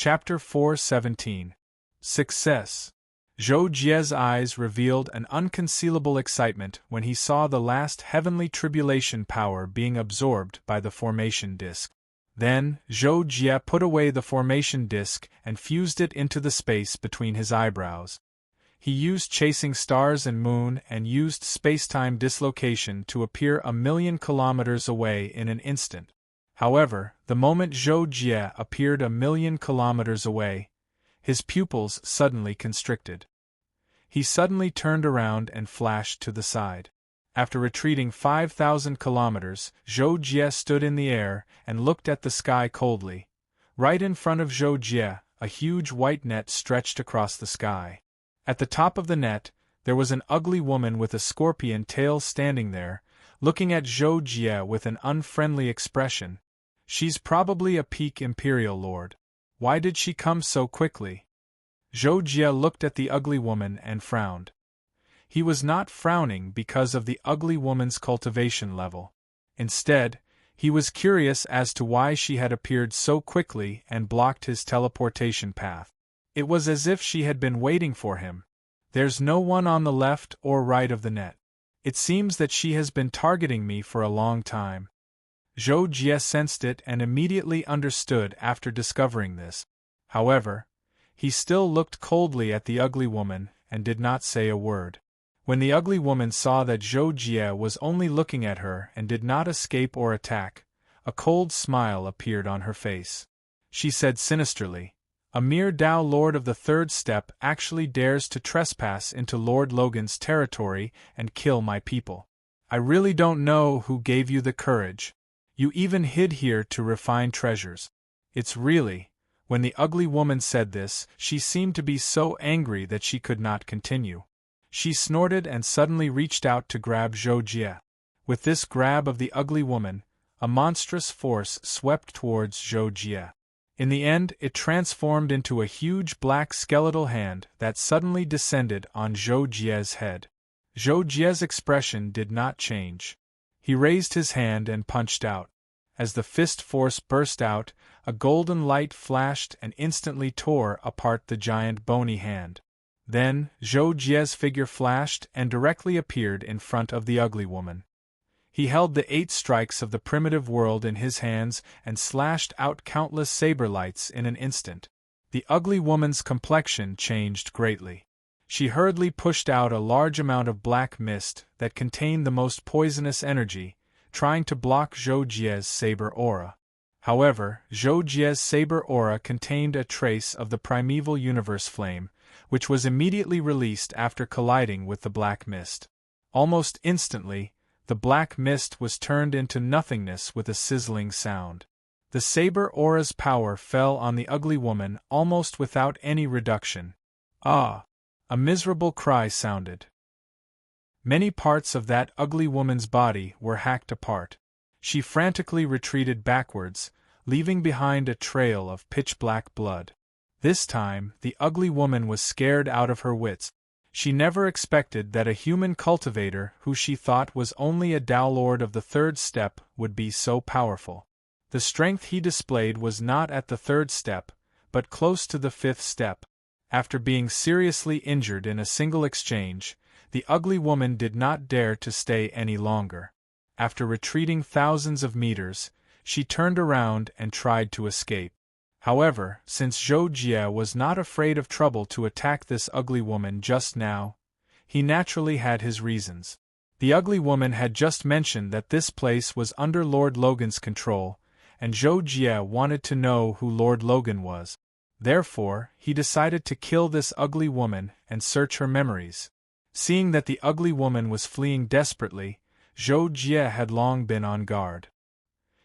Chapter 4:17. Success. Zhou Jie's eyes revealed an unconcealable excitement when he saw the last heavenly tribulation power being absorbed by the formation disk. Then, Zhou Jie put away the formation disk and fused it into the space between his eyebrows. He used chasing stars and moon and used space-time dislocation to appear 1,000,000 kilometers away in an instant. However, the moment Zhou Jie appeared 1,000,000 kilometers away, his pupils suddenly constricted. He suddenly turned around and flashed to the side. After retreating 5,000 kilometers, Zhou Jie stood in the air and looked at the sky coldly. Right in front of Zhou Jie, a huge white net stretched across the sky. At the top of the net, there was an ugly woman with a scorpion tail standing there, looking at Zhou Jie with an unfriendly expression. She's probably a peak imperial lord. Why did she come so quickly? Zhou Jie looked at the ugly woman and frowned. He was not frowning because of the ugly woman's cultivation level. Instead, he was curious as to why she had appeared so quickly and blocked his teleportation path. It was as if she had been waiting for him. There's no one on the left or right of the net. It seems that she has been targeting me for a long time. Zhou Jie sensed it and immediately understood after discovering this. However, he still looked coldly at the ugly woman and did not say a word. When the ugly woman saw that Zhou Jie was only looking at her and did not escape or attack, a cold smile appeared on her face. She said sinisterly, "A mere Tao Lord of the third step actually dares to trespass into Lord Logan's territory and kill my people. I really don't know who gave you the courage. You even hid here to refine treasures. It's really..." When the ugly woman said this, she seemed to be so angry that she could not continue. She snorted and suddenly reached out to grab Zhou Jie. With this grab of the ugly woman, a monstrous force swept towards Zhou Jie. In the end, it transformed into a huge black skeletal hand that suddenly descended on Zhou Jie's head. Zhou Jie's expression did not change. He raised his hand and punched out. As the fist force burst out, a golden light flashed and instantly tore apart the giant bony hand. Then, Zhou Jie's figure flashed and directly appeared in front of the ugly woman. He held the 8 strikes of the primitive world in his hands and slashed out countless saber lights in an instant. The ugly woman's complexion changed greatly. She hurriedly pushed out a large amount of black mist that contained the most poisonous energy, trying to block Zhou Jie's saber aura. However, Zhou Jie's saber aura contained a trace of the primeval universe flame, which was immediately released after colliding with the black mist. Almost instantly, the black mist was turned into nothingness with a sizzling sound. The saber aura's power fell on the ugly woman almost without any reduction. Ah! A miserable cry sounded. Many parts of that ugly woman's body were hacked apart. She frantically retreated backwards, leaving behind a trail of pitch-black blood. This time, the ugly woman was scared out of her wits. She never expected that a human cultivator who she thought was only a Tao Lord of the third step would be so powerful. The strength he displayed was not at the third step, but close to the 5th step. After being seriously injured in a single exchange, the ugly woman did not dare to stay any longer. After retreating thousands of meters, she turned around and tried to escape. However, since Zhou Jie was not afraid of trouble to attack this ugly woman just now, he naturally had his reasons. The ugly woman had just mentioned that this place was under Lord Logan's control, and Zhou Jie wanted to know who Lord Logan was. Therefore, he decided to kill this ugly woman and search her memories. Seeing that the ugly woman was fleeing desperately, Zhou Jie had long been on guard.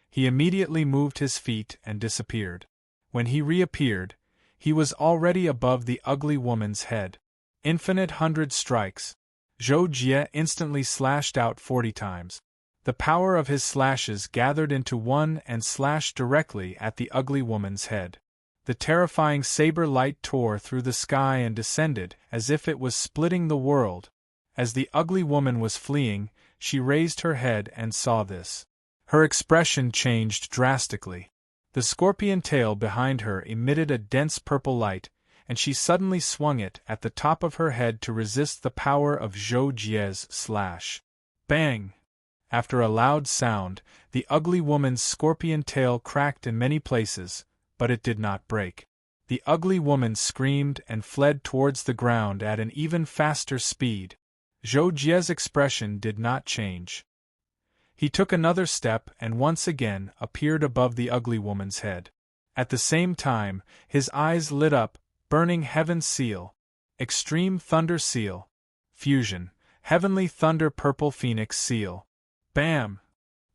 He immediately moved his feet and disappeared. When he reappeared, he was already above the ugly woman's head. Infinite 100 strikes. Zhou Jie instantly slashed out 40 times. The power of his slashes gathered into one and slashed directly at the ugly woman's head. The terrifying saber light tore through the sky and descended as if it was splitting the world. As the ugly woman was fleeing, she raised her head and saw this. Her expression changed drastically. The scorpion tail behind her emitted a dense purple light, and she suddenly swung it at the top of her head to resist the power of Zhou Jie's slash. Bang! After a loud sound, the ugly woman's scorpion tail cracked in many places, but it did not break. The ugly woman screamed and fled towards the ground at an even faster speed. Zhou Jie's expression did not change. He took another step and once again appeared above the ugly woman's head. At the same time, his eyes lit up, burning Heaven Seal, Extreme Thunder Seal, Fusion, Heavenly Thunder Purple Phoenix Seal. Bam!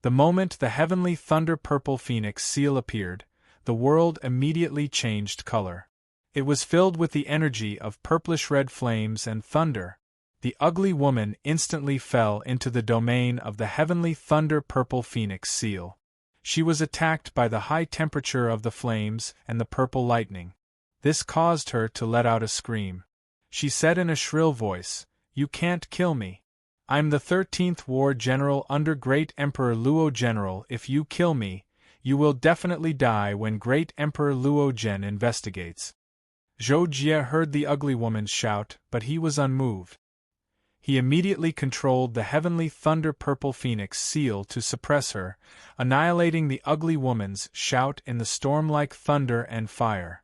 The moment the Heavenly Thunder Purple Phoenix Seal appeared, the world immediately changed color. It was filled with the energy of purplish-red flames and thunder. The ugly woman instantly fell into the domain of the Heavenly Thunder Purple Phoenix Seal. She was attacked by the high temperature of the flames and the purple lightning. This caused her to let out a scream. She said in a shrill voice, "You can't kill me. I'm the 13th War General under Great Emperor Luo General. If you kill me, you will definitely die when Great Emperor Luo Gen investigates." Zhou Jie heard the ugly woman shout, but he was unmoved. He immediately controlled the Heavenly Thunder Purple Phoenix Seal to suppress her, annihilating the ugly woman's shout in the storm-like thunder and fire.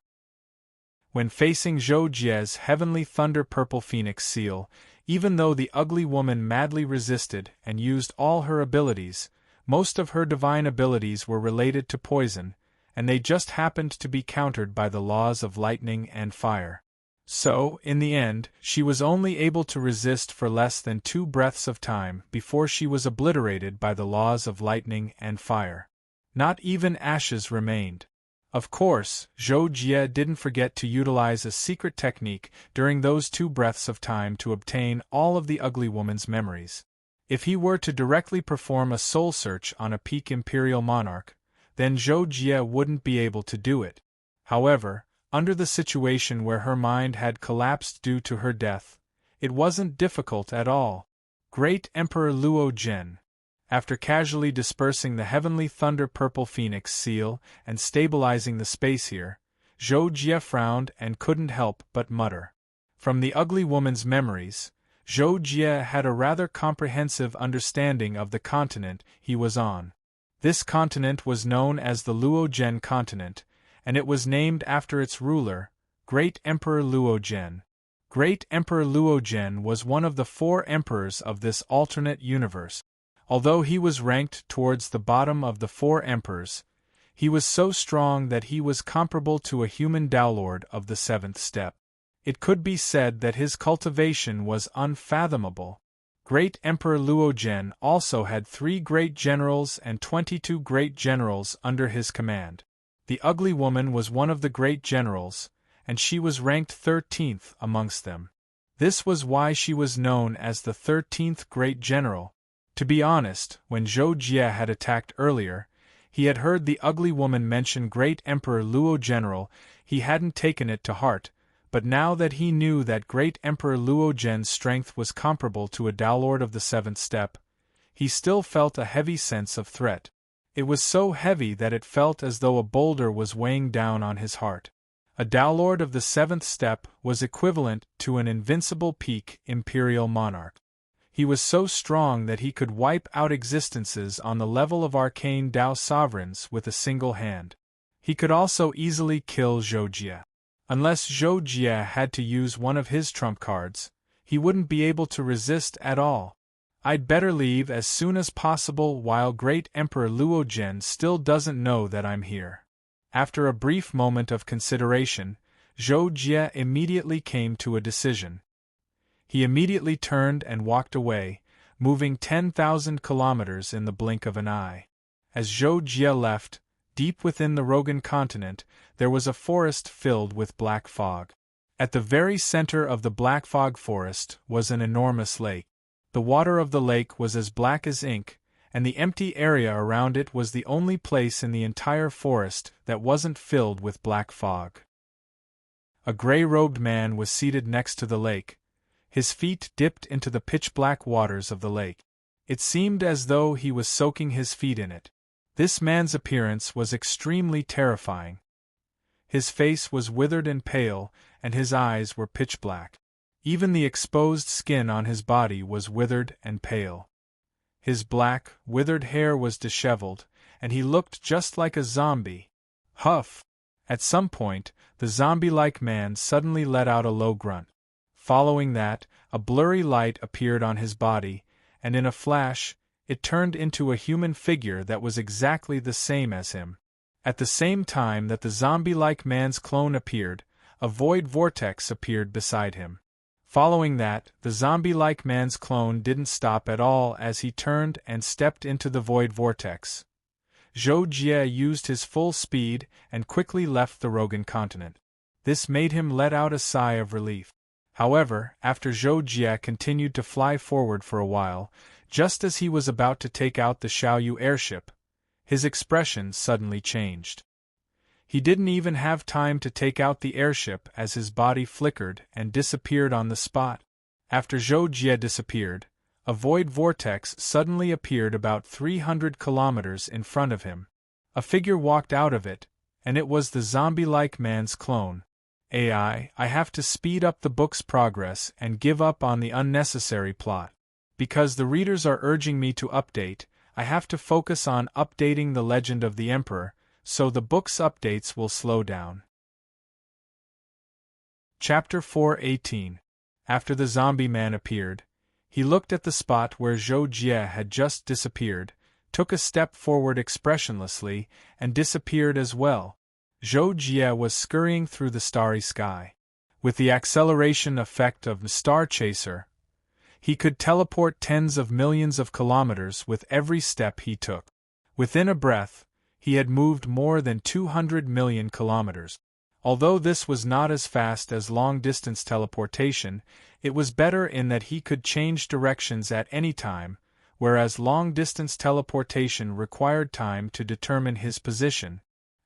When facing Zhou Jie's Heavenly Thunder Purple Phoenix Seal, even though the ugly woman madly resisted and used all her abilities, most of her divine abilities were related to poison, and they just happened to be countered by the laws of lightning and fire. So, in the end, she was only able to resist for less than 2 breaths of time before she was obliterated by the laws of lightning and fire. Not even ashes remained. Of course, Zhou Jie didn't forget to utilize a secret technique during those 2 breaths of time to obtain all of the ugly woman's memories. If he were to directly perform a soul search on a peak imperial monarch, then Zhou Jie wouldn't be able to do it. However, under the situation where her mind had collapsed due to her death, it wasn't difficult at all. Great Emperor Luo Gen. After casually dispersing the Heavenly Thunder Purple Phoenix Seal and stabilizing the space here, Zhou Jie frowned and couldn't help but mutter. From the ugly woman's memories, Zhou Jie had a rather comprehensive understanding of the continent he was on. This continent was known as the Luo Gen continent, and it was named after its ruler, Great Emperor Luo Gen. Great Emperor Luo Gen was one of the 4 emperors of this alternate universe. Although he was ranked towards the bottom of the 4 emperors, he was so strong that he was comparable to a human Daolord of the 7th step. It could be said that his cultivation was unfathomable. Great Emperor Luo Gen also had 3 great generals and 22 great generals under his command. The ugly woman was one of the great generals, and she was ranked 13th amongst them. This was why she was known as the 13th Great General. To be honest, when Zhou Jie had attacked earlier, he had heard the ugly woman mention Great Emperor Luo General. He hadn't taken it to heart, but now that he knew that Great Emperor Luo Gen's strength was comparable to a Daolord of the 7th step, he still felt a heavy sense of threat. It was so heavy that it felt as though a boulder was weighing down on his heart. A Daolord of the 7th step was equivalent to an invincible peak imperial monarch. He was so strong that he could wipe out existences on the level of arcane Dao sovereigns with a single hand. He could also easily kill Zhou Jie. Unless Zhou Jie had to use one of his trump cards, he wouldn't be able to resist at all. I'd better leave as soon as possible while Great Emperor Luo Gen still doesn't know that I'm here. After a brief moment of consideration, Zhou Jie immediately came to a decision. He immediately turned and walked away, moving 10,000 kilometers in the blink of an eye. As Zhou Jie left, deep within the Rogan continent, there was a forest filled with black fog. At the very center of the black fog forest was an enormous lake. The water of the lake was as black as ink, and the empty area around it was the only place in the entire forest that wasn't filled with black fog. A gray-robed man was seated next to the lake. His feet dipped into the pitch-black waters of the lake. It seemed as though he was soaking his feet in it. This man's appearance was extremely terrifying. His face was withered and pale, and his eyes were pitch black. Even the exposed skin on his body was withered and pale. His black, withered hair was disheveled, and he looked just like a zombie. Huff! At some point, the zombie-like man suddenly let out a low grunt. Following that, a blurry light appeared on his body, and in a flash, it turned into a human figure that was exactly the same as him. At the same time that the zombie-like man's clone appeared, a void vortex appeared beside him. Following that, the zombie-like man's clone didn't stop at all as he turned and stepped into the void vortex. Zhou Jie used his full speed and quickly left the Rogan continent. This made him let out a sigh of relief. However, after Zhou Jie continued to fly forward for a while, just as he was about to take out the Xiaoyu airship, his expression suddenly changed. He didn't even have time to take out the airship as his body flickered and disappeared on the spot. After Zhou Jie disappeared, a void vortex suddenly appeared about 300 kilometers in front of him. A figure walked out of it, and it was the zombie-like man's clone. I have to speed up the book's progress and give up on the unnecessary plot. Because the readers are urging me to update, I have to focus on updating the legend of the Emperor, so the book's updates will slow down. Chapter 4:18. After the zombie man appeared, he looked at the spot where Zhou Jie had just disappeared, took a step forward expressionlessly, and disappeared as well. Zhou Jie was scurrying through the starry sky. With the acceleration effect of the Star Chaser, he could teleport tens of millions of kilometers with every step he took. Within a breath, he had moved more than 200 million kilometers. Although this was not as fast as long-distance teleportation, it was better in that he could change directions at any time, whereas long-distance teleportation required time to determine his position.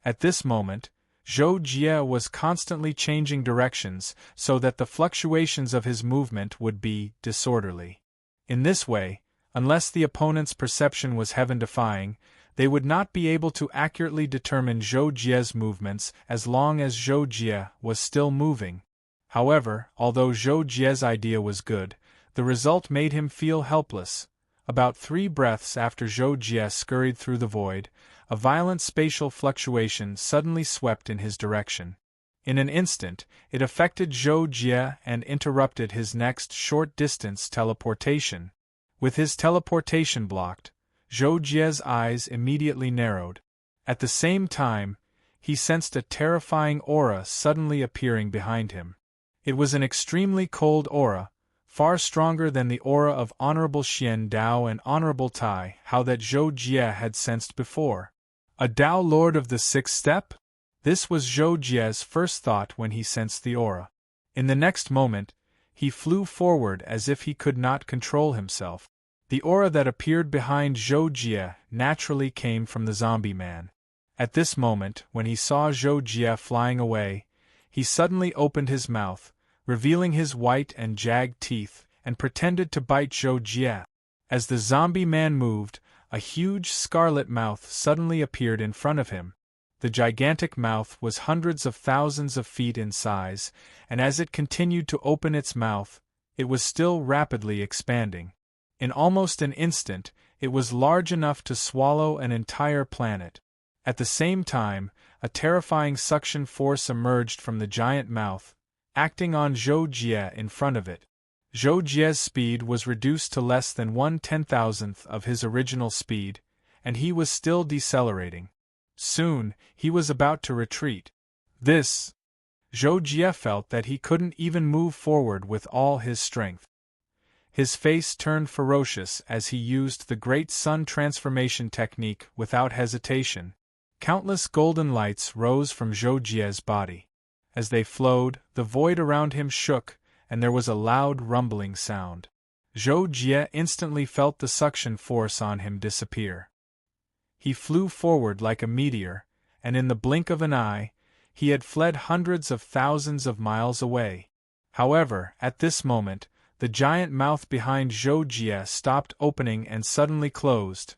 At this moment, Zhou Jie was constantly changing directions so that the fluctuations of his movement would be disorderly. In this way, unless the opponent's perception was heaven-defying, they would not be able to accurately determine Zhou Jie's movements as long as Zhou Jie was still moving. However, although Zhou Jie's idea was good, the result made him feel helpless. About 3 breaths after Zhou Jie scurried through the void, a violent spatial fluctuation suddenly swept in his direction. In an instant, it affected Zhou Jie and interrupted his next short-distance teleportation. With his teleportation blocked, Zhou Jie's eyes immediately narrowed. At the same time, he sensed a terrifying aura suddenly appearing behind him. It was an extremely cold aura, far stronger than the aura of Honorable Xian Dao and Honorable Tai Hao that Zhou Jie had sensed before. A Dao Lord of the Sixth Step? This was Zhou Jie's first thought when he sensed the aura. In the next moment, he flew forward as if he could not control himself. The aura that appeared behind Zhou Jie naturally came from the zombie man. At this moment, when he saw Zhou Jie flying away, he suddenly opened his mouth, revealing his white and jagged teeth, and pretended to bite Zhou Jie. As the zombie man moved, a huge scarlet mouth suddenly appeared in front of him. The gigantic mouth was hundreds of thousands of feet in size, and as it continued to open its mouth, it was still rapidly expanding. In almost an instant, it was large enough to swallow an entire planet. At the same time, a terrifying suction force emerged from the giant mouth, acting on Zhou Jie in front of it. Zhou Jie's speed was reduced to less than 1/10,000th of his original speed, and he was still decelerating. Soon, he was about to retreat. Zhou Jie felt that he couldn't even move forward with all his strength. His face turned ferocious as he used the Great Sun Transformation technique without hesitation. Countless golden lights rose from Zhou Jie's body. As they flowed, the void around him shook, and there was a loud rumbling sound. Zhou Jie instantly felt the suction force on him disappear. He flew forward like a meteor, and in the blink of an eye, he had fled hundreds of thousands of miles away. However, at this moment, the giant mouth behind Zhou Jie stopped opening and suddenly closed.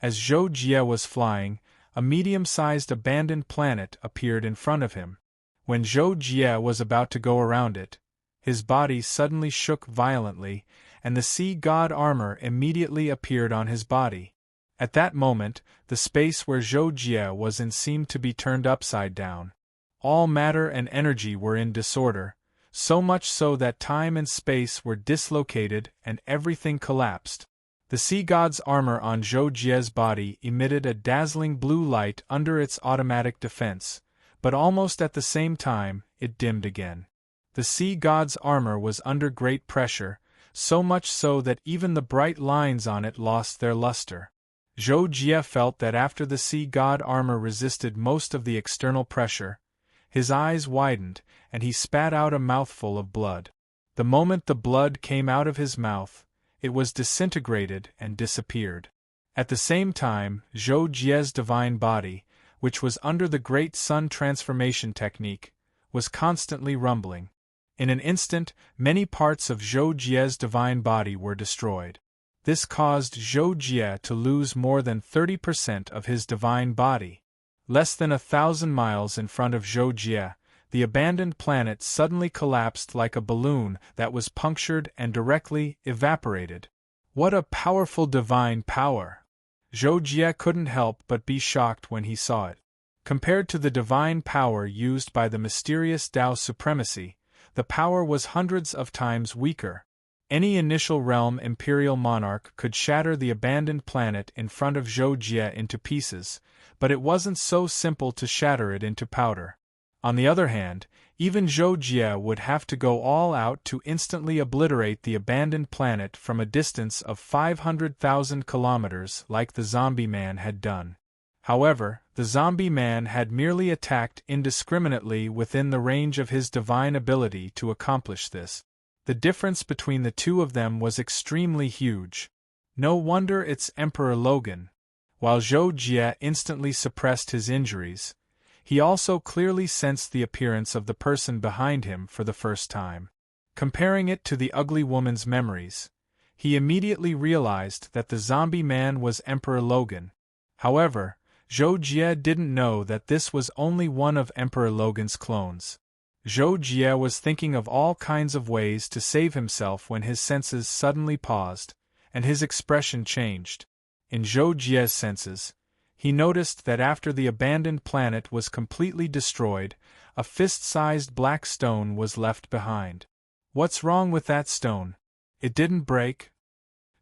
As Zhou Jie was flying, a medium-sized abandoned planet appeared in front of him. When Zhou Jie was about to go around it, his body suddenly shook violently, and the sea god armor immediately appeared on his body. At that moment, the space where Zhou Jie was in seemed to be turned upside down. All matter and energy were in disorder, so much so that time and space were dislocated and everything collapsed. The sea god's armor on Zhou Jie's body emitted a dazzling blue light under its automatic defense, but almost at the same time, it dimmed again. The sea god's armor was under great pressure, so much so that even the bright lines on it lost their luster. Zhou Jie felt that after the sea god armor resisted most of the external pressure, his eyes widened, and he spat out a mouthful of blood. The moment the blood came out of his mouth, it was disintegrated and disappeared. At the same time, Zhou Jie's divine body, which was under the Great Sun Transformation technique, was constantly rumbling. In an instant, many parts of Zhou Jie's divine body were destroyed. This caused Zhou Jie to lose more than 30% of his divine body. Less than 1,000 miles in front of Zhou Jie, the abandoned planet suddenly collapsed like a balloon that was punctured and directly evaporated. What a powerful divine power! Zhou Jie couldn't help but be shocked when he saw it. Compared to the divine power used by the mysterious Tao supremacy, the power was hundreds of times weaker. Any initial realm imperial monarch could shatter the abandoned planet in front of Zhou Jie into pieces, but it wasn't so simple to shatter it into powder. On the other hand, even Zhou Jie would have to go all out to instantly obliterate the abandoned planet from a distance of 500,000 kilometers like the zombie man had done. However, the zombie man had merely attacked indiscriminately within the range of his divine ability to accomplish this. The difference between the two of them was extremely huge. No wonder it's Emperor Logan. While Zhou Jie instantly suppressed his injuries, he also clearly sensed the appearance of the person behind him for the first time. Comparing it to the ugly woman's memories, he immediately realized that the zombie man was Emperor Logan. However, Zhou Jie didn't know that this was only one of Emperor Logan's clones. Zhou Jie was thinking of all kinds of ways to save himself when his senses suddenly paused, and his expression changed. In Zhou Jie's senses, he noticed that after the abandoned planet was completely destroyed, a fist-sized black stone was left behind. What's wrong with that stone? It didn't break?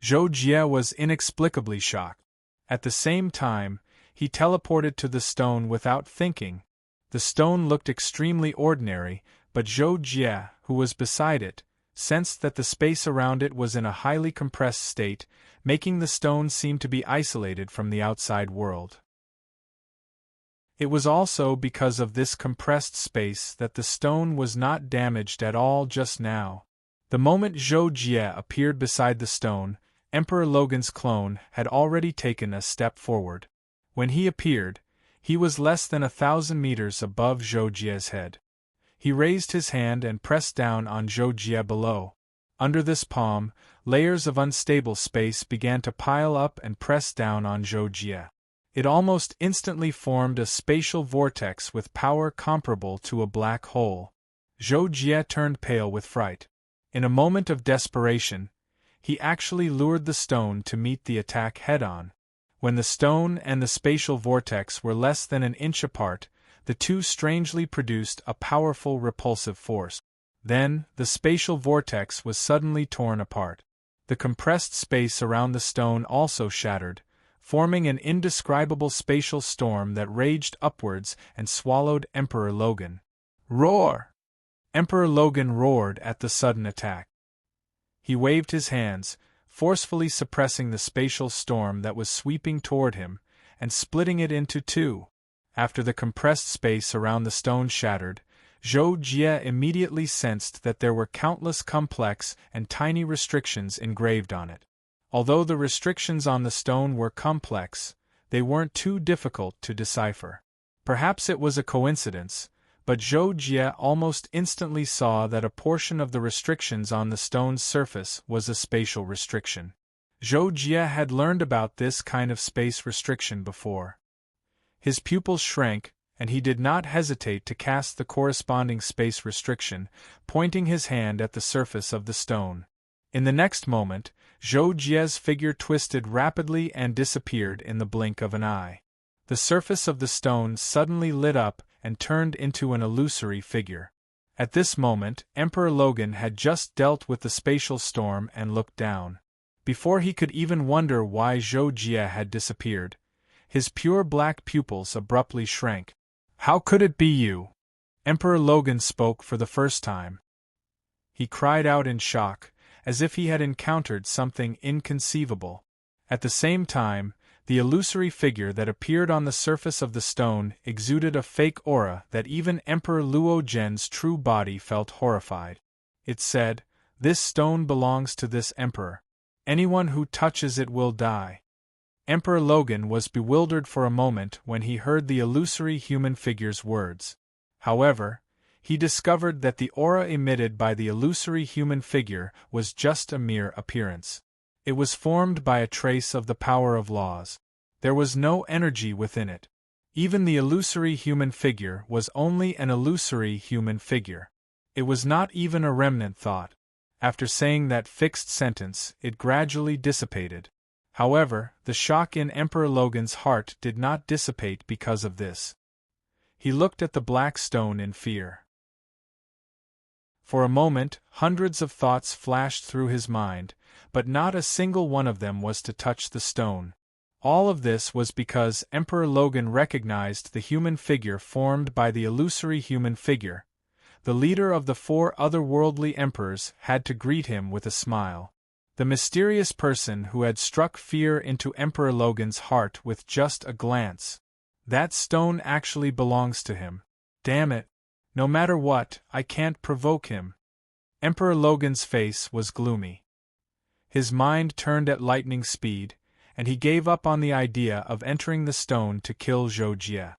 Zhou Jie was inexplicably shocked. At the same time, he teleported to the stone without thinking. The stone looked extremely ordinary, but Zhou Jie, who was beside it, sensed that the space around it was in a highly compressed state, making the stone seem to be isolated from the outside world. It was also because of this compressed space that the stone was not damaged at all just now. The moment Zhou Jie appeared beside the stone, Emperor Logan's clone had already taken a step forward. When he appeared, he was less than 1,000 meters above Zhou Jie's head. He raised his hand and pressed down on Zhou Jie below. Under this palm, layers of unstable space began to pile up and press down on Zhou Jie. It almost instantly formed a spatial vortex with power comparable to a black hole. Zhou Jie turned pale with fright. In a moment of desperation, he actually lured the stone to meet the attack head-on. When the stone and the spatial vortex were less than an inch apart, the two strangely produced a powerful repulsive force. Then, the spatial vortex was suddenly torn apart. The compressed space around the stone also shattered, forming an indescribable spatial storm that raged upwards and swallowed Emperor Logan. Roar! Emperor Logan roared at the sudden attack. He waved his hands, forcefully suppressing the spatial storm that was sweeping toward him, and splitting it into two. After the compressed space around the stone shattered, Zhou Jie immediately sensed that there were countless complex and tiny restrictions engraved on it. Although the restrictions on the stone were complex, they weren't too difficult to decipher. Perhaps it was a coincidence, but Zhou Jie almost instantly saw that a portion of the restrictions on the stone's surface was a spatial restriction. Zhou Jie had learned about this kind of space restriction before. His pupils shrank, and he did not hesitate to cast the corresponding space restriction, pointing his hand at the surface of the stone. In the next moment, Zhou Jie's figure twisted rapidly and disappeared in the blink of an eye. The surface of the stone suddenly lit up and turned into an illusory figure. At this moment, Emperor Logan had just dealt with the spatial storm and looked down. Before he could even wonder why Zhou Jie had disappeared, his pure black pupils abruptly shrank. "How could it be you?" Emperor Logan spoke for the first time. He cried out in shock, as if he had encountered something inconceivable. At the same time, the illusory figure that appeared on the surface of the stone exuded a fake aura that even Emperor Luo Zhen's true body felt horrified. It said, "This stone belongs to this emperor. Anyone who touches it will die." Emperor Logan was bewildered for a moment when he heard the illusory human figure's words. However, he discovered that the aura emitted by the illusory human figure was just a mere appearance. It was formed by a trace of the power of laws. There was no energy within it. Even the illusory human figure was only an illusory human figure. It was not even a remnant thought. After saying that fixed sentence, it gradually dissipated. However, the shock in Emperor Logan's heart did not dissipate because of this. He looked at the black stone in fear. For a moment, hundreds of thoughts flashed through his mind, but not a single one of them was to touch the stone. All of this was because Emperor Logan recognized the human figure formed by the illusory human figure. The leader of the 4 otherworldly emperors had to greet him with a smile. The mysterious person who had struck fear into Emperor Logan's heart with just a glance. That stone actually belongs to him. Damn it. No matter what, I can't provoke him. Emperor Logan's face was gloomy. His mind turned at lightning speed, and he gave up on the idea of entering the stone to kill Zhou Jie.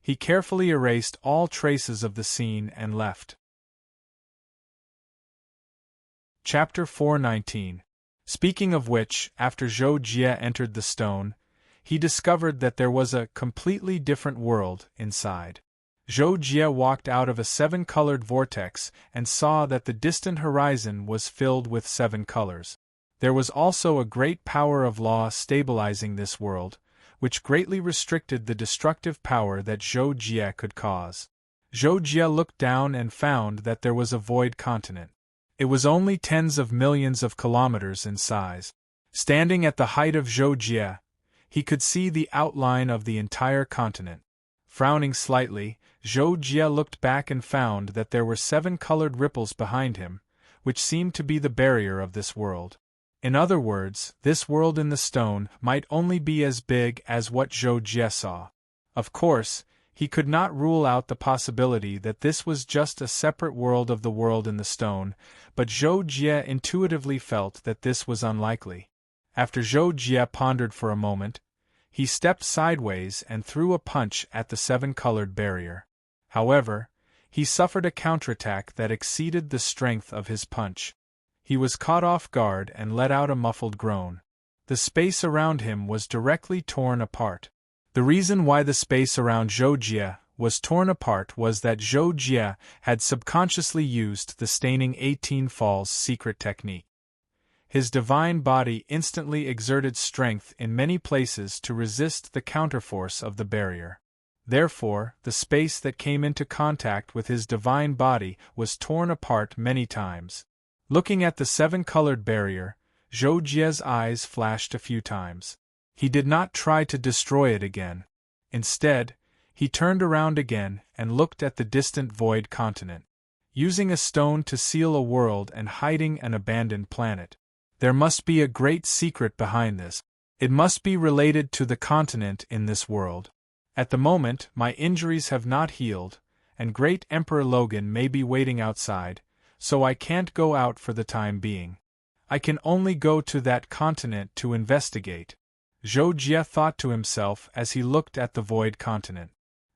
He carefully erased all traces of the scene and left. Chapter 419. Speaking of which, after Zhou Jie entered the stone, he discovered that there was a completely different world inside. Zhou Jie walked out of a 7-colored vortex and saw that the distant horizon was filled with 7 colors. There was also a great power of law stabilizing this world, which greatly restricted the destructive power that Zhou Jie could cause. Zhou Jie looked down and found that there was a void continent. It was only tens of millions of kilometers in size. Standing at the height of Zhou Jie, he could see the outline of the entire continent. Frowning slightly, Zhou Jie looked back and found that there were 7 colored ripples behind him, which seemed to be the barrier of this world. In other words, this world in the stone might only be as big as what Zhou Jie saw. Of course, he could not rule out the possibility that this was just a separate world of the world in the stone, but Zhou Jie intuitively felt that this was unlikely. After Zhou Jie pondered for a moment, he stepped sideways and threw a punch at the 7-colored barrier. However, he suffered a counterattack that exceeded the strength of his punch. He was caught off guard and let out a muffled groan. The space around him was directly torn apart. The reason why the space around Zhou Jie was torn apart was that Zhou Jie had subconsciously used the Staining 18 Falls secret technique. His divine body instantly exerted strength in many places to resist the counterforce of the barrier. Therefore, the space that came into contact with his divine body was torn apart many times. Looking at the 7-colored barrier, Zhou Jie's eyes flashed a few times. He did not try to destroy it again. Instead, he turned around again and looked at the distant void continent. Using a stone to seal a world and hiding an abandoned planet. There must be a great secret behind this. It must be related to the continent in this world. At the moment, my injuries have not healed, and Great Emperor Logan may be waiting outside, so I can't go out for the time being. I can only go to that continent to investigate. Zhou Jie thought to himself as he looked at the void continent.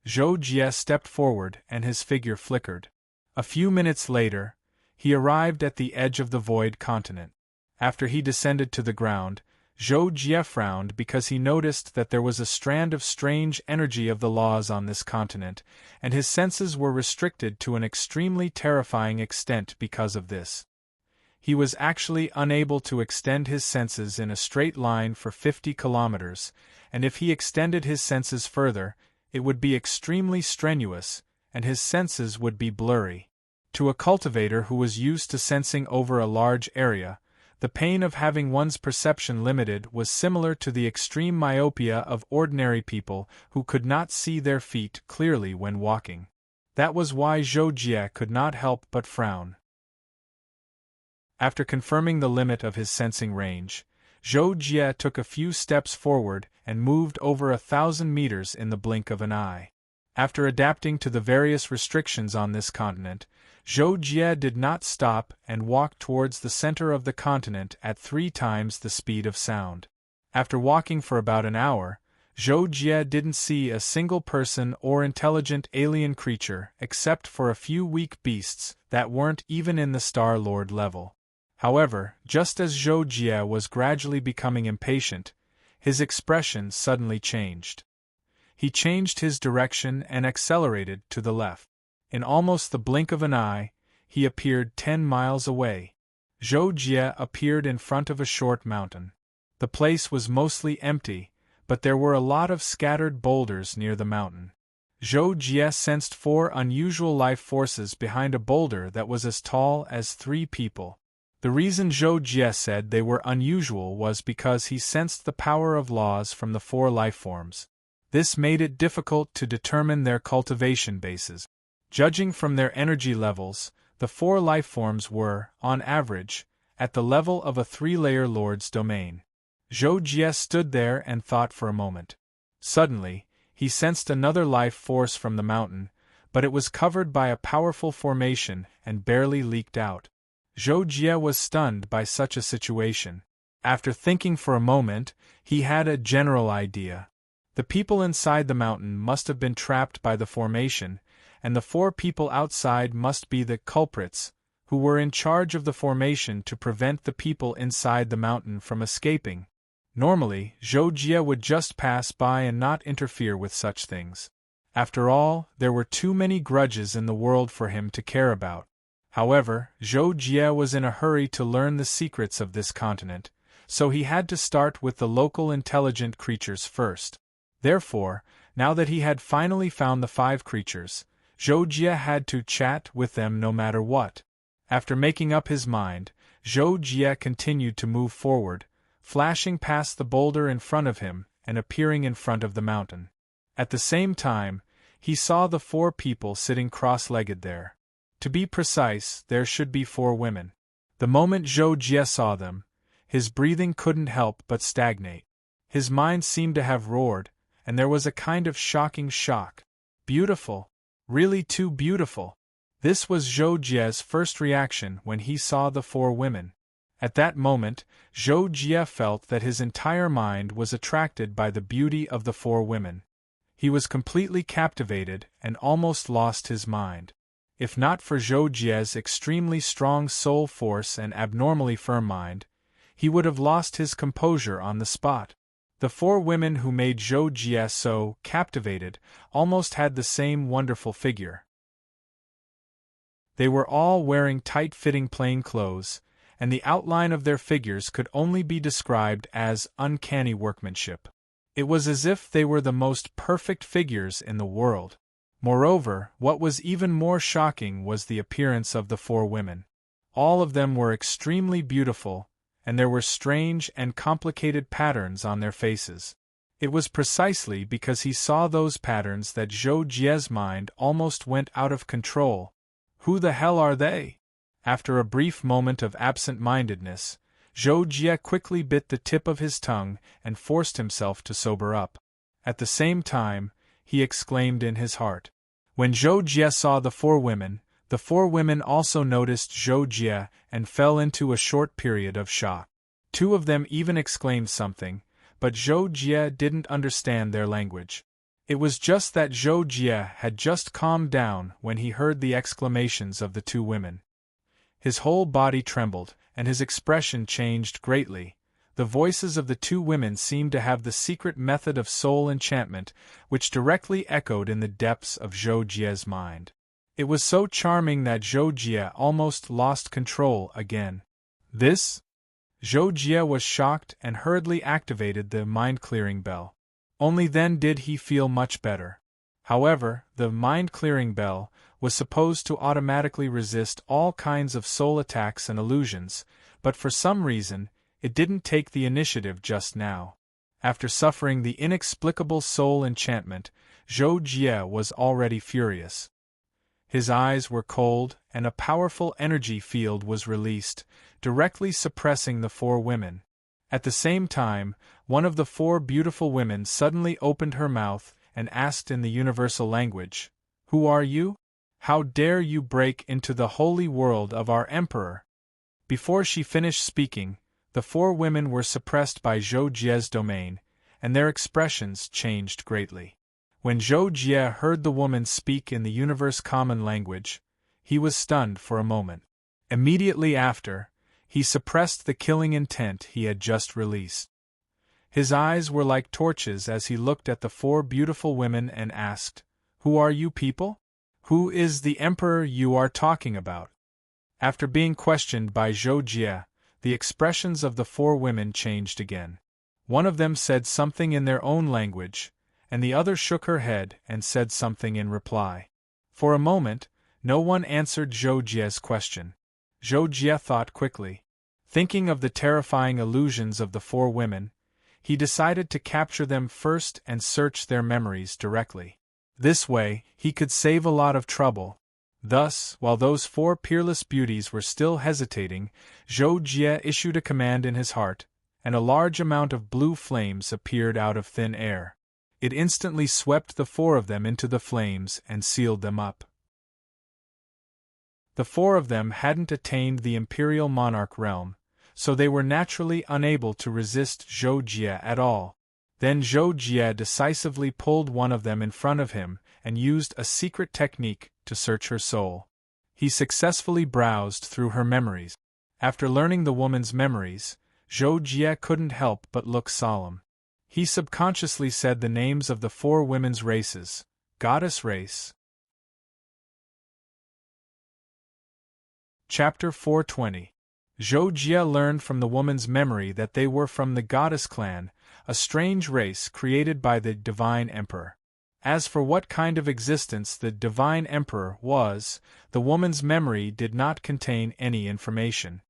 Zhou Jie stepped forward and his figure flickered. A few minutes later, he arrived at the edge of the void continent. After he descended to the ground, Zhou Jie frowned because he noticed that there was a strand of strange energy of the laws on this continent, and his senses were restricted to an extremely terrifying extent because of this. He was actually unable to extend his senses in a straight line for 50 kilometers, and if he extended his senses further, it would be extremely strenuous, and his senses would be blurry. To a cultivator who was used to sensing over a large area, the pain of having one's perception limited was similar to the extreme myopia of ordinary people who could not see their feet clearly when walking. That was why Zhou Jie could not help but frown. After confirming the limit of his sensing range, Zhou Jie took a few steps forward and moved over 1,000 meters in the blink of an eye. After adapting to the various restrictions on this continent, Zhou Jie did not stop and walked towards the center of the continent at 3 times the speed of sound. After walking for about an hour, Zhou Jie didn't see a single person or intelligent alien creature except for a few weak beasts that weren't even in the Star Lord level. However, just as Zhou Jie was gradually becoming impatient, his expression suddenly changed. He changed his direction and accelerated to the left. In almost the blink of an eye, he appeared 10 miles away. Zhou Jie appeared in front of a short mountain. The place was mostly empty, but there were a lot of scattered boulders near the mountain. Zhou Jie sensed 4 unusual life forces behind a boulder that was as tall as 3 people. The reason Zhou Jie said they were unusual was because he sensed the power of laws from the 4 life forms. This made it difficult to determine their cultivation bases. Judging from their energy levels, the 4 life forms were, on average, at the level of a 3-layer lord's domain. Zhou Jie stood there and thought for a moment. Suddenly, he sensed another life force from the mountain, but it was covered by a powerful formation and barely leaked out. Zhou Jie was stunned by such a situation. After thinking for a moment, he had a general idea. The people inside the mountain must have been trapped by the formation, and the 4 people outside must be the culprits, who were in charge of the formation to prevent the people inside the mountain from escaping. Normally, Zhou Jie would just pass by and not interfere with such things. After all, there were too many grudges in the world for him to care about. However, Zhou Jie was in a hurry to learn the secrets of this continent, so he had to start with the local intelligent creatures first. Therefore, now that he had finally found the 5 creatures, Zhou Jie had to chat with them no matter what. After making up his mind, Zhou Jie continued to move forward, flashing past the boulder in front of him and appearing in front of the mountain. At the same time, he saw the 4 people sitting cross-legged there. To be precise, there should be 4 women. The moment Zhou Jie saw them, his breathing couldn't help but stagnate. His mind seemed to have roared, and there was a kind of shocking shock. Beautiful. Really too beautiful. This was Zhou Jie's first reaction when he saw the 4 women. At that moment, Zhou Jie felt that his entire mind was attracted by the beauty of the 4 women. He was completely captivated and almost lost his mind. If not for Zhou Jie's extremely strong soul force and abnormally firm mind, he would have lost his composure on the spot. The 4 women who made Zhou Jie so captivated almost had the same wonderful figure. They were all wearing tight-fitting plain clothes, and the outline of their figures could only be described as uncanny workmanship. It was as if they were the most perfect figures in the world. Moreover, what was even more shocking was the appearance of the 4 women. All of them were extremely beautiful, and there were strange and complicated patterns on their faces. It was precisely because he saw those patterns that Zhou Jie's mind almost went out of control. Who the hell are they? After a brief moment of absent-mindedness, Zhou Jie quickly bit the tip of his tongue and forced himself to sober up. At the same time, he exclaimed in his heart. When Zhou Jie saw the 4 women also noticed Zhou Jie and fell into a short period of shock. 2 of them even exclaimed something, but Zhou Jie didn't understand their language. It was just that Zhou Jie had just calmed down when he heard the exclamations of the 2 women. His whole body trembled, and his expression changed greatly. The voices of the two women seemed to have the secret method of soul enchantment, which directly echoed in the depths of Zhou Jie's mind. It was so charming that Zhou Jie almost lost control again. This? Zhou Jie was shocked and hurriedly activated the mind-clearing bell. Only then did he feel much better. However, the mind-clearing bell was supposed to automatically resist all kinds of soul attacks and illusions, but for some reason, it didn't take the initiative just now. After suffering the inexplicable soul enchantment, Zhou Jie was already furious. His eyes were cold, and a powerful energy field was released, directly suppressing the four women. At the same time, one of the four beautiful women suddenly opened her mouth and asked in the universal language, "Who are you? How dare you break into the holy world of our emperor?" Before she finished speaking, the four women were suppressed by Zhou Jie's domain, and their expressions changed greatly. When Zhou Jie heard the woman speak in the universe common language, he was stunned for a moment. Immediately after, he suppressed the killing intent he had just released. His eyes were like torches as he looked at the four beautiful women and asked, "Who are you people? Who is the emperor you are talking about?" After being questioned by Zhou Jie, the expressions of the four women changed again. One of them said something in their own language, and the other shook her head and said something in reply. For a moment, no one answered Zhou Jie's question. Zhou Jie thought quickly. Thinking of the terrifying illusions of the four women, he decided to capture them first and search their memories directly. This way, he could save a lot of trouble. Thus, while those four peerless beauties were still hesitating, Zhou Jie issued a command in his heart, and a large amount of blue flames appeared out of thin air. It instantly swept the four of them into the flames and sealed them up. The four of them hadn't attained the imperial monarch realm, so they were naturally unable to resist Zhou Jie at all. Then Zhou Jie decisively pulled one of them in front of him and used a secret technique to search her soul. He successfully browsed through her memories. After learning the woman's memories, Zhou Jie couldn't help but look solemn. He subconsciously said the names of the four women's races: Goddess Race. Chapter 420. Zhou Jie learned from the woman's memory that they were from the Goddess clan, a strange race created by the Divine Emperor. As for what kind of existence the Divine Emperor was, the woman's memory did not contain any information.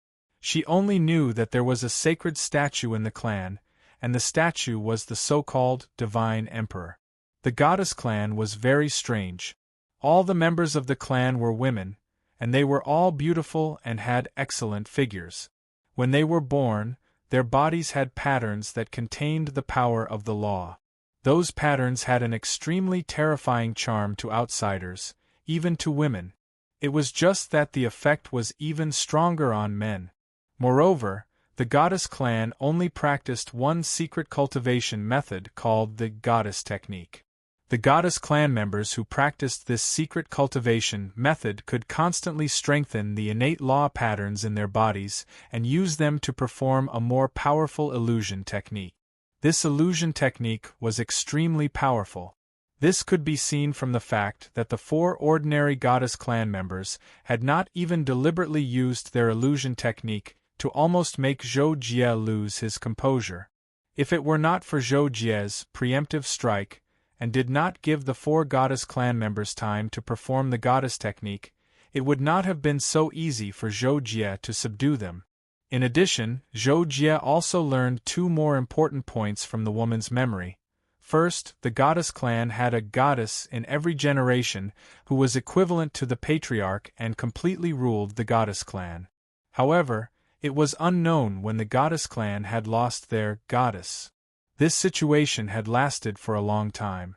She only knew that there was a sacred statue in the clan, and the statue was the so-called Divine Emperor. The Goddess clan was very strange. All the members of the clan were women, and they were all beautiful and had excellent figures. When they were born, their bodies had patterns that contained the power of the law. Those patterns had an extremely terrifying charm to outsiders, even to women. It was just that the effect was even stronger on men. Moreover, the Goddess clan only practiced one secret cultivation method called the Goddess technique. The Goddess clan members who practiced this secret cultivation method could constantly strengthen the innate law patterns in their bodies and use them to perform a more powerful illusion technique. This illusion technique was extremely powerful. This could be seen from the fact that the four ordinary Goddess clan members had not even deliberately used their illusion technique to almost make Zhou Jie lose his composure. If it were not for Zhou Jie's preemptive strike, and did not give the four Goddess clan members time to perform the Goddess technique, it would not have been so easy for Zhou Jie to subdue them. In addition, Zhou Jie also learned two more important points from the woman's memory. First, the Goddess clan had a goddess in every generation who was equivalent to the patriarch and completely ruled the Goddess clan. However, it was unknown when the Goddess clan had lost their goddess. This situation had lasted for a long time.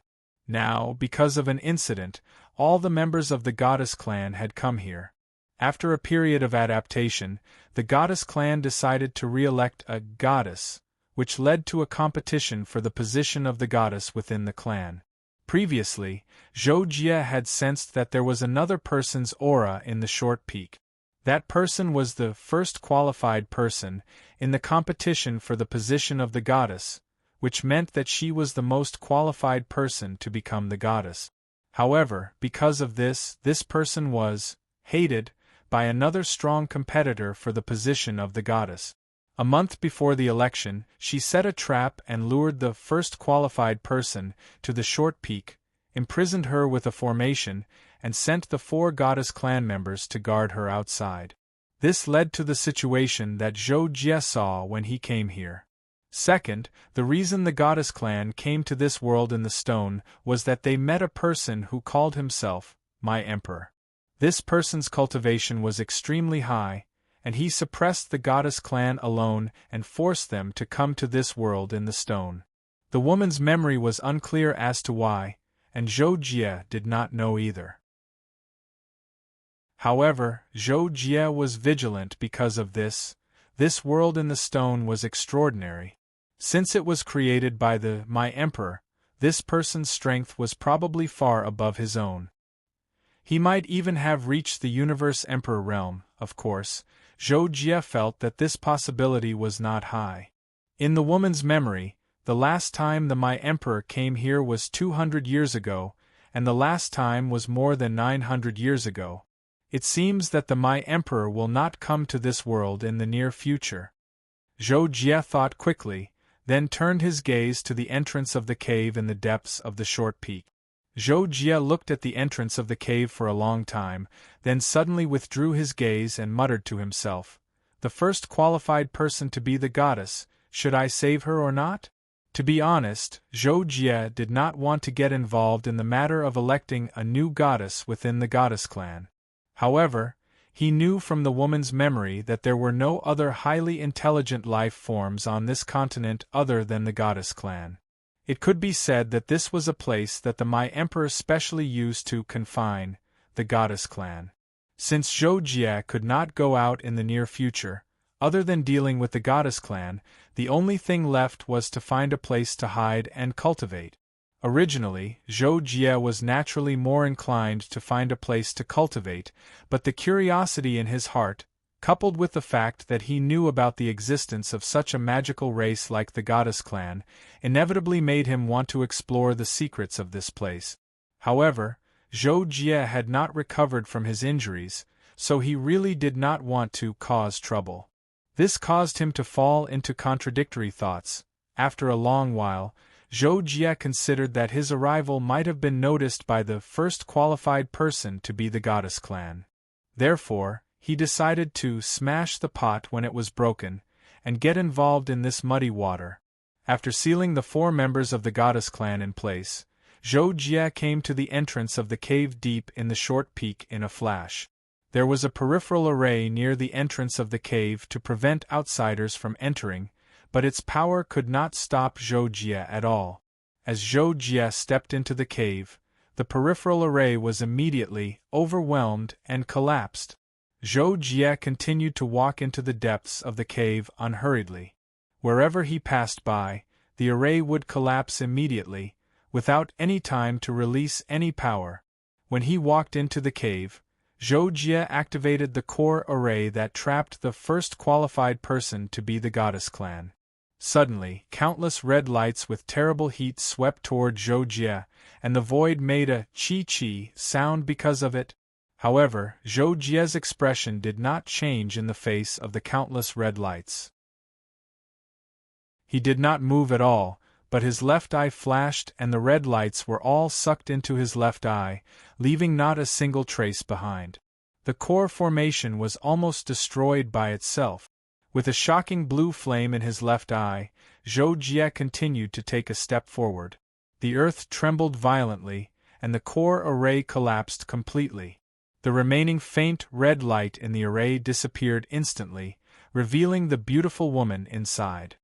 Now, because of an incident, all the members of the Goddess clan had come here. After a period of adaptation, the Goddess clan decided to re-elect a goddess, which led to a competition for the position of the goddess within the clan. Previously, Zhou Jie had sensed that there was another person's aura in the short peak. That person was the first qualified person in the competition for the position of the goddess, which meant that she was the most qualified person to become the goddess. However, because of this person was hated by another strong competitor for the position of the goddess. A month before the election, she set a trap and lured the first qualified person to the short peak, imprisoned her with a formation, and sent the 4 goddess clan members to guard her outside. This led to the situation that Zhou Jie saw when he came here. Second, the reason the goddess clan came to this world in the stone was that they met a person who called himself my emperor. This person's cultivation was extremely high, and he suppressed the goddess clan alone and forced them to come to this world in the stone. The woman's memory was unclear as to why, and Zhou Jie did not know either. However, Zhou Jie was vigilant because of this. This world in the stone was extraordinary. Since it was created by the my emperor, this person's strength was probably far above his own. He might even have reached the universe emperor realm. Of course, Zhou Jie felt that this possibility was not high. In the woman's memory, the last time the my emperor came here was 200 years ago, and the last time was more than 900 years ago. It seems that the my emperor will not come to this world in the near future. Zhou Jie thought quickly, then turned his gaze to the entrance of the cave in the depths of the short peak. Zhou Jie looked at the entrance of the cave for a long time, then suddenly withdrew his gaze and muttered to himself, "The first qualified person to be the goddess, should I save her or not?" To be honest, Zhou Jie did not want to get involved in the matter of electing a new goddess within the goddess clan. However, he knew from the woman's memory that there were no other highly intelligent life forms on this continent other than the goddess clan. It could be said that this was a place that the my emperor specially used to confine the goddess clan. Since Zhou Jie could not go out in the near future, other than dealing with the goddess clan, the only thing left was to find a place to hide and cultivate. Originally, Zhou Jie was naturally more inclined to find a place to cultivate, but the curiosity in his heart, coupled with the fact that he knew about the existence of such a magical race like the goddess clan, inevitably made him want to explore the secrets of this place. However, Zhou Jie had not recovered from his injuries, so he really did not want to cause trouble. This caused him to fall into contradictory thoughts. After a long while, Zhou Jie considered that his arrival might have been noticed by the first qualified person to be the goddess clan. Therefore, he decided to smash the pot when it was broken, and get involved in this muddy water. After sealing the 4 members of the goddess clan in place, Zhou Jie came to the entrance of the cave deep in the short peak in a flash. There was a peripheral array near the entrance of the cave to prevent outsiders from entering, but its power could not stop Zhou Jie at all. As Zhou Jie stepped into the cave, the peripheral array was immediately overwhelmed and collapsed. Zhou Jie continued to walk into the depths of the cave unhurriedly. Wherever he passed by, the array would collapse immediately, without any time to release any power. When he walked into the cave, Zhou Jie activated the core array that trapped the first qualified person to be the goddess clan. Suddenly, countless red lights with terrible heat swept toward Zhou Jie, and the void made a chi-chi sound because of it. However, Zhou Jie's expression did not change in the face of the countless red lights. He did not move at all, but his left eye flashed and the red lights were all sucked into his left eye, leaving not a single trace behind. The core formation was almost destroyed by itself. With a shocking blue flame in his left eye, Zhou Jie continued to take a step forward. The earth trembled violently, and the core array collapsed completely. The remaining faint red light in the array disappeared instantly, revealing the beautiful woman inside.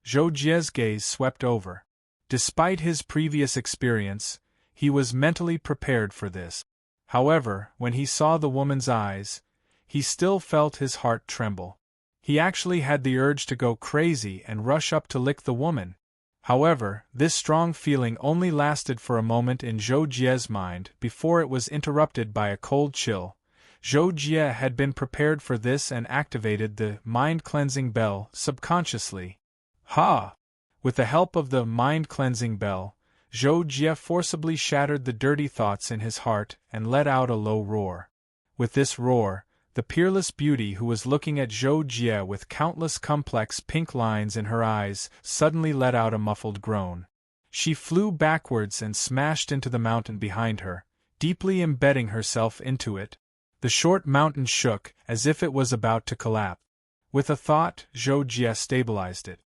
Zhou Jie's gaze swept over. Despite his previous experience, he was mentally prepared for this. However, when he saw the woman's eyes, he still felt his heart tremble. He actually had the urge to go crazy and rush up to lick the woman. However, this strong feeling only lasted for a moment in Zhou Jie's mind before it was interrupted by a cold chill. Zhou Jie had been prepared for this and activated the mind-cleansing bell subconsciously. Ha! With the help of the mind-cleansing bell, Zhou Jie forcibly shattered the dirty thoughts in his heart and let out a low roar. With this roar, the peerless beauty who was looking at Zhou Jie with countless complex pink lines in her eyes suddenly let out a muffled groan. She flew backwards and smashed into the mountain behind her, deeply embedding herself into it. The short mountain shook as if it was about to collapse. With a thought, Zhou Jie stabilized it.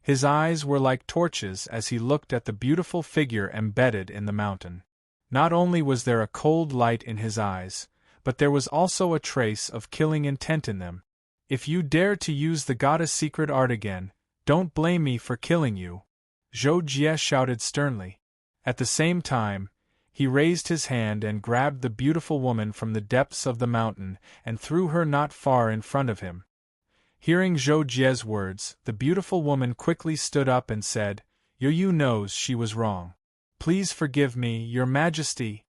His eyes were like torches as he looked at the beautiful figure embedded in the mountain. Not only was there a cold light in his eyes, but there was also a trace of killing intent in them. If you dare to use the goddess' secret art again, don't blame me for killing you, Zhou Jie shouted sternly. At the same time, he raised his hand and grabbed the beautiful woman from the depths of the mountain and threw her not far in front of him. Hearing Zhou Jie's words, the beautiful woman quickly stood up and said, "You knows she was wrong. Please forgive me, Your Majesty."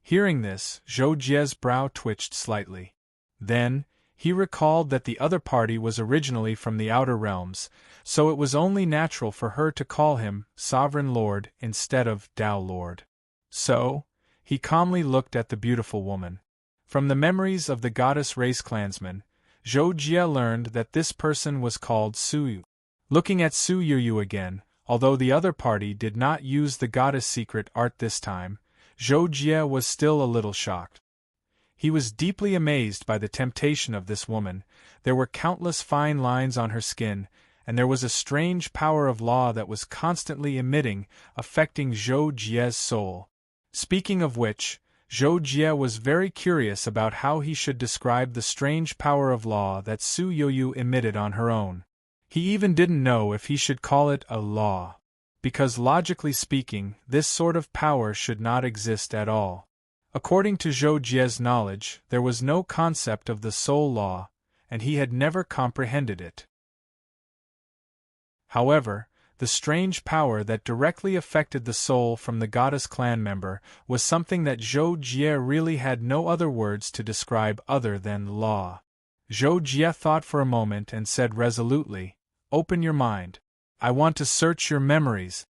Hearing this, Zhou Jie's brow twitched slightly. Then, he recalled that the other party was originally from the Outer Realms, so it was only natural for her to call him Sovereign Lord instead of Tao Lord. So, he calmly looked at the beautiful woman. From the memories of the goddess race clansmen, Zhou Jie learned that this person was called Suyu. Looking at Suyu again, although the other party did not use the goddess secret art this time, Zhou Jie was still a little shocked. He was deeply amazed by the temptation of this woman. There were countless fine lines on her skin, and there was a strange power of law that was constantly emitting, affecting Zhou Jie's soul. Speaking of which, Zhou Jie was very curious about how he should describe the strange power of law that Su Yoyu emitted on her own. He even didn't know if he should call it a law, because logically speaking, this sort of power should not exist at all. According to Zhou Jie's knowledge, there was no concept of the soul law, and he had never comprehended it. However, the strange power that directly affected the soul from the goddess clan member was something that Zhou Jie really had no other words to describe other than law. Zhou Jie thought for a moment and said resolutely, "Open your mind. I want to search your memories."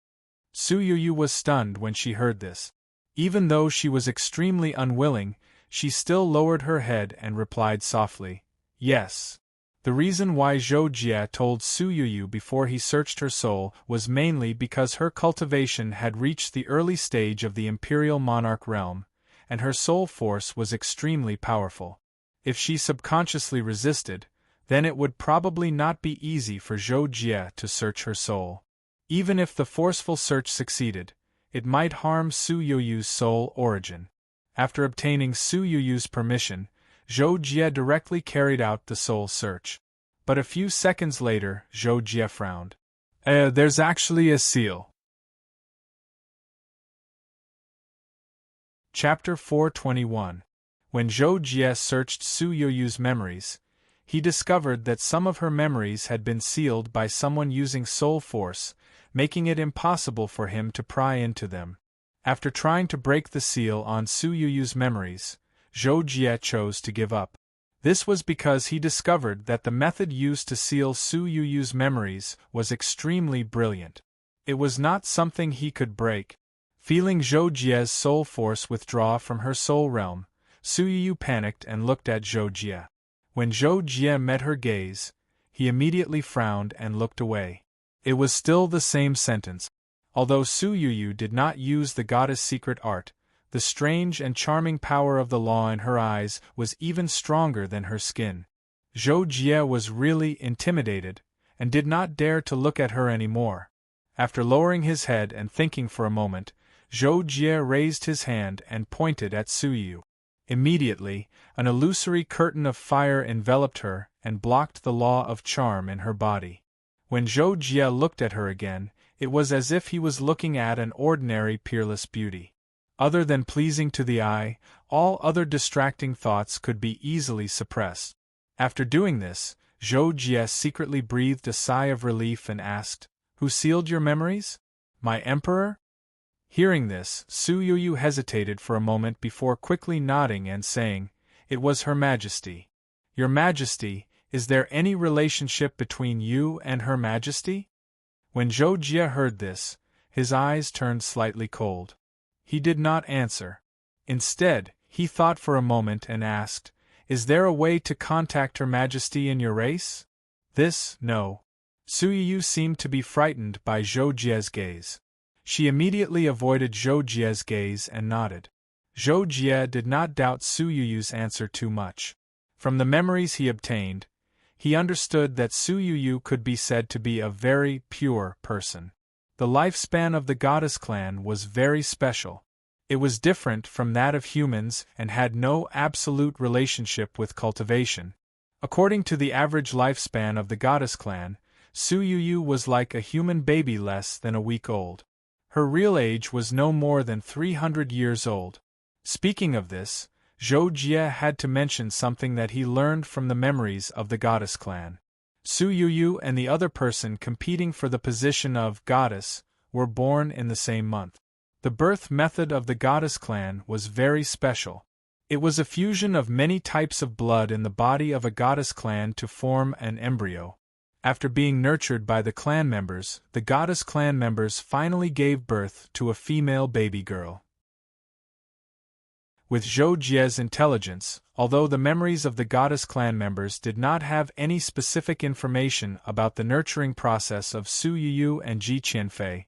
Su Yu was stunned when she heard this. Even though she was extremely unwilling, she still lowered her head and replied softly, "Yes." The reason why Zhou Jie told Su Yu before he searched her soul was mainly because her cultivation had reached the early stage of the Imperial Monarch realm, and her soul force was extremely powerful. If she subconsciously resisted, then it would probably not be easy for Zhou Jie to search her soul. Even if the forceful search succeeded, it might harm Su Yuyu's soul origin. After obtaining Su Yuyu's permission, Zhou Jie directly carried out the soul search. But a few seconds later, Zhou Jie frowned. There's actually a seal. Chapter 421. When Zhou Jie searched Su Yuyu's memories, he discovered that some of her memories had been sealed by someone using soul force, making it impossible for him to pry into them. After trying to break the seal on Su Yuyu's memories, Zhou Jie chose to give up. This was because he discovered that the method used to seal Su Yuyu's memories was extremely brilliant. It was not something he could break. Feeling Zhou Jie's soul force withdraw from her soul realm, Su Yuyu panicked and looked at Zhou Jie. When Zhou Jie met her gaze, he immediately frowned and looked away. It was still the same sentence. Although Su Yu did not use the goddess' secret art, the strange and charming power of the law in her eyes was even stronger than her skin. Zhou Jie was really intimidated, and did not dare to look at her anymore. After lowering his head and thinking for a moment, Zhou Jie raised his hand and pointed at Su Yu. Immediately, an illusory curtain of fire enveloped her and blocked the law of charm in her body. When Zhou Jie looked at her again, it was as if he was looking at an ordinary peerless beauty. Other than pleasing to the eye, all other distracting thoughts could be easily suppressed. After doing this, Zhou Jie secretly breathed a sigh of relief and asked, "Who sealed your memories? My emperor?" Hearing this, Su Yu hesitated for a moment before quickly nodding and saying, It was Her Majesty. Your Majesty, is there any relationship between you and Her Majesty? When Zhou Jie heard this, his eyes turned slightly cold. He did not answer. Instead, he thought for a moment and asked, "Is there a way to contact Her Majesty in your race?" No. Su Yu seemed to be frightened by Zhou Jie's gaze. She immediately avoided Zhou Jie's gaze and nodded. Zhou Jie did not doubt Su Yu's answer too much. From the memories he obtained, he understood that Su Yu could be said to be a very pure person. The lifespan of the goddess clan was very special. It was different from that of humans and had no absolute relationship with cultivation. According to the average lifespan of the goddess clan, Su Yu was like a human baby less than a week old. Her real age was no more than 300 years old. Speaking of this, Zhou Jie had to mention something that he learned from the memories of the goddess clan. Su Yu and the other person competing for the position of goddess were born in the same month. The birth method of the goddess clan was very special. It was a fusion of many types of blood in the body of a goddess clan to form an embryo. After being nurtured by the clan members, the goddess clan members finally gave birth to a female baby girl. With Zhou Jie's intelligence, although the memories of the goddess clan members did not have any specific information about the nurturing process of Su Yu and Ji Qianfei,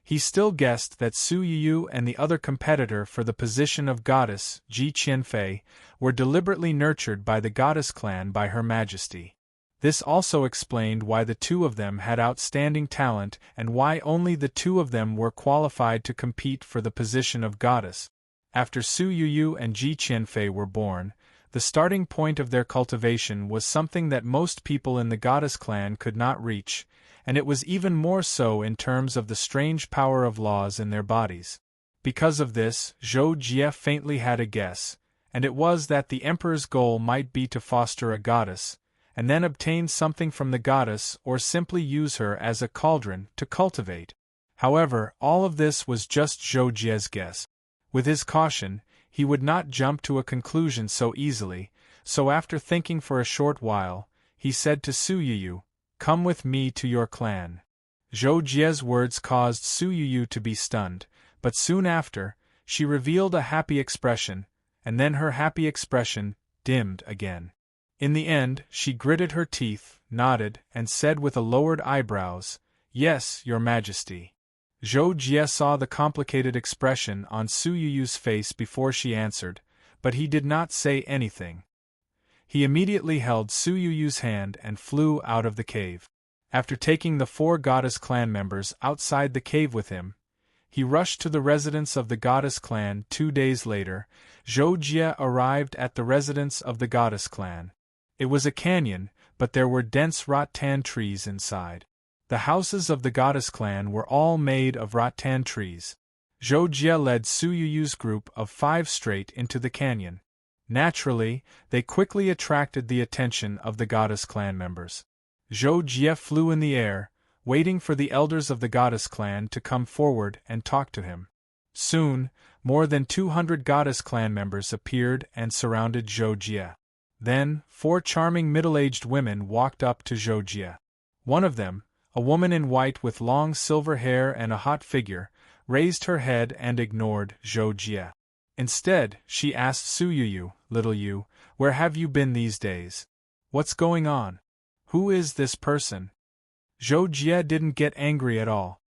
he still guessed that Su Yu and the other competitor for the position of goddess, Ji Qianfei, were deliberately nurtured by the goddess clan by Her Majesty. This also explained why the two of them had outstanding talent and why only the two of them were qualified to compete for the position of goddess. After Su Yu and Ji Qianfei were born, the starting point of their cultivation was something that most people in the goddess clan could not reach, and it was even more so in terms of the strange power of laws in their bodies. Because of this, Zhou Jie faintly had a guess, and it was that the emperor's goal might be to foster a goddess, and then obtain something from the goddess or simply use her as a cauldron to cultivate. However, all of this was just Zhou Jie's guess. With his caution, he would not jump to a conclusion so easily, so after thinking for a short while, he said to Su Yu, "Come with me to your clan." Zhou Jie's words caused Su Yu to be stunned, but soon after, she revealed a happy expression, and then her happy expression dimmed again. In the end, she gritted her teeth, nodded, and said with a lowered eyebrows, "Yes, Your Majesty." Zhou Jie saw the complicated expression on Su Yu's face before she answered, but he did not say anything. He immediately held Su Yu's hand and flew out of the cave. After taking the 4 goddess clan members outside the cave with him, he rushed to the residence of the goddess clan. 2 days later, Zhou Jie arrived at the residence of the goddess clan. It was a canyon, but there were dense rattan trees inside. The houses of the goddess clan were all made of rattan trees. Zhou Jie led Su Yu's group of 5 straight into the canyon. Naturally, they quickly attracted the attention of the goddess clan members. Zhou Jie flew in the air, waiting for the elders of the goddess clan to come forward and talk to him. Soon, more than 200 goddess clan members appeared and surrounded Zhou Jie. Then, 4 charming middle-aged women walked up to Zhou Jie. One of them, a woman in white with long silver hair and a hot figure, raised her head and ignored Zhou Jie. Instead, she asked Su Yu, "Little Yu, where have you been these days? What's going on? Who is this person?" Zhou Jie didn't get angry at all.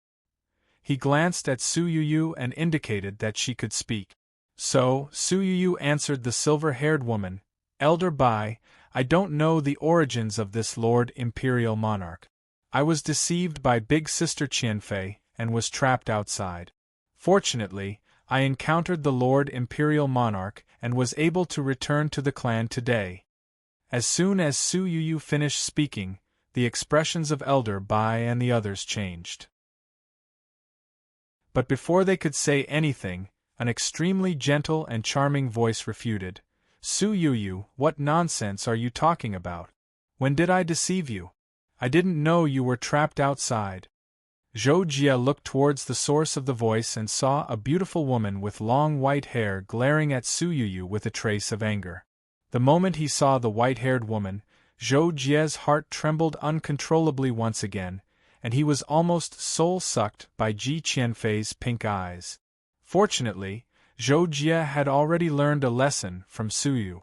He glanced at Su Yu and indicated that she could speak. So, Su Yu answered the silver-haired woman, "Elder Bai, I don't know the origins of this Lord Imperial Monarch. I was deceived by Big Sister Qianfei and was trapped outside. Fortunately, I encountered the Lord Imperial Monarch and was able to return to the clan today." As soon as Su Yu finished speaking, the expressions of Elder Bai and the others changed. But before they could say anything, an extremely gentle and charming voice refuted, "Su Yu, what nonsense are you talking about? When did I deceive you? I didn't know you were trapped outside." Zhou Jie looked towards the source of the voice and saw a beautiful woman with long white hair glaring at Su Yu with a trace of anger. The moment he saw the white-haired woman, Zhou Jie's heart trembled uncontrollably once again, and he was almost soul-sucked by Ji Qianfei's pink eyes. Fortunately, Zhou Jie had already learned a lesson from Suyu.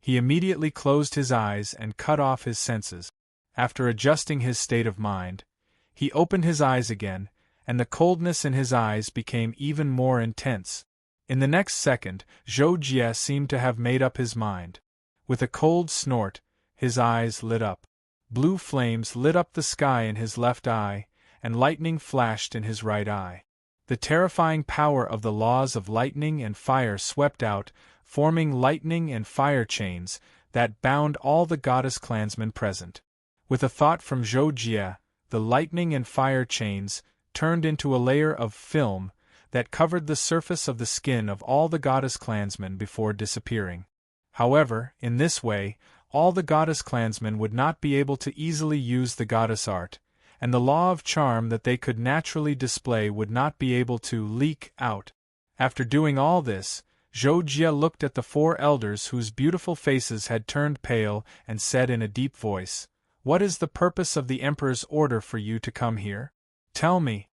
He immediately closed his eyes and cut off his senses. After adjusting his state of mind, he opened his eyes again, and the coldness in his eyes became even more intense. In the next second, Zhou Jie seemed to have made up his mind. With a cold snort, his eyes lit up. Blue flames lit up the sky in his left eye, and lightning flashed in his right eye. The terrifying power of the laws of lightning and fire swept out, forming lightning and fire chains that bound all the goddess clansmen present. With a thought from Zhou Jie, the lightning and fire chains turned into a layer of film that covered the surface of the skin of all the goddess clansmen before disappearing. However, in this way, all the goddess clansmen would not be able to easily use the goddess art, and the law of charm that they could naturally display would not be able to leak out. After doing all this, Zhou Jie looked at the four elders whose beautiful faces had turned pale and said in a deep voice, "What is the purpose of the Emperor's order for you to come here? Tell me."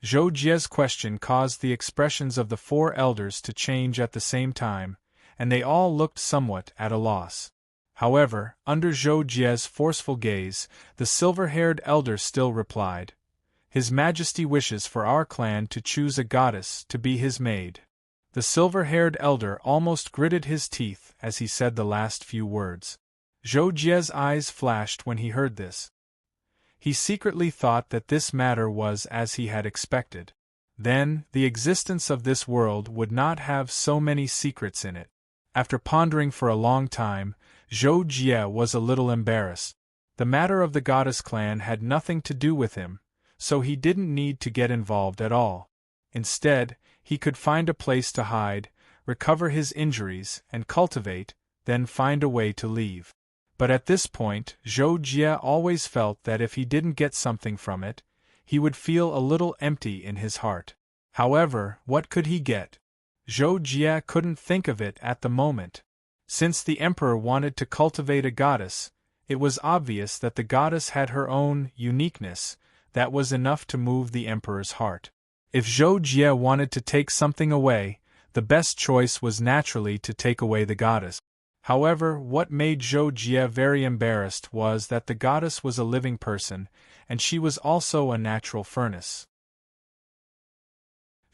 Zhou Jie's question caused the expressions of the four elders to change at the same time, and they all looked somewhat at a loss. However, under Zhou Jie's forceful gaze, the silver-haired elder still replied, "His Majesty wishes for our clan to choose a goddess to be his maid." The silver-haired elder almost gritted his teeth as he said the last few words. Zhou Jie's eyes flashed when he heard this. He secretly thought that this matter was as he had expected. Then, the existence of this world would not have so many secrets in it. After pondering for a long time, Zhou Jie was a little embarrassed. The matter of the goddess clan had nothing to do with him, so he didn't need to get involved at all. Instead, he could find a place to hide, recover his injuries, and cultivate, then find a way to leave. But at this point, Zhou Jie always felt that if he didn't get something from it, he would feel a little empty in his heart. However, what could he get? Zhou Jie couldn't think of it at the moment. Since the Emperor wanted to cultivate a goddess, it was obvious that the goddess had her own uniqueness that was enough to move the Emperor's heart. If Zhou Jie wanted to take something away, the best choice was naturally to take away the goddess. However, what made Zhou Jie very embarrassed was that the goddess was a living person, and she was also a natural furnace.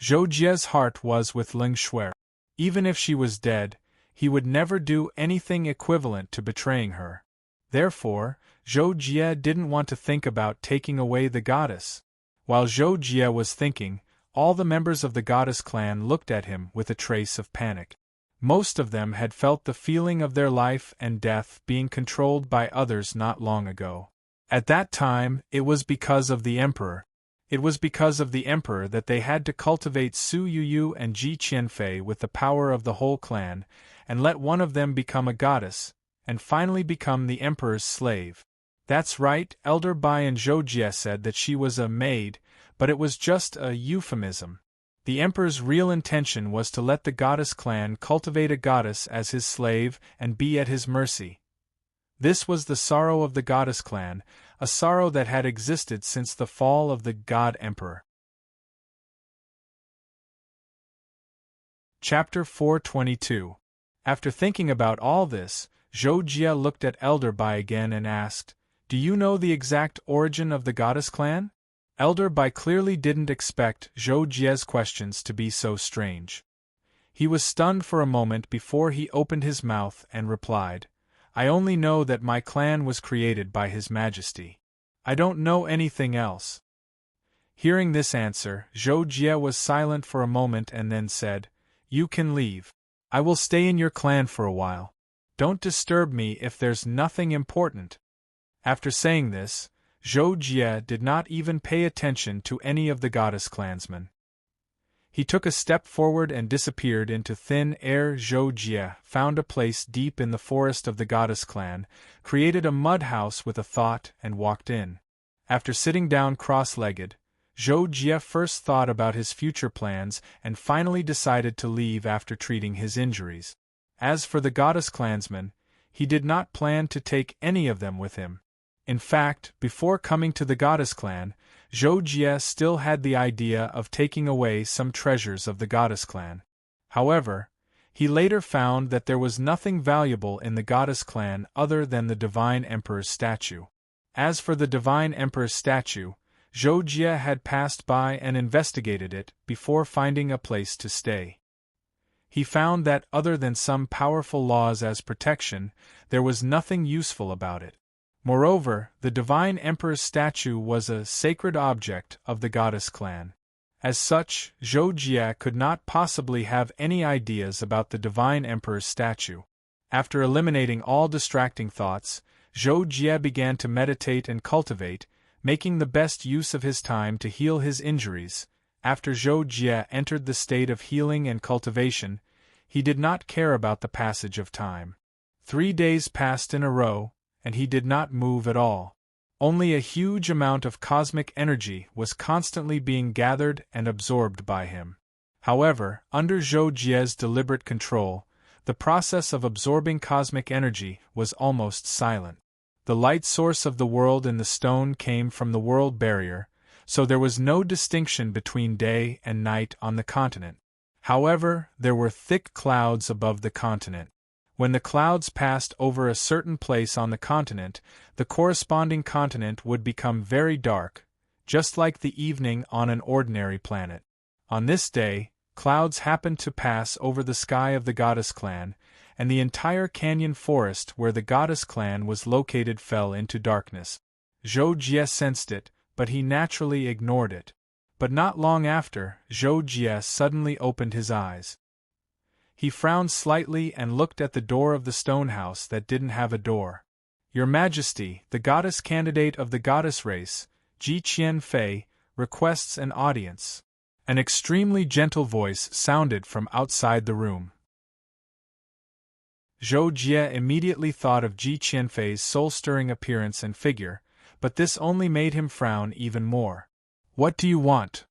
Zhou Jie's heart was with Ling Shuer. Even if she was dead, he would never do anything equivalent to betraying her. Therefore, Zhou Jie didn't want to think about taking away the goddess. While Zhou Jie was thinking, all the members of the goddess clan looked at him with a trace of panic. Most of them had felt the feeling of their life and death being controlled by others not long ago. At that time, it was because of the Emperor. It was because of the Emperor that they had to cultivate Su Yuyu and Ji Qianfei with the power of the whole clan, and let one of them become a goddess, and finally become the Emperor's slave. That's right, Elder Bai and Zhou Jie said that she was a maid, but it was just a euphemism. The Emperor's real intention was to let the goddess clan cultivate a goddess as his slave and be at his mercy. This was the sorrow of the goddess clan, a sorrow that had existed since the fall of the God Emperor. Chapter 422. After thinking about all this, Zhou Jie looked at Elder Bai again and asked, "Do you know the exact origin of the goddess clan?" Elder Bai clearly didn't expect Zhou Jie's questions to be so strange. He was stunned for a moment before he opened his mouth and replied, "I only know that my clan was created by His Majesty. I don't know anything else." Hearing this answer, Zhou Jie was silent for a moment and then said, "You can leave. I will stay in your clan for a while. Don't disturb me if there's nothing important." After saying this, Zhou Jie did not even pay attention to any of the goddess clansmen. He took a step forward and disappeared into thin air. Zhou Jie found a place deep in the forest of the goddess clan, created a mud house with a thought and walked in. After sitting down cross-legged, Zhou Jie first thought about his future plans and finally decided to leave after treating his injuries. As for the goddess clansmen, he did not plan to take any of them with him. In fact, before coming to the goddess clan, Zhou Jie still had the idea of taking away some treasures of the goddess clan. However, he later found that there was nothing valuable in the goddess clan other than the Divine Emperor's statue. As for the Divine Emperor's statue, Zhou Jie had passed by and investigated it before finding a place to stay. He found that other than some powerful laws as protection, there was nothing useful about it. Moreover, the Divine Emperor's statue was a sacred object of the goddess clan. As such, Zhou Jie could not possibly have any ideas about the Divine Emperor's statue. After eliminating all distracting thoughts, Zhou Jie began to meditate and cultivate, making the best use of his time to heal his injuries. After Zhou Jie entered the state of healing and cultivation, he did not care about the passage of time. 3 days passed in a row, and he did not move at all. Only a huge amount of cosmic energy was constantly being gathered and absorbed by him. However, under Zhou Jie's deliberate control, the process of absorbing cosmic energy was almost silent. The light source of the world in the stone came from the world barrier, so there was no distinction between day and night on the continent. However, there were thick clouds above the continent. When the clouds passed over a certain place on the continent, the corresponding continent would become very dark, just like the evening on an ordinary planet. On this day, clouds happened to pass over the sky of the goddess clan, and the entire canyon forest where the goddess clan was located fell into darkness. Zhou Jie sensed it, but he naturally ignored it. But not long after, Zhou Jie suddenly opened his eyes. He frowned slightly and looked at the door of the stone house that didn't have a door. "Your Majesty, the goddess candidate of the goddess race, Ji Qianfei, requests an audience." An extremely gentle voice sounded from outside the room. Zhou Jie immediately thought of Ji Qianfei's soul-stirring appearance and figure, but this only made him frown even more. "What do you want?"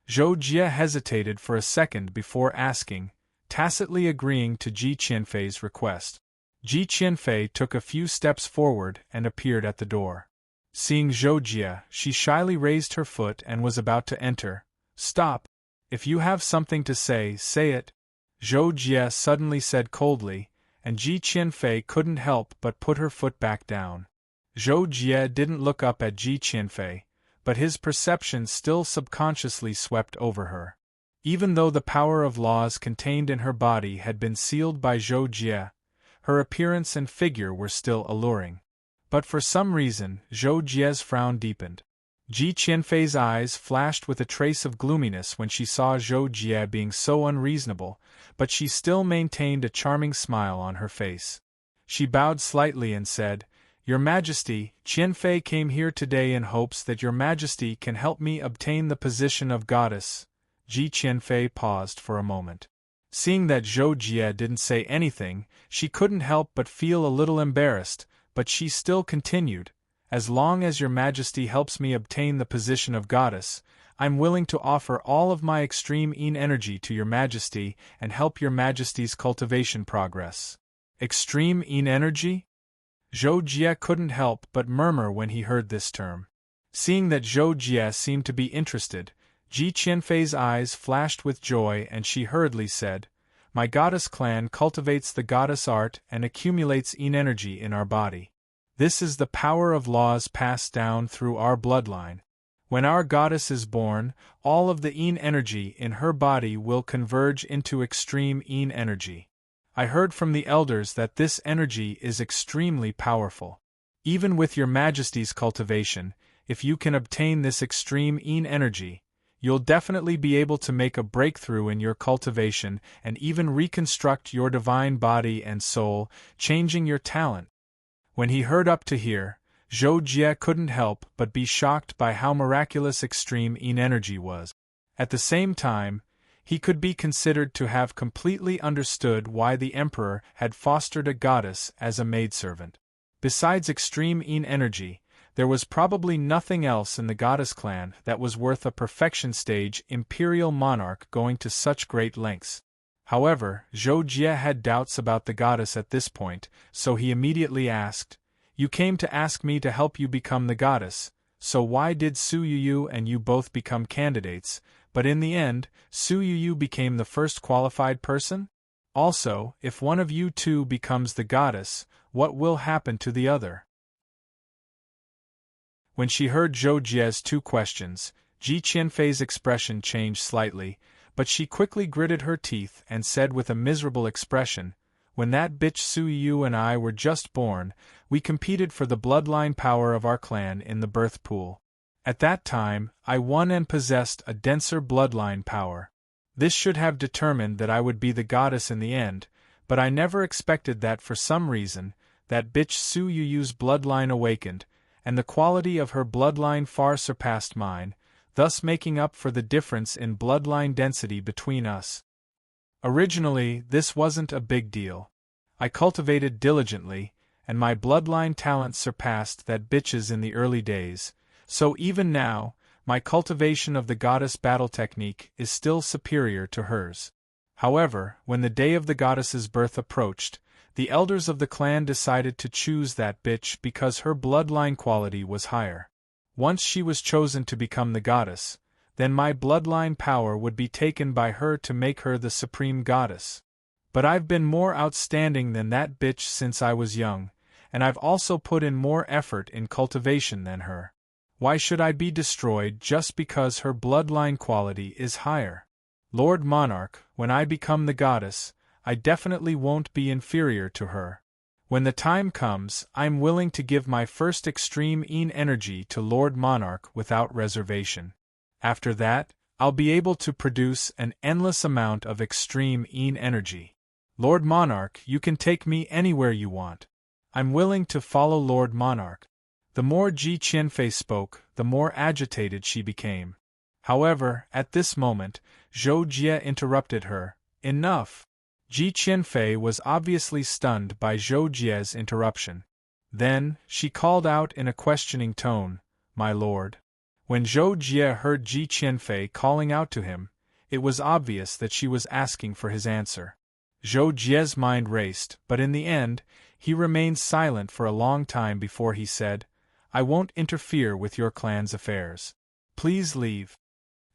Zhou Jie hesitated for a second before asking, tacitly agreeing to Ji Qianfei's request. Ji Qianfei took a few steps forward and appeared at the door. Seeing Zhou Jie, she shyly raised her foot and was about to enter. "Stop! If you have something to say, say it," Zhou Jie suddenly said coldly, and Ji Qianfei couldn't help but put her foot back down. Zhou Jie didn't look up at Ji Qianfei, but his perception still subconsciously swept over her. Even though the power of laws contained in her body had been sealed by Zhou Jie, her appearance and figure were still alluring. But for some reason, Zhou Jie's frown deepened. Ji Qianfei's eyes flashed with a trace of gloominess when she saw Zhou Jie being so unreasonable, but she still maintained a charming smile on her face. She bowed slightly and said, "Your Majesty, Qianfei came here today in hopes that Your Majesty can help me obtain the position of goddess." Ji Qianfei paused for a moment. Seeing that Zhou Jie didn't say anything, she couldn't help but feel a little embarrassed, but she still continued, "As long as Your Majesty helps me obtain the position of goddess, I'm willing to offer all of my extreme Yin energy to Your Majesty and help Your Majesty's cultivation progress." Extreme Yin energy? Zhou Jie couldn't help but murmur when he heard this term. Seeing that Zhou Jie seemed to be interested, Ji Qianfei's eyes flashed with joy and she hurriedly said, "My goddess clan cultivates the goddess art and accumulates Yin energy in our body. This is the power of laws passed down through our bloodline. When our goddess is born, all of the Yin energy in her body will converge into extreme Yin energy. I heard from the elders that this energy is extremely powerful. Even with Your Majesty's cultivation, if you can obtain this extreme Yin energy, you'll definitely be able to make a breakthrough in your cultivation and even reconstruct your divine body and soul, changing your talent." When he heard up to here, Zhou Jie couldn't help but be shocked by how miraculous extreme Yin energy was. At the same time, he could be considered to have completely understood why the emperor had fostered a goddess as a maidservant. Besides extreme Yin energy, there was probably nothing else in the goddess clan that was worth a perfection stage imperial monarch going to such great lengths. However, Zhou Jie had doubts about the goddess at this point, so he immediately asked, "You came to ask me to help you become the goddess, so why did Su Yuyu and you both become candidates, but in the end, Su Yuyu became the first qualified person? Also, if one of you two becomes the goddess, what will happen to the other?" When she heard Zhou Jie's two questions, Ji Qianfei's expression changed slightly, but she quickly gritted her teeth and said with a miserable expression, "When that bitch Su Yu and I were just born, we competed for the bloodline power of our clan in the birth pool. At that time, I won and possessed a denser bloodline power. This should have determined that I would be the goddess in the end, but I never expected that for some reason, that bitch Su Yu's bloodline awakened, and the quality of her bloodline far surpassed mine, thus making up for the difference in bloodline density between us. Originally, this wasn't a big deal. I cultivated diligently, and my bloodline talent surpassed that bitch's in the early days, so even now, my cultivation of the goddess battle technique is still superior to hers. However, when the day of the goddess's birth approached, the elders of the clan decided to choose that bitch because her bloodline quality was higher. Once she was chosen to become the goddess, then my bloodline power would be taken by her to make her the supreme goddess. But I've been more outstanding than that bitch since I was young, and I've also put in more effort in cultivation than her. Why should I be destroyed just because her bloodline quality is higher? Lord Monarch, when I become the goddess, I definitely won't be inferior to her. When the time comes, I'm willing to give my first extreme Yin energy to Lord Monarch without reservation. After that, I'll be able to produce an endless amount of extreme Yin energy. Lord Monarch, you can take me anywhere you want. I'm willing to follow Lord Monarch." The more Ji Qianfei spoke, the more agitated she became. However, at this moment, Zhou Jie interrupted her. "Enough!" Ji Qianfei was obviously stunned by Zhou Jie's interruption. Then, she called out in a questioning tone, "My lord." When Zhou Jie heard Ji Qianfei calling out to him, it was obvious that she was asking for his answer. Zhou Jie's mind raced, but in the end, he remained silent for a long time before he said, "I won't interfere with your clan's affairs. Please leave."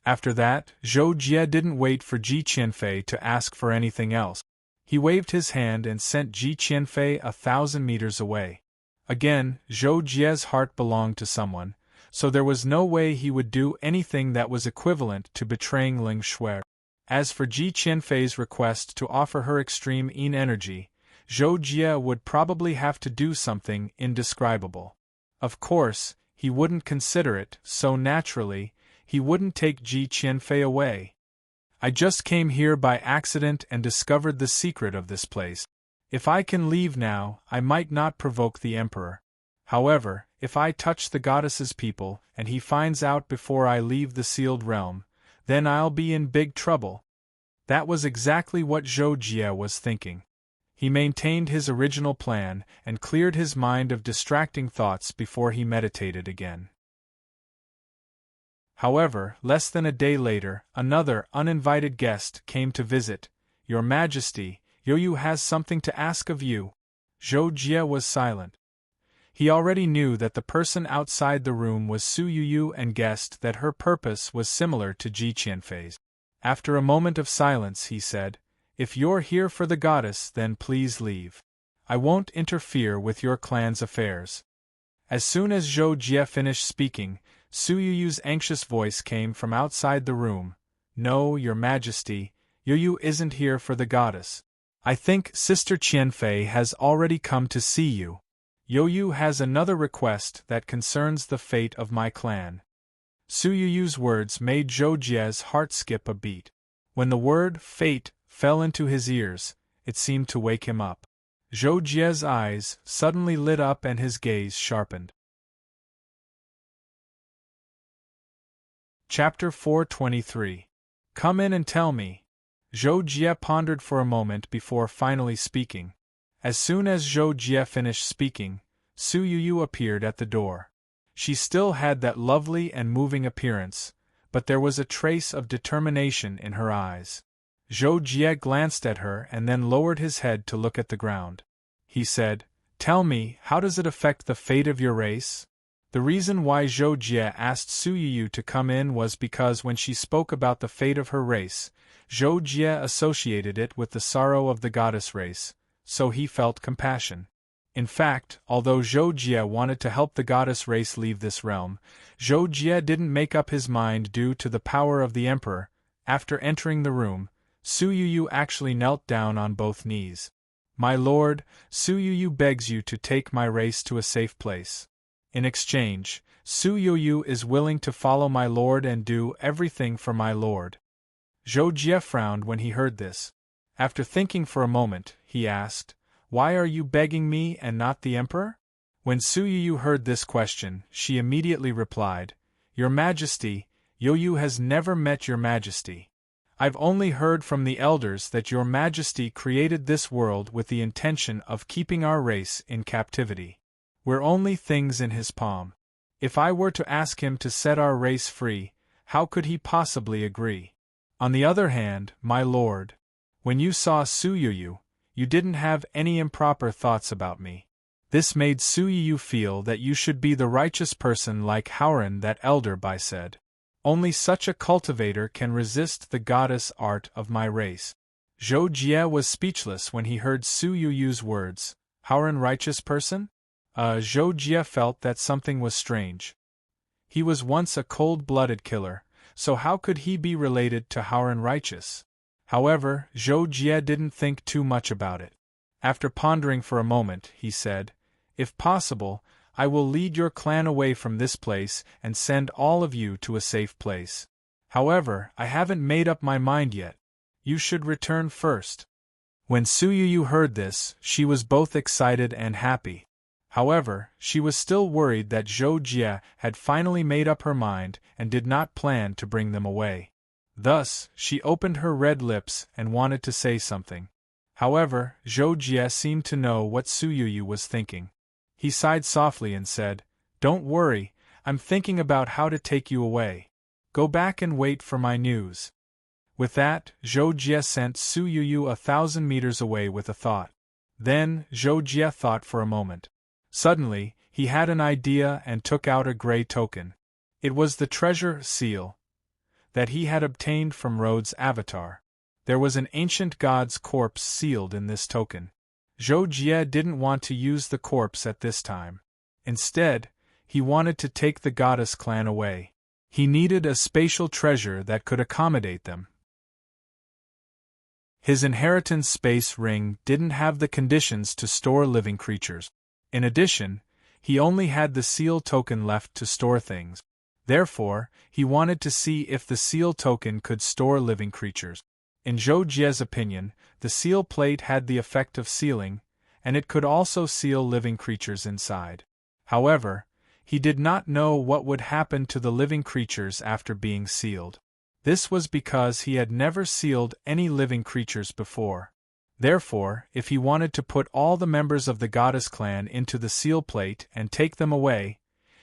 After that, Zhou Jie didn't wait for Ji Qianfei to ask for anything else. He waved his hand and sent Ji Qianfei 1,000 meters away. Again, Zhou Jie's heart belonged to someone, so there was no way he would do anything that was equivalent to betraying Ling Shui. As for Ji Qianfei's request to offer her extreme Yin energy, Zhou Jie would probably have to do something indescribable. Of course, he wouldn't consider it, so naturally, he wouldn't take Ji Qianfei away. "I just came here by accident and discovered the secret of this place. If I can leave now, I might not provoke the Emperor. However, if I touch the goddess's people and he finds out before I leave the sealed realm, then I'll be in big trouble." That was exactly what Zhou Jie was thinking. He maintained his original plan and cleared his mind of distracting thoughts before he meditated again. However, less than a day later, another uninvited guest came to visit. "Your Majesty, Yoyu has something to ask of you." Zhou Jie was silent. He already knew that the person outside the room was Su Yuyu and guessed that her purpose was similar to Ji Qianfei's. After a moment of silence he said, "If you're here for the goddess, then please leave. I won't interfere with your clan's affairs." As soon as Zhou Jie finished speaking, Su Yuyu's anxious voice came from outside the room. "No, Your Majesty, Yuyu isn't here for the goddess. I think Sister Qianfei has already come to see you. Yuyu has another request that concerns the fate of my clan." Su Yuyu's words made Zhou Jie's heart skip a beat. When the word fate fell into his ears, it seemed to wake him up. Zhou Jie's eyes suddenly lit up and his gaze sharpened. Chapter 423. Come in and tell me. Zhou Jie pondered for a moment before finally speaking. As soon as Zhou Jie finished speaking, Su Yuyu appeared at the door. She still had that lovely and moving appearance, but there was a trace of determination in her eyes. Zhou Jie glanced at her and then lowered his head to look at the ground. He said, "Tell me, how does it affect the fate of your race?" The reason why Zhou Jie asked Su Yuyu to come in was because when she spoke about the fate of her race, Zhou Jie associated it with the sorrow of the goddess race, so he felt compassion. In fact, although Zhou Jie wanted to help the goddess race leave this realm, Zhou Jie didn't make up his mind due to the power of the emperor. After entering the room, Su Yuyu actually knelt down on both knees. "My lord, Su Yuyu begs you to take my race to a safe place. In exchange, Su Yuyu is willing to follow my lord and do everything for my lord." Zhou Jie frowned when he heard this. After thinking for a moment, he asked, "Why are you begging me and not the emperor?" When Su Yuyu heard this question, she immediately replied, "Your Majesty, Yuyu has never met your Majesty. I've only heard from the elders that your Majesty created this world with the intention of keeping our race in captivity. We're only things in his palm. If I were to ask him to set our race free, how could he possibly agree? On the other hand, my lord, when you saw Su Yuyu, you didn't have any improper thoughts about me. This made Su Yuyu feel that you should be the righteous person like Howren, that elder Bai said. Only such a cultivator can resist the goddess art of my race." Zhou Jie was speechless when he heard Su Yuyu's words. Howren, righteous person? Zhou Jie felt that something was strange. He was once a cold-blooded killer, so how could he be related to Howren righteous? However, Zhou Jie didn't think too much about it. After pondering for a moment, he said, "If possible, I will lead your clan away from this place and send all of you to a safe place. However, I haven't made up my mind yet. You should return first." When Su Yuyu heard this, she was both excited and happy. However, she was still worried that Zhou Jie had finally made up her mind and did not plan to bring them away. Thus, she opened her red lips and wanted to say something. However, Zhou Jie seemed to know what Su Yuyu was thinking. He sighed softly and said, "Don't worry, I'm thinking about how to take you away. Go back and wait for my news." With that, Zhou Jie sent Su Yuyu 1,000 meters away with a thought. Then, Zhou Jie thought for a moment. Suddenly, he had an idea and took out a gray token. It was the treasure seal that he had obtained from Rhodes' avatar. There was an ancient god's corpse sealed in this token. Zhou Jie didn't want to use the corpse at this time. Instead, he wanted to take the goddess clan away. He needed a spatial treasure that could accommodate them. His inheritance space ring didn't have the conditions to store living creatures. In addition, he only had the seal token left to store things. Therefore, he wanted to see if the seal token could store living creatures. In Zhou Jie's opinion, the seal plate had the effect of sealing, and it could also seal living creatures inside. However, he did not know what would happen to the living creatures after being sealed. This was because he had never sealed any living creatures before. Therefore, if he wanted to put all the members of the goddess clan into the seal plate and take them away,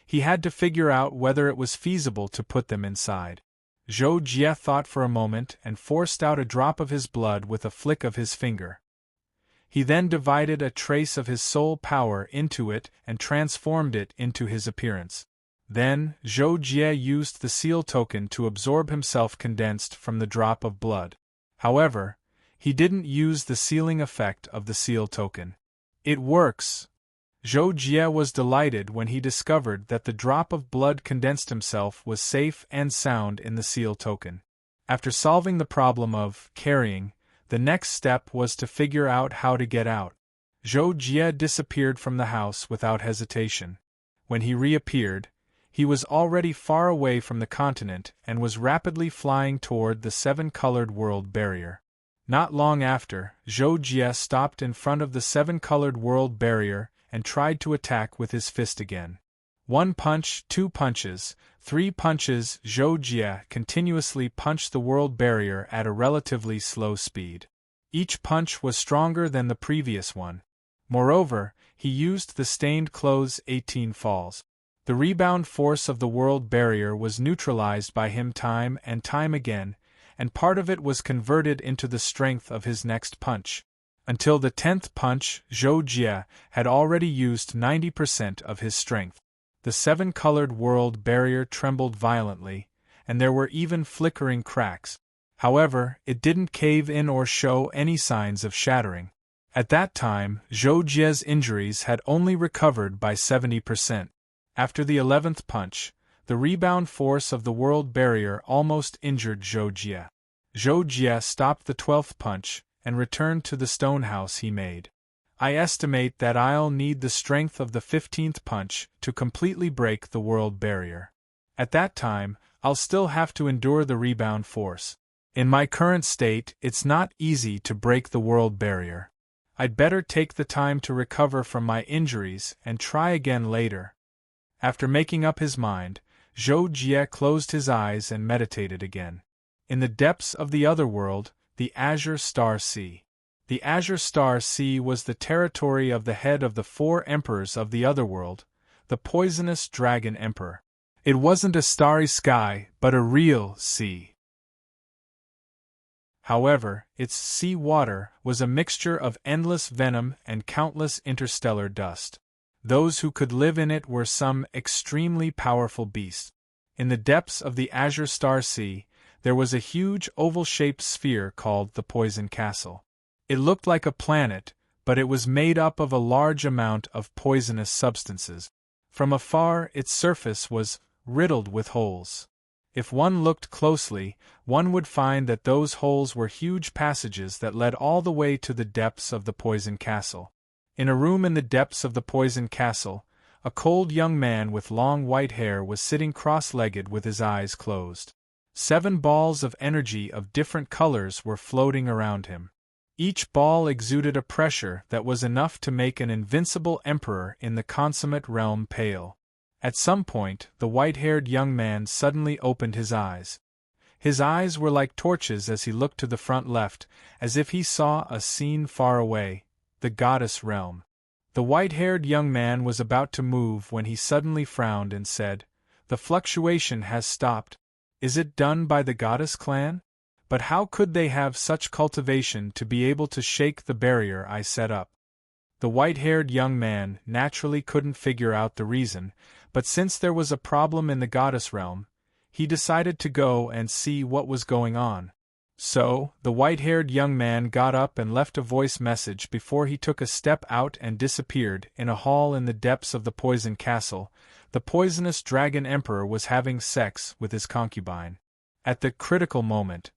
he had to figure out whether it was feasible to put them inside. Zhou Jie thought for a moment and forced out a drop of his blood with a flick of his finger. He then divided a trace of his soul power into it and transformed it into his appearance. Then, Zhou Jie used the seal token to absorb himself condensed from the drop of blood. However, he didn't use the sealing effect of the seal token. It works! Zhou Jie was delighted when he discovered that the drop of blood condensed himself was safe and sound in the seal token. After solving the problem of carrying, the next step was to figure out how to get out. Zhou Jie disappeared from the house without hesitation. When he reappeared, he was already far away from the continent and was rapidly flying toward the seven-colored world barrier. Not long after, Zhou Jie stopped in front of the seven-colored world barrier and tried to attack with his fist again. 1 punch, 2 punches, 3 punches. Zhou Jie continuously punched the world barrier at a relatively slow speed. Each punch was stronger than the previous one. Moreover, he used the stained clothes 18 falls. The rebound force of the world barrier was neutralized by him time and time again, and part of it was converted into the strength of his next punch. Until the 10th punch, Zhou Jie had already used 90% of his strength. The 7-colored world barrier trembled violently, and there were even flickering cracks. However, it didn't cave in or show any signs of shattering. At that time, Zhou Jie's injuries had only recovered by 70%. After the 11th punch, the rebound force of the world barrier almost injured Zhou Jie. Zhou Jie stopped the 12th punch and returned to the stone house he made. I estimate that I'll need the strength of the 15th punch to completely break the world barrier. At that time, I'll still have to endure the rebound force. In my current state, it's not easy to break the world barrier. I'd better take the time to recover from my injuries and try again later. After making up his mind, Zhou Jie closed his eyes and meditated again. In the depths of the other world, the Azure Star Sea. The Azure Star Sea was the territory of the head of the 4 emperors of the otherworld, the poisonous Dragon Emperor. It wasn't a starry sky, but a real sea. However, its sea water was a mixture of endless venom and countless interstellar dust. Those who could live in it were some extremely powerful beasts. In the depths of the Azure Star Sea, there was a huge oval-shaped sphere called the Poison Castle. It looked like a planet, but it was made up of a large amount of poisonous substances. From afar, its surface was riddled with holes. If one looked closely, one would find that those holes were huge passages that led all the way to the depths of the Poison Castle. In a room in the depths of the Poison Castle, a cold young man with long white hair was sitting cross-legged with his eyes closed. 7 balls of energy of different colors were floating around him. Each ball exuded a pressure that was enough to make an invincible emperor in the consummate realm pale. At some point, the white-haired young man suddenly opened his eyes. His eyes were like torches as he looked to the front left, as if he saw a scene far away, the goddess realm. The white-haired young man was about to move when he suddenly frowned and said, "The fluctuation has stopped. Is it done by the goddess clan? But how could they have such cultivation to be able to shake the barrier I set up?" The white-haired young man naturally couldn't figure out the reason, but since there was a problem in the goddess realm, he decided to go and see what was going on. So, the white-haired young man got up and left a voice message before he took a step out and disappeared. In a hall in the depths of the Poison Castle, the poisonous Dragon Emperor was having sex with his concubine. At the critical moment,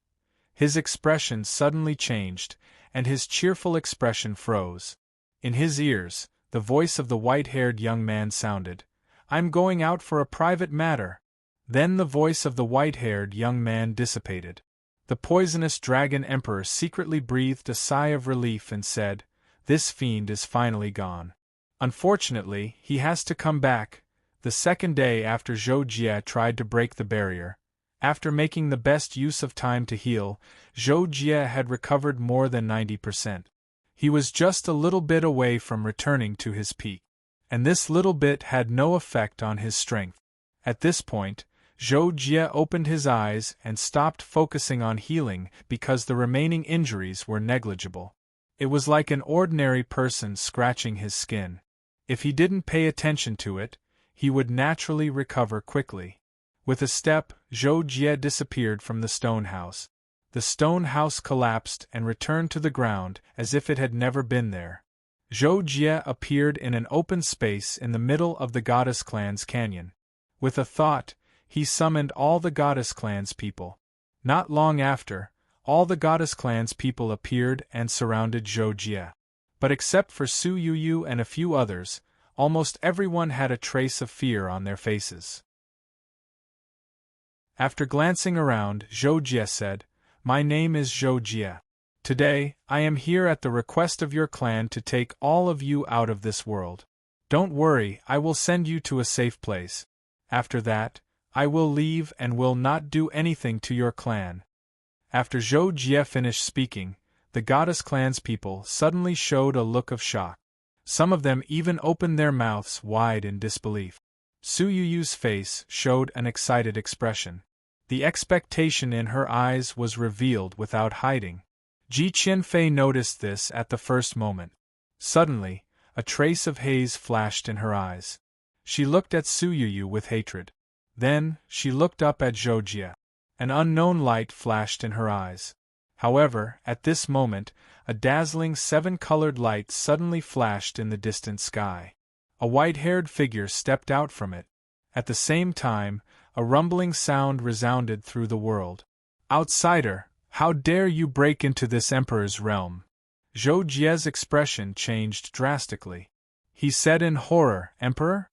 his expression suddenly changed, and his cheerful expression froze. In his ears, the voice of the white-haired young man sounded, "I'm going out for a private matter." Then the voice of the white-haired young man dissipated. The poisonous Dragon Emperor secretly breathed a sigh of relief and said, "This fiend is finally gone. Unfortunately, he has to come back." The second day after Zhou Jie tried to break the barrier, after making the best use of time to heal, Zhou Jie had recovered more than 90%. He was just a little bit away from returning to his peak. And this little bit had no effect on his strength. At this point, Zhou Jie opened his eyes and stopped focusing on healing because the remaining injuries were negligible. It was like an ordinary person scratching his skin. If he didn't pay attention to it, he would naturally recover quickly. With a step, Zhou Jie disappeared from the stone house. The stone house collapsed and returned to the ground as if it had never been there. Zhou Jie appeared in an open space in the middle of the Goddess Clan's canyon. With a thought, he summoned all the Goddess Clan's people. Not long after, all the Goddess Clan's people appeared and surrounded Zhou Jie. But except for Su Yuyu and a few others, almost everyone had a trace of fear on their faces. After glancing around, Zhou Jie said, "My name is Zhou Jie. Today, I am here at the request of your clan to take all of you out of this world. Don't worry, I will send you to a safe place. After that, I will leave and will not do anything to your clan." After Zhou Jie finished speaking, the Goddess Clan's people suddenly showed a look of shock. Some of them even opened their mouths wide in disbelief. Su Yuyu's face showed an excited expression. The expectation in her eyes was revealed without hiding. Ji Qianfei noticed this at the first moment. Suddenly, a trace of haze flashed in her eyes. She looked at Su Yuyu with hatred. Then, she looked up at Zhou Jie. An unknown light flashed in her eyes. However, at this moment, a dazzling seven-colored light suddenly flashed in the distant sky. A white-haired figure stepped out from it. At the same time, a rumbling sound resounded through the world. "Outsider, how dare you break into this emperor's realm?" Zhou Jie's expression changed drastically. He said in horror, "Emperor?"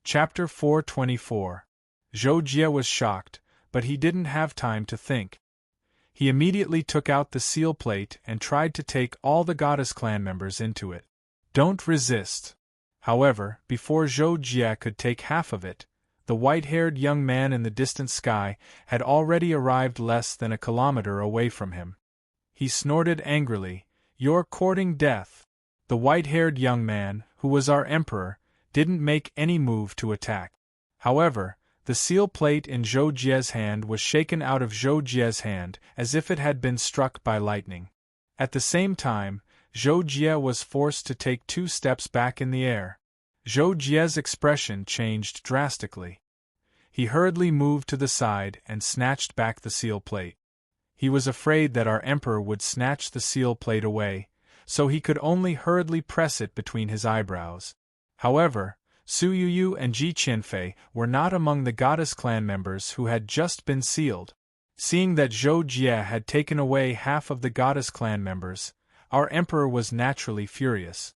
Chapter 424. Zhou Jie was shocked, but he didn't have time to think. He immediately took out the seal plate and tried to take all the goddess clan members into it. Don't resist. However, before Zhou Jie could take half of it, the white-haired young man in the distant sky had already arrived less than a kilometer away from him. He snorted angrily, "You're courting death." The white-haired young man, who was our emperor, didn't make any move to attack. However, the seal plate in Zhou Jie's hand was shaken out of Zhou Jie's hand as if it had been struck by lightning. At the same time, Zhou Jie was forced to take 2 steps back in the air. Zhou Jie's expression changed drastically. He hurriedly moved to the side and snatched back the seal plate. He was afraid that our emperor would snatch the seal plate away, so he could only hurriedly press it between his eyebrows. However, Su Yuyu and Ji Qianfei were not among the goddess clan members who had just been sealed. Seeing that Zhou Jie had taken away half of the goddess clan members, our emperor was naturally furious.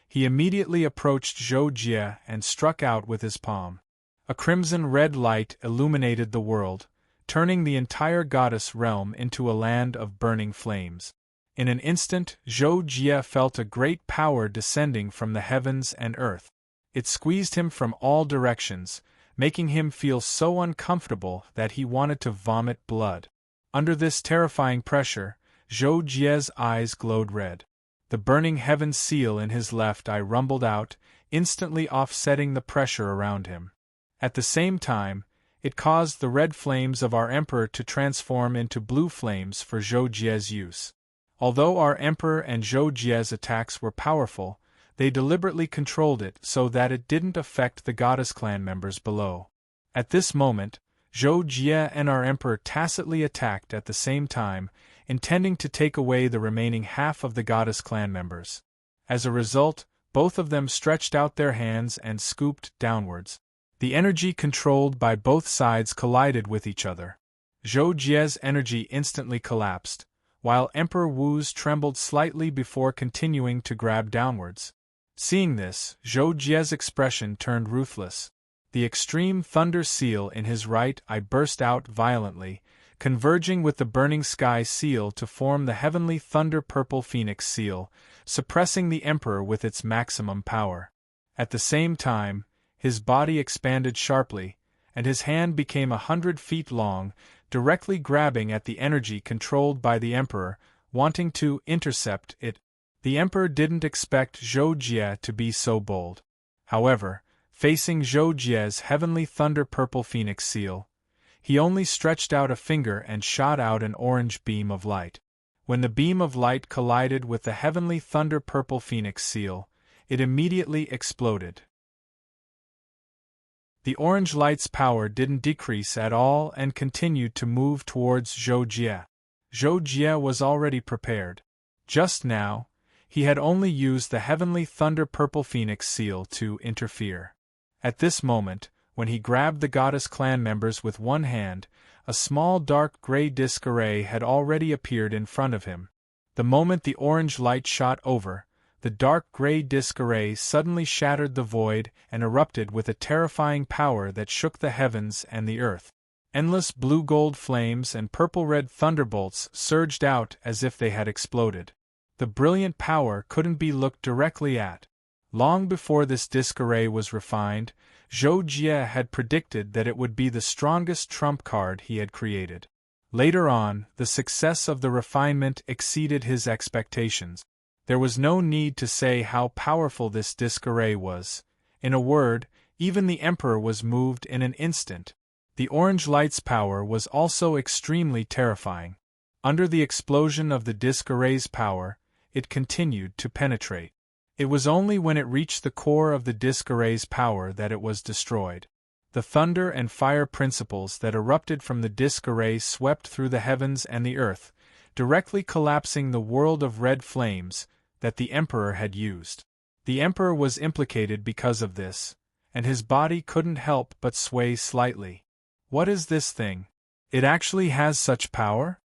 He immediately approached Zhou Jie and struck out with his palm. A crimson-red light illuminated the world, turning the entire goddess realm into a land of burning flames. In an instant, Zhou Jie felt a great power descending from the heavens and earth. It squeezed him from all directions, making him feel so uncomfortable that he wanted to vomit blood. Under this terrifying pressure, Zhou Jie's eyes glowed red. The burning heaven seal in his left eye rumbled out, instantly offsetting the pressure around him. At the same time, it caused the red flames of our emperor to transform into blue flames for Zhou Jie's use. Although our emperor and Zhou Jie's attacks were powerful, they deliberately controlled it so that it didn't affect the goddess clan members below. At this moment, Zhou Jie and our emperor tacitly attacked at the same time, intending to take away the remaining half of the goddess clan members. As a result, both of them stretched out their hands and scooped downwards. The energy controlled by both sides collided with each other. Zhou Jie's energy instantly collapsed, while Emperor Wu's trembled slightly before continuing to grab downwards. Seeing this, Zhou Jie's expression turned ruthless. The extreme thunder seal in his right eye burst out violently, converging with the burning sky seal to form the heavenly thunder purple phoenix seal, suppressing the emperor with its maximum power. At the same time, his body expanded sharply, and his hand became 100 feet long, directly grabbing at the energy controlled by the emperor, wanting to intercept it. The emperor didn't expect Zhou Jie to be so bold. However, facing Zhou Jie's heavenly thunder purple phoenix seal, he only stretched out a finger and shot out an orange beam of light. When the beam of light collided with the heavenly thunder purple phoenix seal, it immediately exploded. The orange light's power didn't decrease at all and continued to move towards Zhou Jie. Zhou Jie was already prepared. Just now, he had only used the heavenly thunder purple phoenix seal to interfere. At this moment, when he grabbed the goddess clan members with one hand, a small dark gray disc array had already appeared in front of him. The moment the orange light shot over, the dark gray disc array suddenly shattered the void and erupted with a terrifying power that shook the heavens and the earth. Endless blue-gold flames and purple-red thunderbolts surged out as if they had exploded. The brilliant power couldn't be looked directly at. Long before this disc array was refined, Zhou Jie had predicted that it would be the strongest trump card he had created. Later on, the success of the refinement exceeded his expectations. There was no need to say how powerful this disc array was. In a word, Even the Emperor was moved in an instant. The orange light's power was also extremely terrifying. Under the explosion of the disc array's power, it continued to penetrate. It was only when it reached the core of the disc array's power that it was destroyed. The thunder and fire principles that erupted from the disc array swept through the heavens and the earth, directly collapsing the world of red flames that the Emperor had used. The Emperor was implicated because of this, and his body couldn't help but sway slightly. What is this thing? It actually has such power?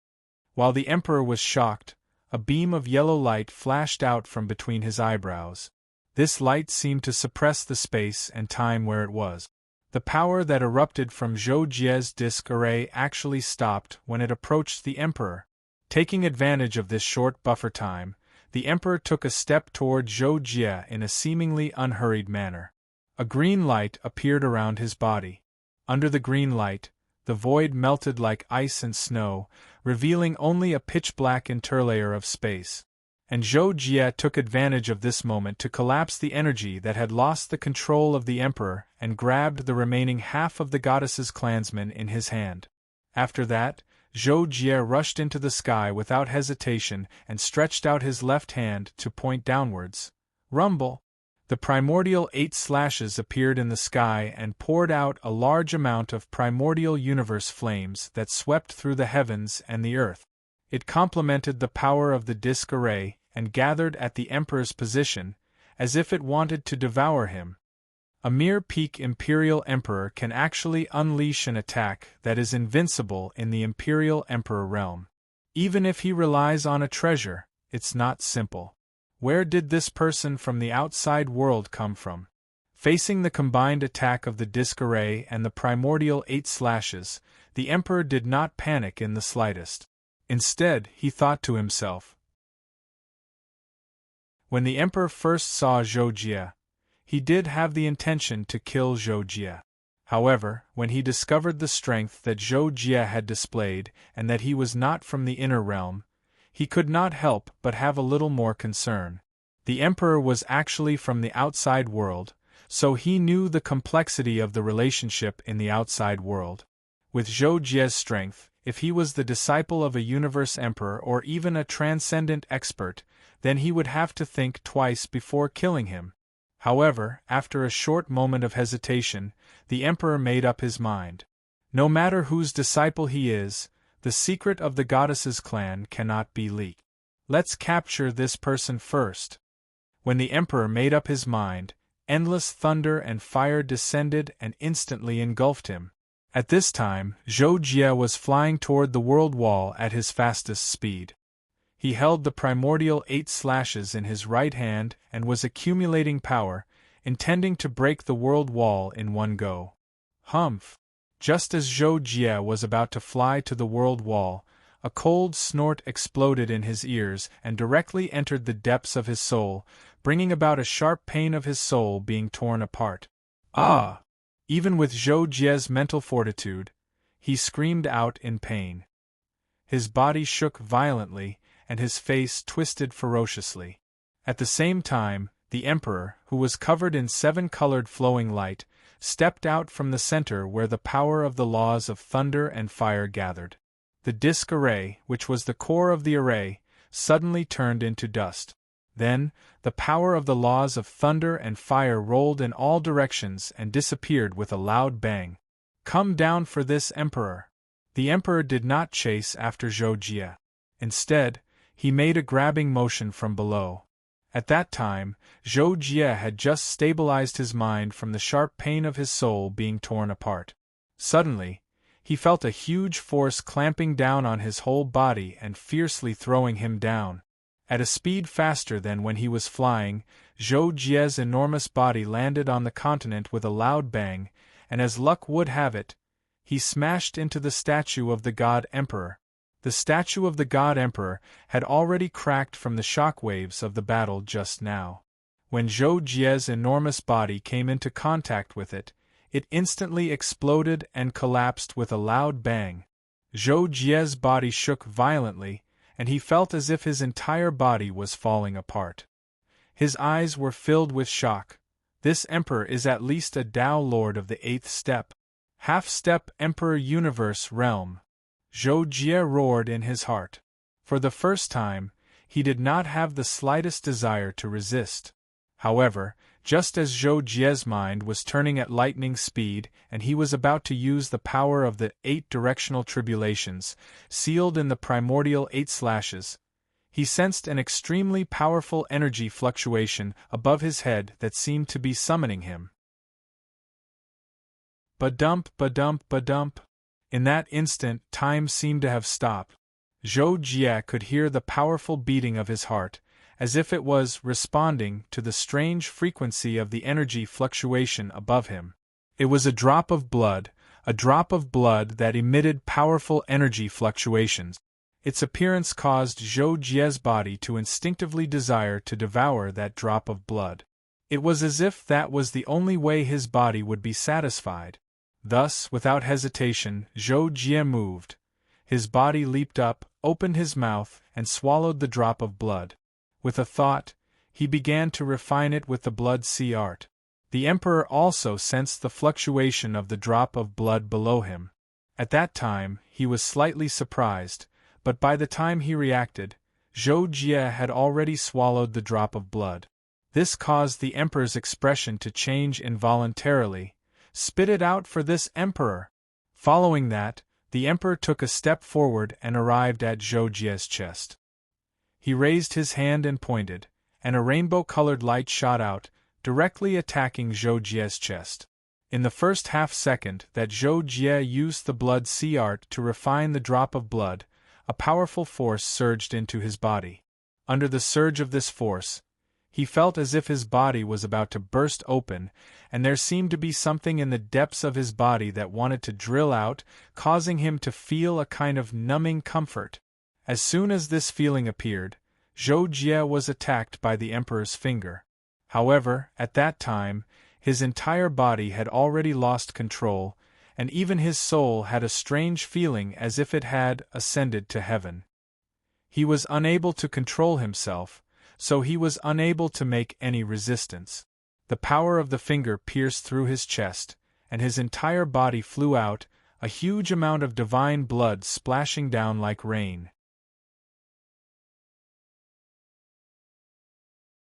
While the Emperor was shocked, a beam of yellow light flashed out from between his eyebrows. This light seemed to suppress the space and time where it was. The power that erupted from Zhou Jie's disc array actually stopped when it approached the Emperor. Taking advantage of this short buffer time, the Emperor took a step toward Zhou Jie in a seemingly unhurried manner. A green light appeared around his body. Under the green light, the void melted like ice and snow, revealing only a pitch-black interlayer of space. And Zhou Jie took advantage of this moment to collapse the energy that had lost the control of the Emperor and grabbed the remaining half of the goddess's clansmen in his hand. After that, Zhou Jie rushed into the sky without hesitation and stretched out his left hand to point downwards. Rumble! The primordial 8 slashes appeared in the sky and poured out a large amount of primordial universe flames that swept through the heavens and the earth. It complemented the power of the disc array and gathered at the Emperor's position, as if it wanted to devour him. A mere peak Imperial Emperor can actually unleash an attack that is invincible in the Imperial Emperor realm. Even if he relies on a treasure, it's not simple. Where did this person from the outside world come from? Facing the combined attack of the disc array and the primordial 8 slashes, the Emperor did not panic in the slightest. Instead, he thought to himself. When the Emperor first saw Zhou Jie, he did have the intention to kill Zhou Jie. However, when he discovered the strength that Zhou Jie had displayed and that he was not from the inner realm, he could not help but have a little more concern. The Emperor was actually from the outside world, so he knew the complexity of the relationship in the outside world. With Zhou Jie's strength, if he was the disciple of a universe emperor or even a transcendent expert, then he would have to think twice before killing him. However, after a short moment of hesitation, the Emperor made up his mind. No matter whose disciple he is, the secret of the goddess's clan cannot be leaked. Let's capture this person first. When the Emperor made up his mind, endless thunder and fire descended and instantly engulfed him. At this time, Zhou Jie was flying toward the world wall at his fastest speed. He held the primordial 8 slashes in his right hand and was accumulating power, intending to break the world wall in one go. Humph! Just as Zhou Jie was about to fly to the world wall, a cold snort exploded in his ears and directly entered the depths of his soul, bringing about a sharp pain of his soul being torn apart. Ah! Even with Zhou Jie's mental fortitude, he screamed out in pain. His body shook violently, and his face twisted ferociously. At the same time, the Emperor, who was covered in 7-colored flowing light, stepped out from the center where the power of the laws of thunder and fire gathered. The disc array, which was the core of the array, suddenly turned into dust. Then, the power of the laws of thunder and fire rolled in all directions and disappeared with a loud bang. Come down for this, Emperor! The Emperor did not chase after Zhou Jie. Instead, he made a grabbing motion from below. At that time, Zhou Jie had just stabilized his mind from the sharp pain of his soul being torn apart. Suddenly, he felt a huge force clamping down on his whole body and fiercely throwing him down. At a speed faster than when he was flying, Zhou Jie's enormous body landed on the continent with a loud bang, and as luck would have it, he smashed into the statue of the God Emperor. The statue of the God Emperor had already cracked from the shock waves of the battle just now. When Zhou Jie's enormous body came into contact with it, it instantly exploded and collapsed with a loud bang. Zhou Jie's body shook violently, and he felt as if his entire body was falling apart. His eyes were filled with shock, This emperor is at least a Tao lord of the 8th step. Half-step Emperor Universe Realm. Zhou Jie roared in his heart. For the first time, he did not have the slightest desire to resist. However, just as Zhou Jie's mind was turning at lightning speed and he was about to use the power of the 8 directional tribulations, sealed in the primordial 8 slashes, he sensed an extremely powerful energy fluctuation above his head that seemed to be summoning him. Ba-dump, ba-dump, ba-dump. In that instant, time seemed to have stopped. Zhou Jie could hear the powerful beating of his heart, as if it was responding to the strange frequency of the energy fluctuation above him. It was a drop of blood that emitted powerful energy fluctuations. Its appearance caused Zhou Jie's body to instinctively desire to devour that drop of blood. It was as if that was the only way his body would be satisfied. Thus, without hesitation, Zhou Jie moved. His body leaped up, opened his mouth, and swallowed the drop of blood. With a thought, he began to refine it with the blood sea art. The Emperor also sensed the fluctuation of the drop of blood below him. At that time, he was slightly surprised, but by the time he reacted, Zhou Jie had already swallowed the drop of blood. This caused the Emperor's expression to change involuntarily. Spit it out for this Emperor! Following that, the Emperor took a step forward and arrived at Zhou Jie's chest. He raised his hand and pointed, and a rainbow-colored light shot out, directly attacking Zhou Jie's chest. In the first half-second that Zhou Jie used the blood sea art to refine the drop of blood, a powerful force surged into his body. Under the surge of this force, he felt as if his body was about to burst open, and there seemed to be something in the depths of his body that wanted to drill out, causing him to feel a kind of numbing comfort. As soon as this feeling appeared, Zhou Jie was attacked by the Emperor's finger. However, at that time, his entire body had already lost control, and even his soul had a strange feeling as if it had ascended to heaven. He was unable to control himself, so he was unable to make any resistance. The power of the finger pierced through his chest, and his entire body flew out, a huge amount of divine blood splashing down like rain.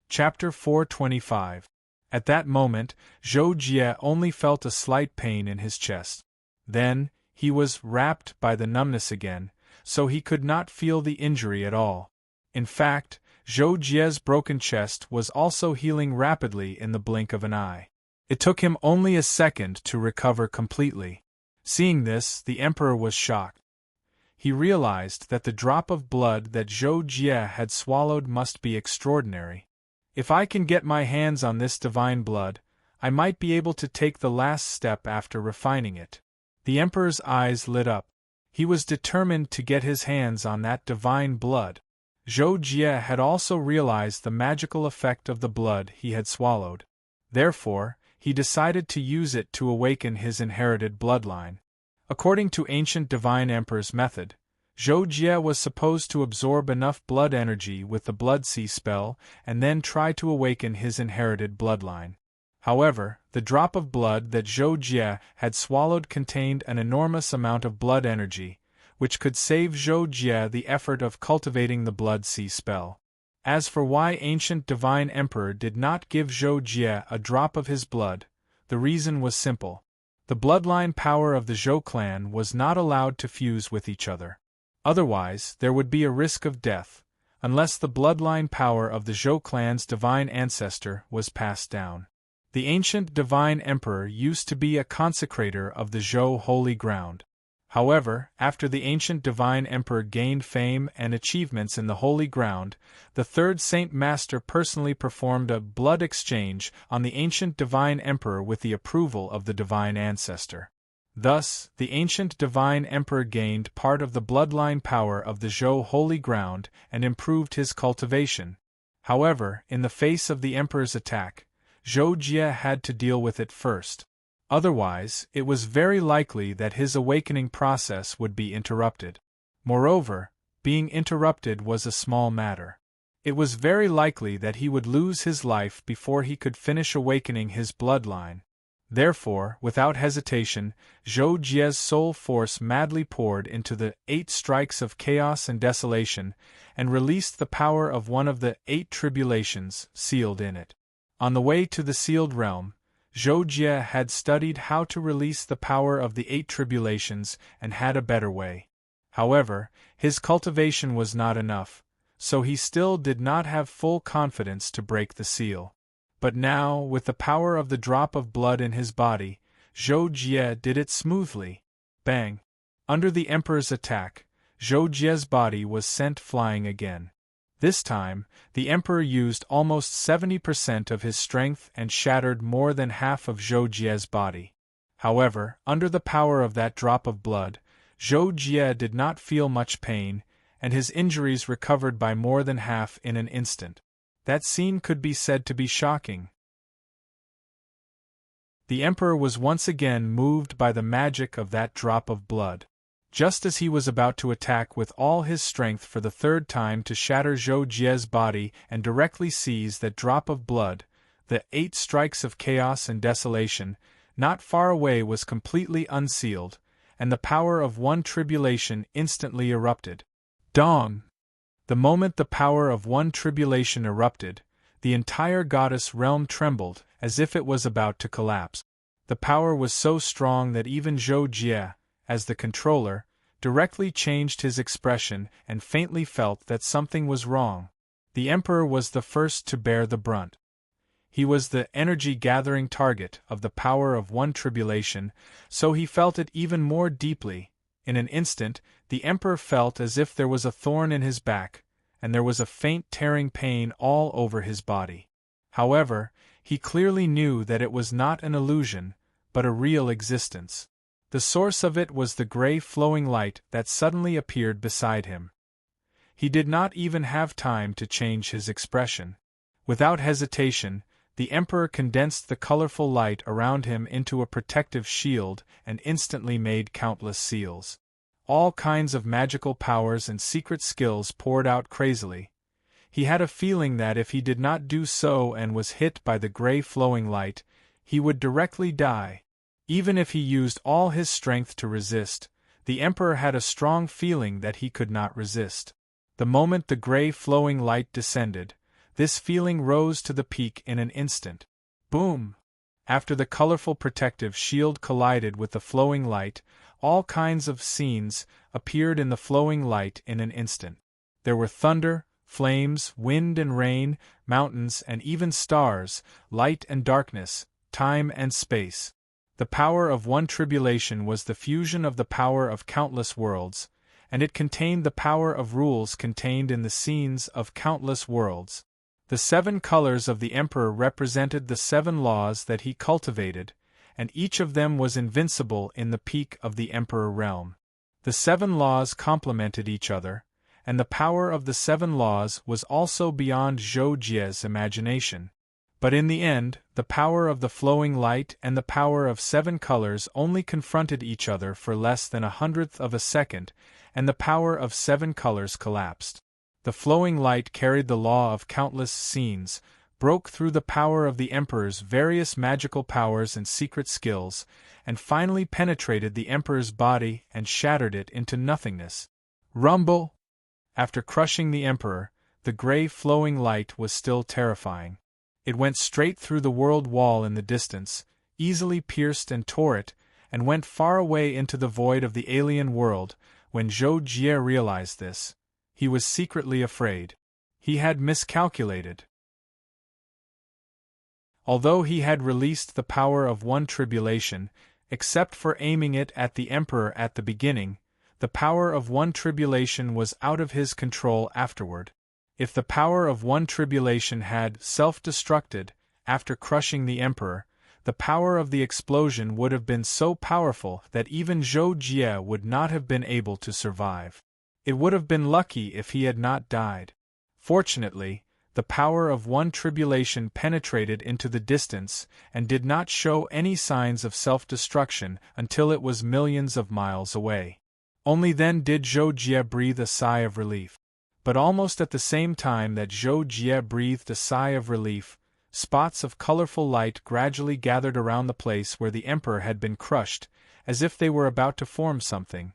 Chapter 425. At that moment, Zhou Jie only felt a slight pain in his chest. Then, he was wrapped by the numbness again, so he could not feel the injury at all. In fact, Zhou Jie's broken chest was also healing rapidly in the blink of an eye. It took him only a second to recover completely. Seeing this, the Emperor was shocked. He realized that the drop of blood that Zhou Jie had swallowed must be extraordinary. If I can get my hands on this divine blood, I might be able to take the last step after refining it. The Emperor's eyes lit up. He was determined to get his hands on that divine blood. Zhou Jie had also realized the magical effect of the blood he had swallowed. Therefore, he decided to use it to awaken his inherited bloodline. According to ancient divine emperor's method, Zhou Jie was supposed to absorb enough blood energy with the blood sea spell and then try to awaken his inherited bloodline. However, the drop of blood that Zhou Jie had swallowed contained an enormous amount of blood energy, which could save Zhou Jie the effort of cultivating the blood sea spell. As for why ancient divine emperor did not give Zhou Jie a drop of his blood, the reason was simple. The bloodline power of the Zhou clan was not allowed to fuse with each other. Otherwise, there would be a risk of death, unless the bloodline power of the Zhou clan's divine ancestor was passed down. The ancient divine emperor used to be a consecrator of the Zhou holy ground. However, after the ancient divine emperor gained fame and achievements in the holy ground, the third saint master personally performed a blood exchange on the ancient divine emperor with the approval of the divine ancestor. Thus, the ancient divine emperor gained part of the bloodline power of the Zhou holy ground and improved his cultivation. However, in the face of the emperor's attack, Zhou Jie had to deal with it first. Otherwise, it was very likely that his awakening process would be interrupted. Moreover, being interrupted was a small matter. It was very likely that he would lose his life before he could finish awakening his bloodline. Therefore, without hesitation, Zhou Jie's soul force madly poured into the 8 strikes of chaos and desolation, and released the power of one of the 8 tribulations sealed in it. On the way to the sealed realm, Zhou Jie had studied how to release the power of the 8 tribulations and had a better way. However, his cultivation was not enough, so he still did not have full confidence to break the seal. But now, with the power of the drop of blood in his body, Zhou Jie did it smoothly. Bang! Under the Emperor's attack, Zhou Jie's body was sent flying again. This time, the Emperor used almost 70% of his strength and shattered more than half of Zhou Jie's body. However, under the power of that drop of blood, Zhou Jie did not feel much pain, and his injuries recovered by more than half in an instant. That scene could be said to be shocking. The Emperor was once again moved by the magic of that drop of blood. Just as he was about to attack with all his strength for the 3rd time to shatter Zhou Jie's body and directly seize that drop of blood, the 8 strikes of chaos and desolation, not far away was completely unsealed, and the power of 1 tribulation instantly erupted. Dong! The moment the power of 1 tribulation erupted, the entire goddess realm trembled, as if it was about to collapse. The power was so strong that even Zhou Jie, as the controller, directly changed his expression and faintly felt that something was wrong. The Emperor was the first to bear the brunt. He was the energy-gathering target of the power of 1 tribulation, so he felt it even more deeply. In an instant, the Emperor felt as if there was a thorn in his back, and there was a faint tearing pain all over his body. However, he clearly knew that it was not an illusion, but a real existence. The source of it was the gray flowing light that suddenly appeared beside him. He did not even have time to change his expression. Without hesitation, the Emperor condensed the colorful light around him into a protective shield and instantly made countless seals. All kinds of magical powers and secret skills poured out crazily. He had a feeling that if he did not do so and was hit by the gray flowing light, he would directly die. Even if he used all his strength to resist, the Emperor had a strong feeling that he could not resist. The moment the gray flowing light descended, this feeling rose to the peak in an instant. Boom! After the colorful protective shield collided with the flowing light, all kinds of scenes appeared in the flowing light in an instant. There were thunder, flames, wind and rain, mountains and even stars, light and darkness, time and space. The power of 1 tribulation was the fusion of the power of countless worlds, and it contained the power of rules contained in the scenes of countless worlds. The 7 colors of the Emperor represented the 7 laws that he cultivated, and each of them was invincible in the peak of the Emperor realm. The 7 laws complemented each other, and the power of the 7 laws was also beyond Zhou Jie's imagination. But in the end, the power of the flowing light and the power of 7 colors only confronted each other for less than 1/100th of a second, and the power of 7 colors collapsed. The flowing light carried the law of countless scenes, broke through the power of the Emperor's various magical powers and secret skills, and finally penetrated the Emperor's body and shattered it into nothingness. Rumble! After crushing the Emperor, the gray flowing light was still terrifying. It went straight through the world wall in the distance, easily pierced and tore it, and went far away into the void of the alien world. When Zhou Jie realized this, he was secretly afraid. He had miscalculated. Although he had released the power of 1 tribulation, except for aiming it at the Emperor at the beginning, the power of 1 tribulation was out of his control afterward. If the power of 1 tribulation had self-destructed after crushing the Emperor, the power of the explosion would have been so powerful that even Zhou Jie would not have been able to survive. It would have been lucky if he had not died. Fortunately, the power of 1 tribulation penetrated into the distance and did not show any signs of self-destruction until it was millions of miles away. Only then did Zhou Jie breathe a sigh of relief. But almost at the same time that Zhou Jie breathed a sigh of relief, spots of colorful light gradually gathered around the place where the emperor had been crushed, as if they were about to form something.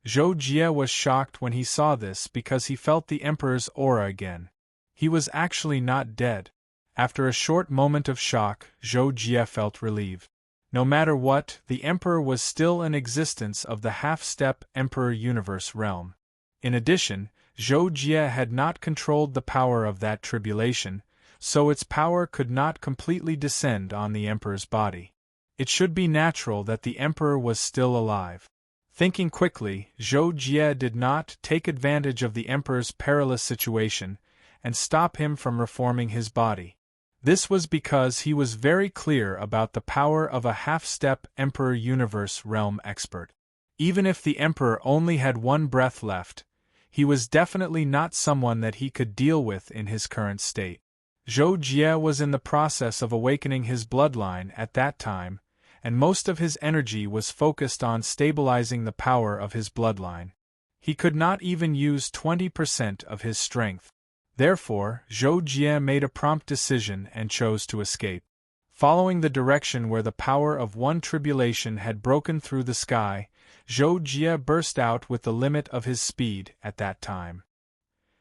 Zhou Jie was shocked when he saw this because he felt the emperor's aura again. He was actually not dead. After a short moment of shock, Zhou Jie felt relieved. No matter what, the emperor was still in existence of the half-step Emperor Universe realm. In addition, Zhou Jie had not controlled the power of that tribulation, so its power could not completely descend on the emperor's body. It should be natural that the emperor was still alive. Thinking quickly, Zhou Jie did not take advantage of the emperor's perilous situation and stop him from reforming his body. This was because he was very clear about the power of a half-step Emperor Universe realm expert. Even if the emperor only had one breath left, he was definitely not someone that he could deal with in his current state. Zhou Jie was in the process of awakening his bloodline at that time, and most of his energy was focused on stabilizing the power of his bloodline. He could not even use 20% of his strength. Therefore, Zhou Jie made a prompt decision and chose to escape. Following the direction where the power of one tribulation had broken through the sky, Zhou Jie burst out with the limit of his speed at that time.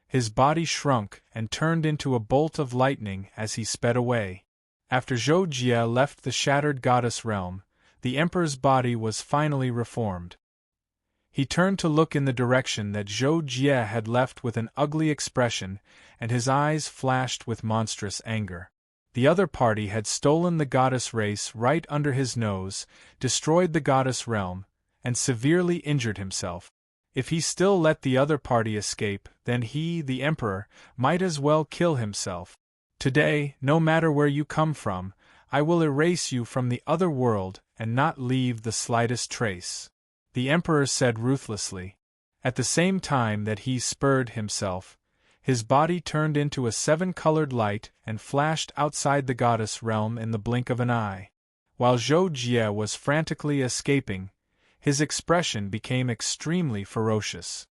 His body shrunk and turned into a bolt of lightning as he sped away. After Zhou Jie left the shattered goddess realm, the emperor's body was finally reformed. He turned to look in the direction that Zhou Jie had left with an ugly expression, and his eyes flashed with monstrous anger. The other party had stolen the goddess race right under his nose, destroyed the goddess realm, and severely injured himself. If he still let the other party escape, then he, the emperor, might as well kill himself. Today, no matter where you come from, I will erase you from the other world and not leave the slightest trace, the emperor said ruthlessly. At the same time that he spurred himself, his body turned into a seven-colored light and flashed outside the goddess realm in the blink of an eye. While Zhou Jie was frantically escaping, his expression became extremely ferocious.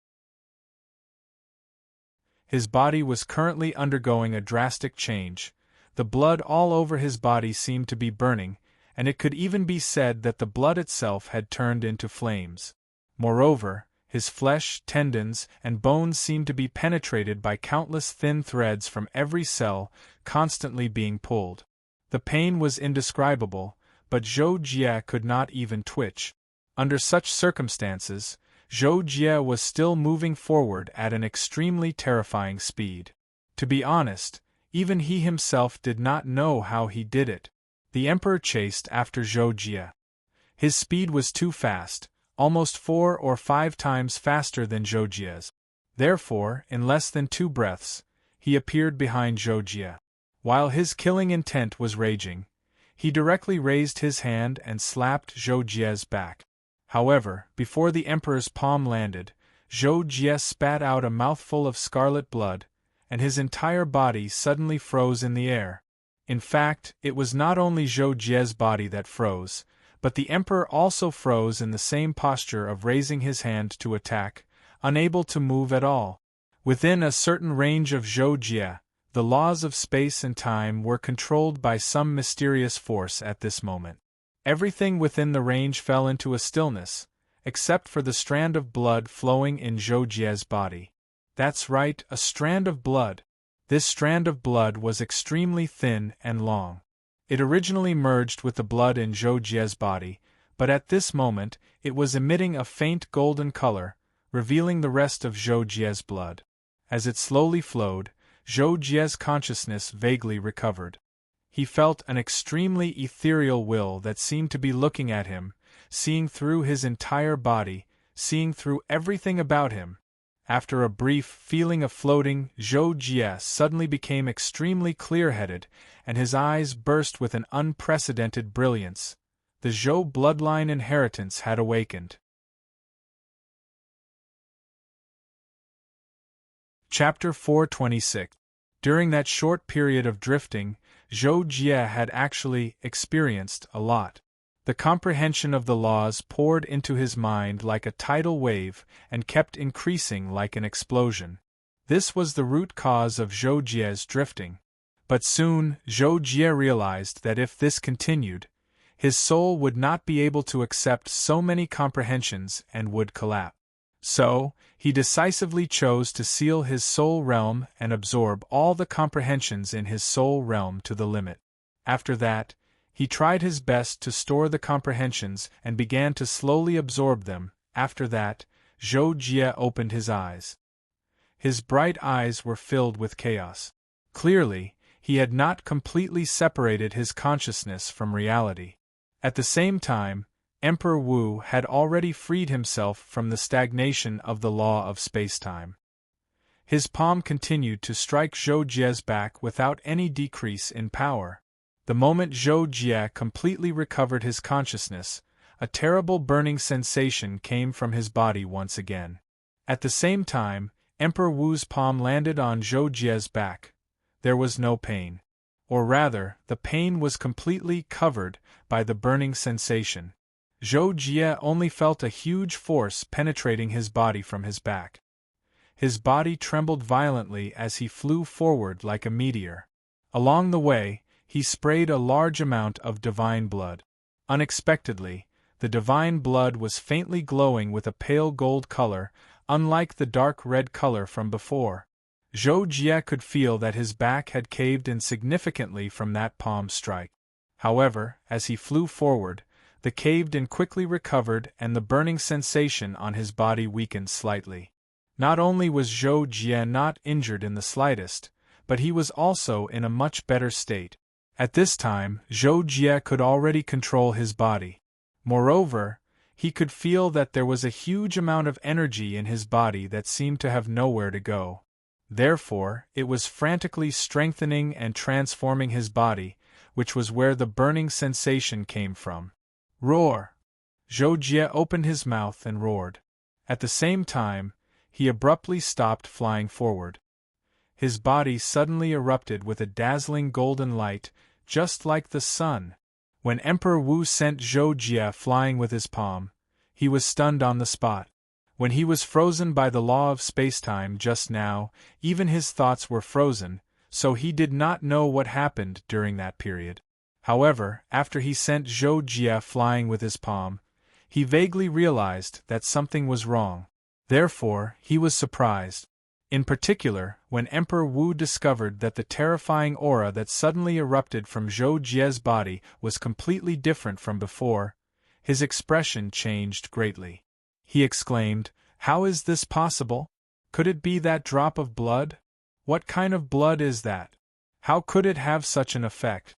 His body was currently undergoing a drastic change. The blood all over his body seemed to be burning, and it could even be said that the blood itself had turned into flames. Moreover, his flesh, tendons, and bones seemed to be penetrated by countless thin threads from every cell, constantly being pulled. The pain was indescribable, but Zhou Jie could not even twitch. Under such circumstances, Zhou Jie was still moving forward at an extremely terrifying speed. To be honest, even he himself did not know how he did it. The emperor chased after Zhou Jie. His speed was too fast, almost 4 or 5 times faster than Zhou Jie's. Therefore, in less than 2 breaths, he appeared behind Zhou Jie. While his killing intent was raging, he directly raised his hand and slapped Zhou Jie's back. However, before the emperor's palm landed, Zhou Jie spat out a mouthful of scarlet blood, and his entire body suddenly froze in the air. In fact, it was not only Zhou Jie's body that froze, but the emperor also froze in the same posture of raising his hand to attack, unable to move at all. Within a certain range of Zhou Jie, the laws of space and time were controlled by some mysterious force at this moment. Everything within the range fell into a stillness, except for the strand of blood flowing in Zhou Jie's body. That's right, a strand of blood. This strand of blood was extremely thin and long. It originally merged with the blood in Zhou Jie's body, but at this moment it was emitting a faint golden color, revealing the rest of Zhou Jie's blood. As it slowly flowed, Zhou Jie's consciousness vaguely recovered. He felt an extremely ethereal will that seemed to be looking at him, seeing through his entire body, seeing through everything about him. After a brief feeling of floating, Zhou Jie suddenly became extremely clear-headed, and his eyes burst with an unprecedented brilliance. The Zhou bloodline inheritance had awakened. Chapter 426. During that short period of drifting, Zhou Jie had actually experienced a lot. The comprehension of the laws poured into his mind like a tidal wave and kept increasing like an explosion. This was the root cause of Zhou Jie's drifting. But soon, Zhou Jie realized that if this continued, his soul would not be able to accept so many comprehensions and would collapse. So, he decisively chose to seal his soul realm and absorb all the comprehensions in his soul realm to the limit. After that, he tried his best to store the comprehensions and began to slowly absorb them. After that, Zhou Jie opened his eyes. His bright eyes were filled with chaos. Clearly, he had not completely separated his consciousness from reality. At the same time, Emperor Wu had already freed himself from the stagnation of the law of spacetime. His palm continued to strike Zhou Jie's back without any decrease in power. The moment Zhou Jie completely recovered his consciousness, a terrible burning sensation came from his body once again. At the same time, Emperor Wu's palm landed on Zhou Jie's back. There was no pain. Or rather, the pain was completely covered by the burning sensation. Zhou Jie only felt a huge force penetrating his body from his back. His body trembled violently as he flew forward like a meteor. Along the way, he sprayed a large amount of divine blood. Unexpectedly, the divine blood was faintly glowing with a pale gold color, unlike the dark red color from before. Zhou Jie could feel that his back had caved in significantly from that palm strike. However, as he flew forward, the caved-in quickly recovered and the burning sensation on his body weakened slightly. Not only was Zhou Jie not injured in the slightest, but he was also in a much better state. At this time, Zhou Jie could already control his body. Moreover, he could feel that there was a huge amount of energy in his body that seemed to have nowhere to go. Therefore, it was frantically strengthening and transforming his body, which was where the burning sensation came from. Roar! Zhou Jie opened his mouth and roared. At the same time, he abruptly stopped flying forward. His body suddenly erupted with a dazzling golden light, just like the sun. When Emperor Wu sent Zhou Jie flying with his palm, he was stunned on the spot. When he was frozen by the law of spacetime just now, even his thoughts were frozen, so he did not know what happened during that period. However, after he sent Zhou Jie flying with his palm, he vaguely realized that something was wrong. Therefore, he was surprised. In particular, when Emperor Wu discovered that the terrifying aura that suddenly erupted from Zhou Jie's body was completely different from before, his expression changed greatly. He exclaimed, "How is this possible? Could it be that drop of blood? What kind of blood is that? How could it have such an effect?"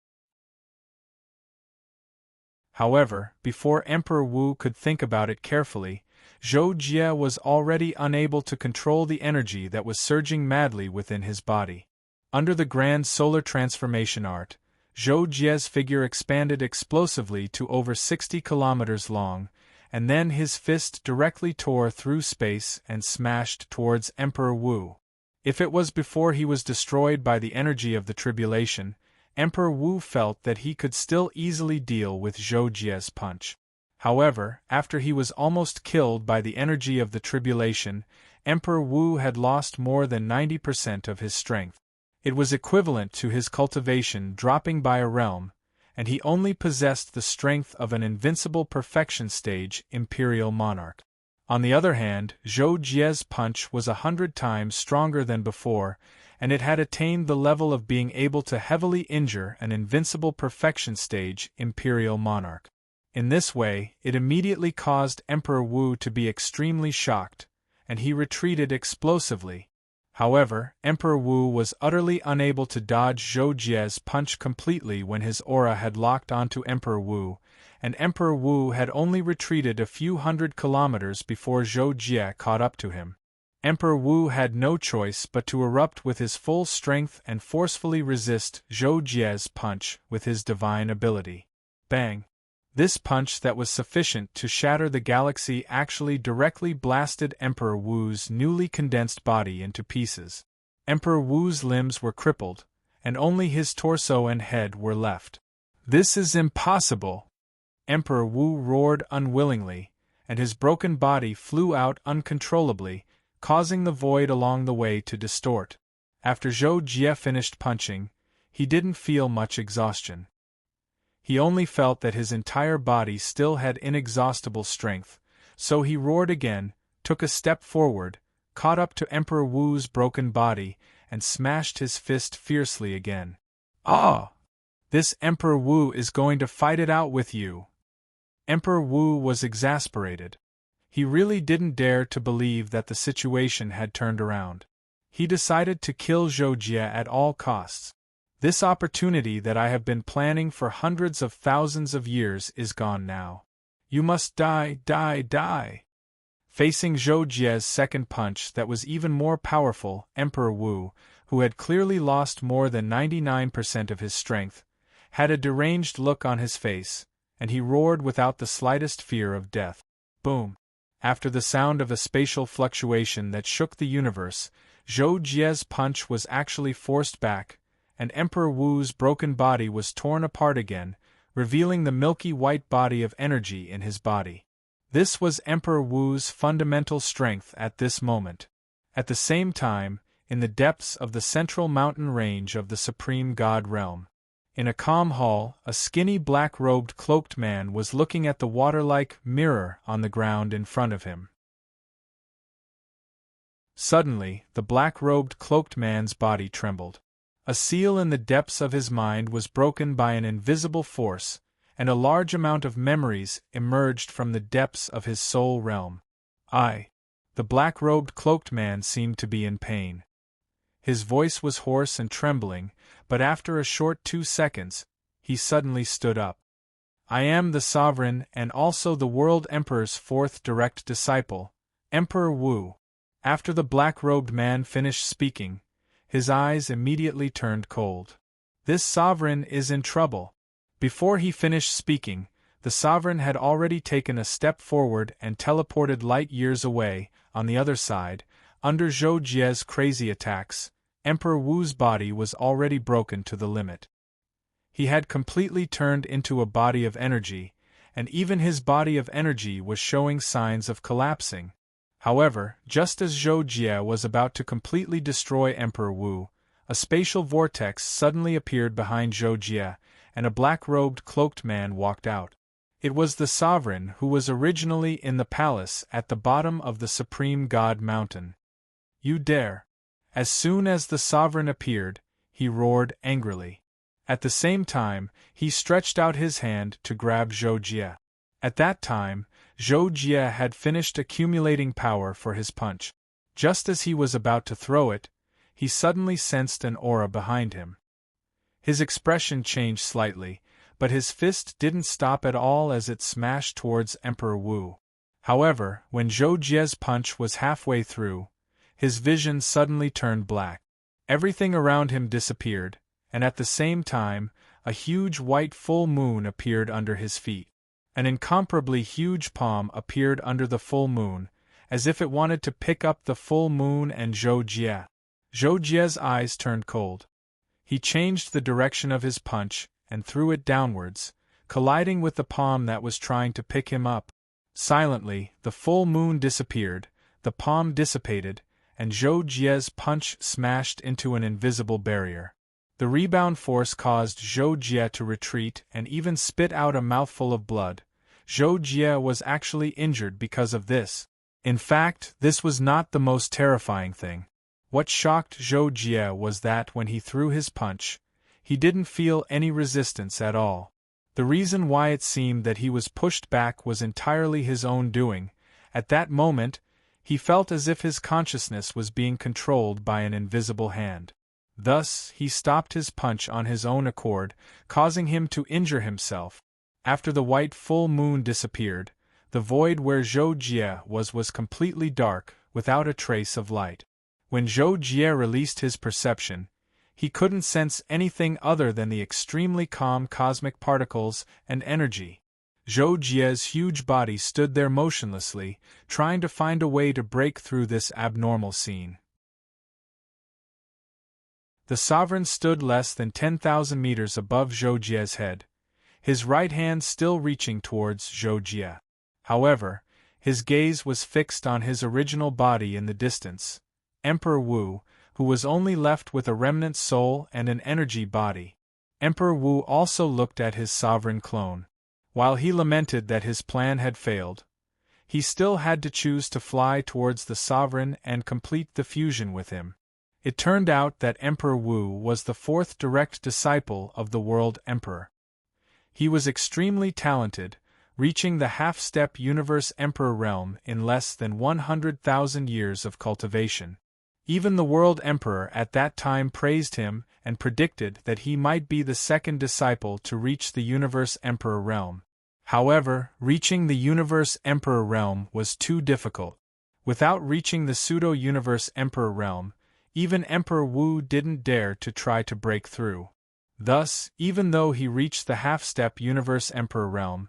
However, before Emperor Wu could think about it carefully, Zhou Jie was already unable to control the energy that was surging madly within his body. Under the grand solar transformation art, Zhou Jie's figure expanded explosively to over 60 kilometers long, and then his fist directly tore through space and smashed towards Emperor Wu. If it was before he was destroyed by the energy of the tribulation, Emperor Wu felt that he could still easily deal with Zhou Jie's punch. However, after he was almost killed by the energy of the tribulation, Emperor Wu had lost more than 90% of his strength. It was equivalent to his cultivation dropping by a realm, and he only possessed the strength of an invincible perfection stage imperial monarch. On the other hand, Zhou Jie's punch was 100 times stronger than before, and it had attained the level of being able to heavily injure an invincible perfection stage imperial monarch. In this way, it immediately caused Emperor Wu to be extremely shocked, and he retreated explosively. However, Emperor Wu was utterly unable to dodge Zhou Jie's punch completely when his aura had locked onto Emperor Wu, and Emperor Wu had only retreated a few hundred kilometers before Zhou Jie caught up to him. Emperor Wu had no choice but to erupt with his full strength and forcefully resist Zhou Jie's punch with his divine ability. Bang! This punch that was sufficient to shatter the galaxy actually directly blasted Emperor Wu's newly condensed body into pieces. Emperor Wu's limbs were crippled, and only his torso and head were left. "This is impossible!" Emperor Wu roared unwillingly, and his broken body flew out uncontrollably, causing the void along the way to distort. After Zhou Jie finished punching, he didn't feel much exhaustion. He only felt that his entire body still had inexhaustible strength, so he roared again, took a step forward, caught up to Emperor Wu's broken body, and smashed his fist fiercely again. "Ah! This Emperor Wu is going to fight it out with you!" Emperor Wu was exasperated. He really didn't dare to believe that the situation had turned around. He decided to kill Zhou Jie at all costs. "This opportunity that I have been planning for hundreds of thousands of years is gone now. You must die, die, die!" Facing Zhou Jie's second punch that was even more powerful, Emperor Wu, who had clearly lost more than 99% of his strength, had a deranged look on his face, and he roared without the slightest fear of death. Boom! After the sound of a spatial fluctuation that shook the universe, Zhou Jie's punch was actually forced back, and Emperor Wu's broken body was torn apart again, revealing the milky white body of energy in his body. This was Emperor Wu's fundamental strength at this moment. At the same time, in the depths of the central mountain range of the Supreme God Realm, in a calm hall, a skinny black-robed cloaked man was looking at the water-like mirror on the ground in front of him. Suddenly, the black-robed cloaked man's body trembled. A seal in the depths of his mind was broken by an invisible force, and a large amount of memories emerged from the depths of his soul realm. The black-robed cloaked man seemed to be in pain. His voice was hoarse and trembling, but after a short 2 seconds, he suddenly stood up. "I am the sovereign and also the World Emperor's fourth direct disciple, Emperor Wu." After the black-robed man finished speaking, his eyes immediately turned cold. "This sovereign is in trouble." Before he finished speaking, the sovereign had already taken a step forward and teleported light years away. On the other side, under Zhou Jie's crazy attacks, Emperor Wu's body was already broken to the limit. He had completely turned into a body of energy, and even his body of energy was showing signs of collapsing. However, just as Zhou Jie was about to completely destroy Emperor Wu, a spatial vortex suddenly appeared behind Zhou Jie, and a black-robed cloaked man walked out. It was the sovereign who was originally in the palace at the bottom of the Supreme God Mountain. "You dare!" As soon as the sovereign appeared, he roared angrily. At the same time, he stretched out his hand to grab Zhou Jie. At that time, Zhou Jie had finished accumulating power for his punch. Just as he was about to throw it, he suddenly sensed an aura behind him. His expression changed slightly, but his fist didn't stop at all as it smashed towards Emperor Wu. However, when Zhou Jie's punch was halfway through, his vision suddenly turned black. Everything around him disappeared, and at the same time, a huge white full moon appeared under his feet. An incomparably huge palm appeared under the full moon, as if it wanted to pick up the full moon and Zhou Jie. Zhou Jie's eyes turned cold. He changed the direction of his punch and threw it downwards, colliding with the palm that was trying to pick him up. Silently, the full moon disappeared, the palm dissipated, and Zhou Jie's punch smashed into an invisible barrier. The rebound force caused Zhou Jie to retreat and even spit out a mouthful of blood. Zhou Jie was actually injured because of this. In fact, this was not the most terrifying thing. What shocked Zhou Jie was that when he threw his punch, he didn't feel any resistance at all. The reason why it seemed that he was pushed back was entirely his own doing. At that moment, he felt as if his consciousness was being controlled by an invisible hand. Thus, he stopped his punch on his own accord, causing him to injure himself. After the white full moon disappeared, the void where Zhou Jie was completely dark, without a trace of light. When Zhou Jie released his perception, he couldn't sense anything other than the extremely calm cosmic particles and energy. Zhou Jie's huge body stood there motionlessly, trying to find a way to break through this abnormal scene. The sovereign stood less than 10,000 meters above Zhou Jie's head, his right hand still reaching towards Zhou Jie. However, His gaze was fixed on his original body in the distance, Emperor Wu, who was only left with a remnant soul and an energy body. Emperor Wu also looked at his sovereign clone. While he lamented that his plan had failed, he still had to choose to fly towards the sovereign and complete the fusion with him. It turned out that Emperor Wu was the fourth direct disciple of the World Emperor. He was extremely talented, reaching the half-step Universe Emperor realm in less than 100,000 years of cultivation. Even the World Emperor at that time praised him and predicted that he might be the second disciple to reach the Universe Emperor realm. However, reaching the Universe Emperor realm was too difficult. Without reaching the Pseudo-Universe Emperor realm, even Emperor Wu didn't dare to try to break through. Thus, even though he reached the half-step Universe Emperor realm,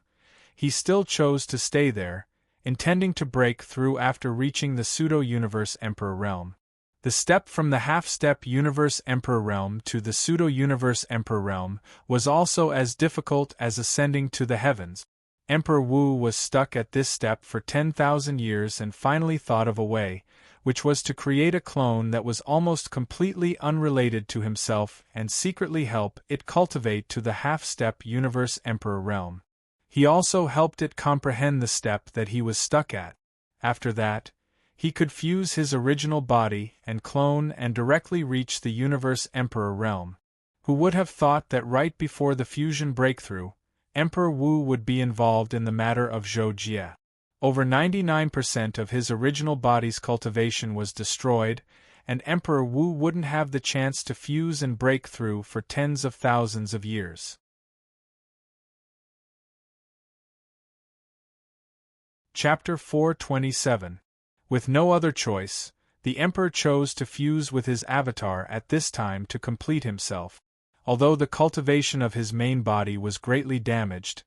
he still chose to stay there, intending to break through after reaching the Pseudo-Universe Emperor realm. The step from the half-step Universe Emperor realm to the Pseudo-Universe Emperor realm was also as difficult as ascending to the heavens. Emperor Wu was stuck at this step for 10,000 years and finally thought of a way, which was to create a clone that was almost completely unrelated to himself and secretly help it cultivate to the half-step Universe Emperor realm. He also helped it comprehend the step that he was stuck at. After that, he could fuse his original body and clone and directly reach the Universe Emperor realm. Who would have thought that right before the fusion breakthrough, Emperor Wu would be involved in the matter of Zhou Jie. Over 99% of his original body's cultivation was destroyed, and Emperor Wu wouldn't have the chance to fuse and break through for tens of thousands of years. Chapter 427. With no other choice, the Emperor chose to fuse with his avatar at this time to complete himself. Although the cultivation of his main body was greatly damaged,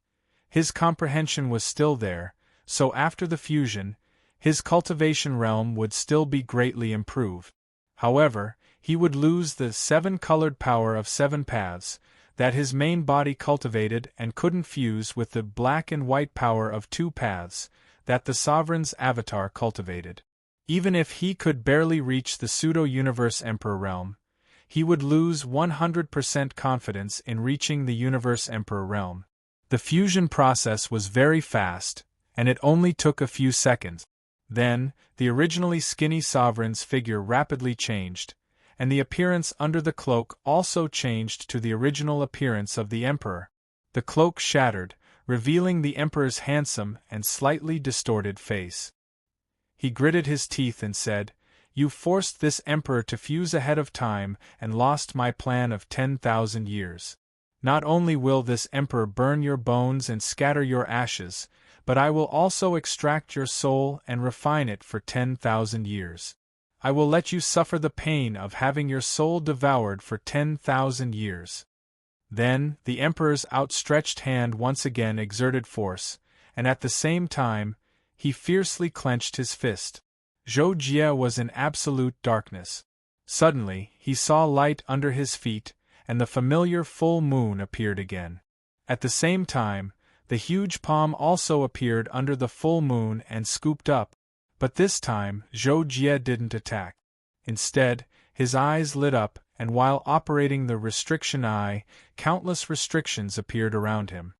his comprehension was still there, so after the fusion, his cultivation realm would still be greatly improved. However, he would lose the seven-colored power of seven paths that his main body cultivated and couldn't fuse with the black and white power of two paths that the Sovereign's avatar cultivated. Even if he could barely reach the Pseudo-Universe Emperor realm, he would lose 100% confidence in reaching the Universe Emperor realm. The fusion process was very fast, and it only took a few seconds. Then, the originally skinny Sovereign's figure rapidly changed, and the appearance under the cloak also changed to the original appearance of the Emperor. The cloak shattered, revealing the Emperor's handsome and slightly distorted face. He gritted his teeth and said, "You forced this Emperor to fuse ahead of time and lost my plan of 10,000 years. Not only will this Emperor burn your bones and scatter your ashes, but I will also extract your soul and refine it for 10,000 years. I will let you suffer the pain of having your soul devoured for 10,000 years." Then, the Emperor's outstretched hand once again exerted force, and at the same time, he fiercely clenched his fist. Zhou Jie was in absolute darkness. Suddenly, he saw light under his feet, and the familiar full moon appeared again. At the same time, the huge palm also appeared under the full moon and scooped up, but this time Zhou Jie didn't attack. Instead, his eyes lit up, and while operating the restriction eye, countless restrictions appeared around him.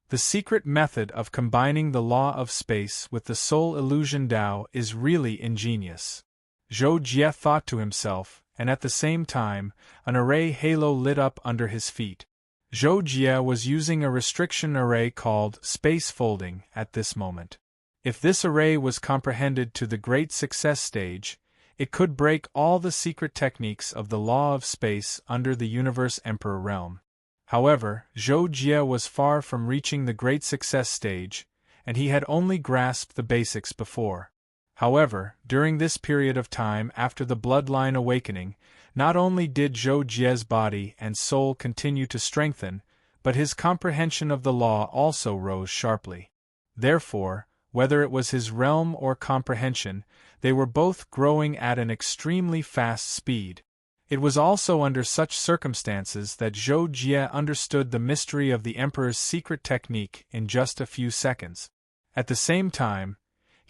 The secret method of combining the law of space with the soul illusion Tao is really ingenious. Zhou Jie thought to himself, and at the same time, an array halo lit up under his feet. Zhou Jie was using a restriction array called space folding at this moment. If this array was comprehended to the great success stage, it could break all the secret techniques of the law of space under the Universe Emperor realm. However, Zhou Jie was far from reaching the great success stage, and he had only grasped the basics before. However, during this period of time after the bloodline awakening, not only did Zhou Jie's body and soul continue to strengthen, but his comprehension of the law also rose sharply. Therefore, whether it was his realm or comprehension, they were both growing at an extremely fast speed. It was also under such circumstances that Zhou Jie understood the mystery of the Emperor's secret technique in just a few seconds. At the same time,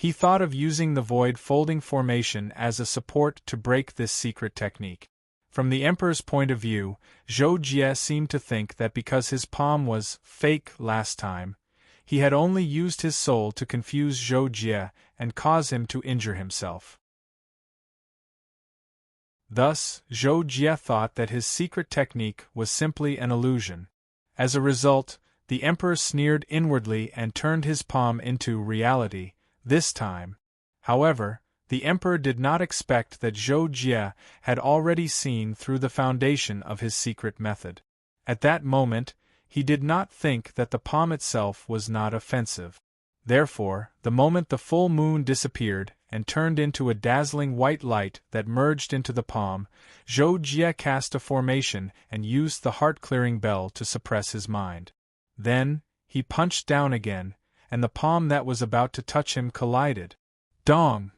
He thought of using the void folding formation as a support to break this secret technique. From the Emperor's point of view, Zhou Jie seemed to think that because his palm was fake last time, he had only used his soul to confuse Zhou Jie and cause him to injure himself. Thus, Zhou Jie thought that his secret technique was simply an illusion. As a result, the Emperor sneered inwardly and turned his palm into reality, this time. However, the Emperor did not expect that Zhou Jie had already seen through the foundation of his secret method. At that moment, he did not think that the palm itself was not offensive. Therefore, the moment the full moon disappeared and turned into a dazzling white light that merged into the palm, Zhou Jie cast a formation and used the heart-clearing bell to suppress his mind. Then, he punched down again, and the palm that was about to touch him collided. Dong!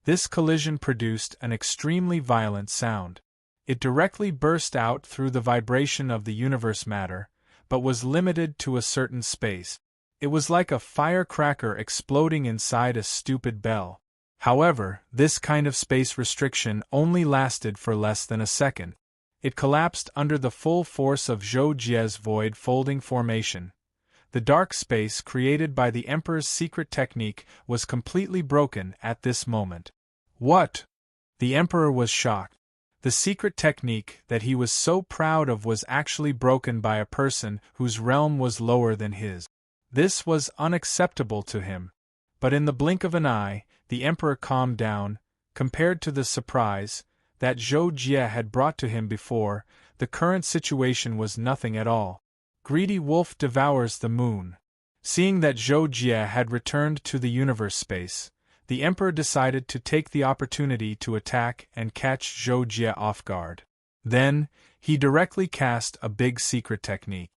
This collision produced an extremely violent sound. It directly burst out through the vibration of the universe matter, but was limited to a certain space. It was like a firecracker exploding inside a stupid bell. However, this kind of space restriction only lasted for less than a second. It collapsed under the full force of Zhou Jie's void folding formation. The dark space created by the Emperor's secret technique was completely broken at this moment. What? The Emperor was shocked. The secret technique that he was so proud of was actually broken by a person whose realm was lower than his. This was unacceptable to him. But in the blink of an eye, the Emperor calmed down. Compared to the surprise that Zhou Jie had brought to him before, the current situation was nothing at all. Greedy wolf devours the moon. Seeing that Zhou Jie had returned to the universe space, the Emperor decided to take the opportunity to attack and catch Zhou Jie off guard. Then, he directly cast a big secret technique.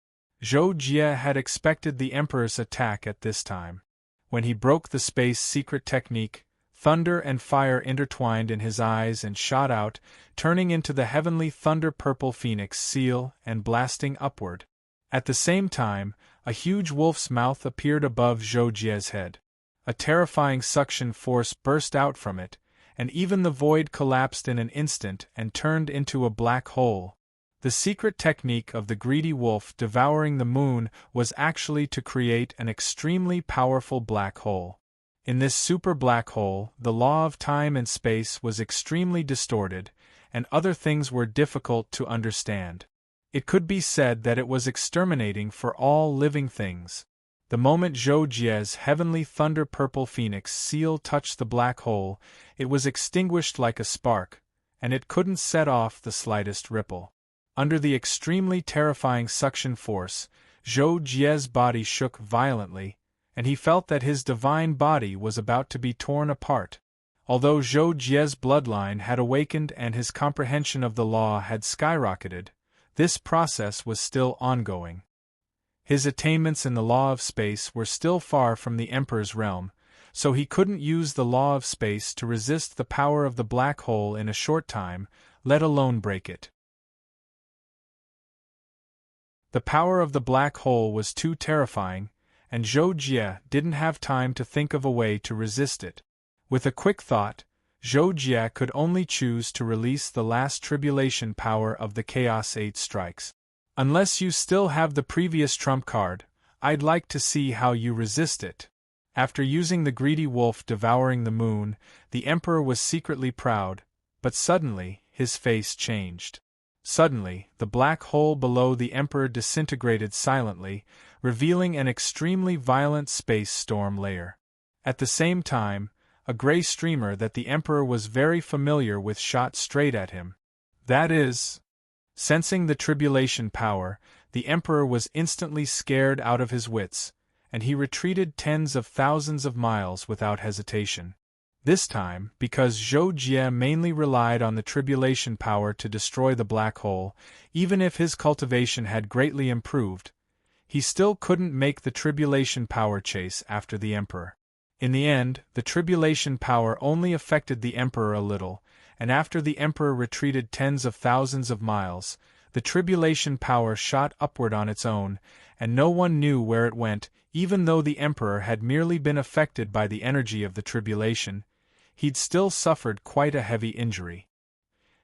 Zhou Jie had expected the Emperor's attack at this time. When he broke the space secret technique, thunder and fire intertwined in his eyes and shot out, turning into the heavenly thunder-purple phoenix seal and blasting upward. At the same time, a huge wolf's mouth appeared above Zhou Jie's head. A terrifying suction force burst out from it, and even the void collapsed in an instant and turned into a black hole. The secret technique of the greedy wolf devouring the moon was actually to create an extremely powerful black hole. In this super black hole, the law of time and space was extremely distorted, and other things were difficult to understand. It could be said that it was exterminating for all living things. The moment Zhou Jie's heavenly thunder-purple phoenix seal touched the black hole, it was extinguished like a spark, and it couldn't set off the slightest ripple. Under the extremely terrifying suction force, Zhou Jie's body shook violently, and he felt that his divine body was about to be torn apart. Although Zhou Jie's bloodline had awakened and his comprehension of the law had skyrocketed, this process was still ongoing. His attainments in the law of space were still far from the Emperor's realm, so he couldn't use the law of space to resist the power of the black hole in a short time, let alone break it. The power of the black hole was too terrifying, and Zhou Jie didn't have time to think of a way to resist it. With a quick thought, Zhou Jie could only choose to release the last tribulation power of the Chaos 8 strikes. Unless you still have the previous trump card, I'd like to see how you resist it. After using the greedy wolf devouring the moon, the Emperor was secretly proud, but suddenly, his face changed. Suddenly, the black hole below the Emperor disintegrated silently, revealing an extremely violent space storm layer. At the same time, a gray streamer that the Emperor was very familiar with shot straight at him. That is... Sensing the tribulation power, the Emperor was instantly scared out of his wits, and he retreated tens of thousands of miles without hesitation. This time, because Zhou Jie mainly relied on the tribulation power to destroy the black hole, even if his cultivation had greatly improved, he still couldn't make the tribulation power chase after the Emperor. In the end, the tribulation power only affected the Emperor a little, and after the Emperor retreated tens of thousands of miles, The tribulation power shot upward on its own, and no one knew where it went. Even though the Emperor had merely been affected by the energy of the tribulation, he'd still suffered quite a heavy injury.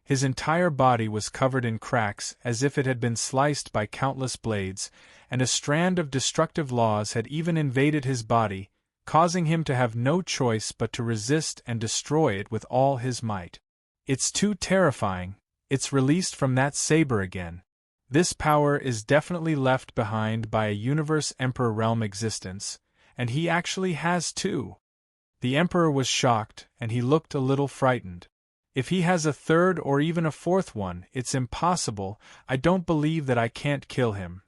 His entire body was covered in cracks as if it had been sliced by countless blades, and a strand of destructive laws had even invaded his body, causing him to have no choice but to resist and destroy it with all his might. It's too terrifying. It's released from that saber again. This power is definitely left behind by a Universe Emperor realm existence, and he actually has two. The Emperor was shocked, and he looked a little frightened. If he has a third or even a fourth one, it's impossible. I don't believe that I can't kill him.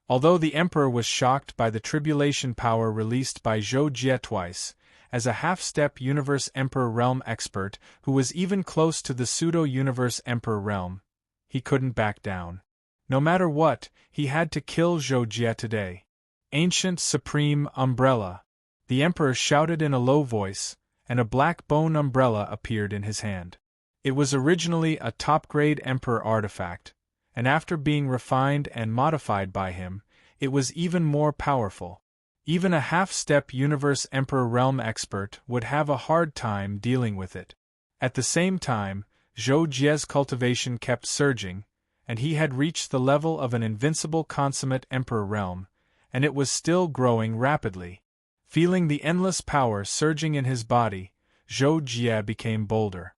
Although the Emperor was shocked by the tribulation power released by Zhou Jie twice, as a half-step Universe Emperor realm expert who was even close to the pseudo-Universe Emperor realm, he couldn't back down. No matter what, he had to kill Zhou Jie today. Ancient Supreme Umbrella. The Emperor shouted in a low voice, and a black bone umbrella appeared in his hand. It was originally a top-grade Emperor artifact, and after being refined and modified by him, it was even more powerful. Even a half-step Universe Emperor realm expert would have a hard time dealing with it. At the same time, Zhou Jie's cultivation kept surging, and he had reached the level of an invincible consummate Emperor realm, and it was still growing rapidly. Feeling the endless power surging in his body, Zhou Jie became bolder.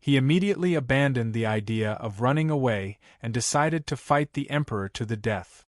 He immediately abandoned the idea of running away and decided to fight the Emperor to the death.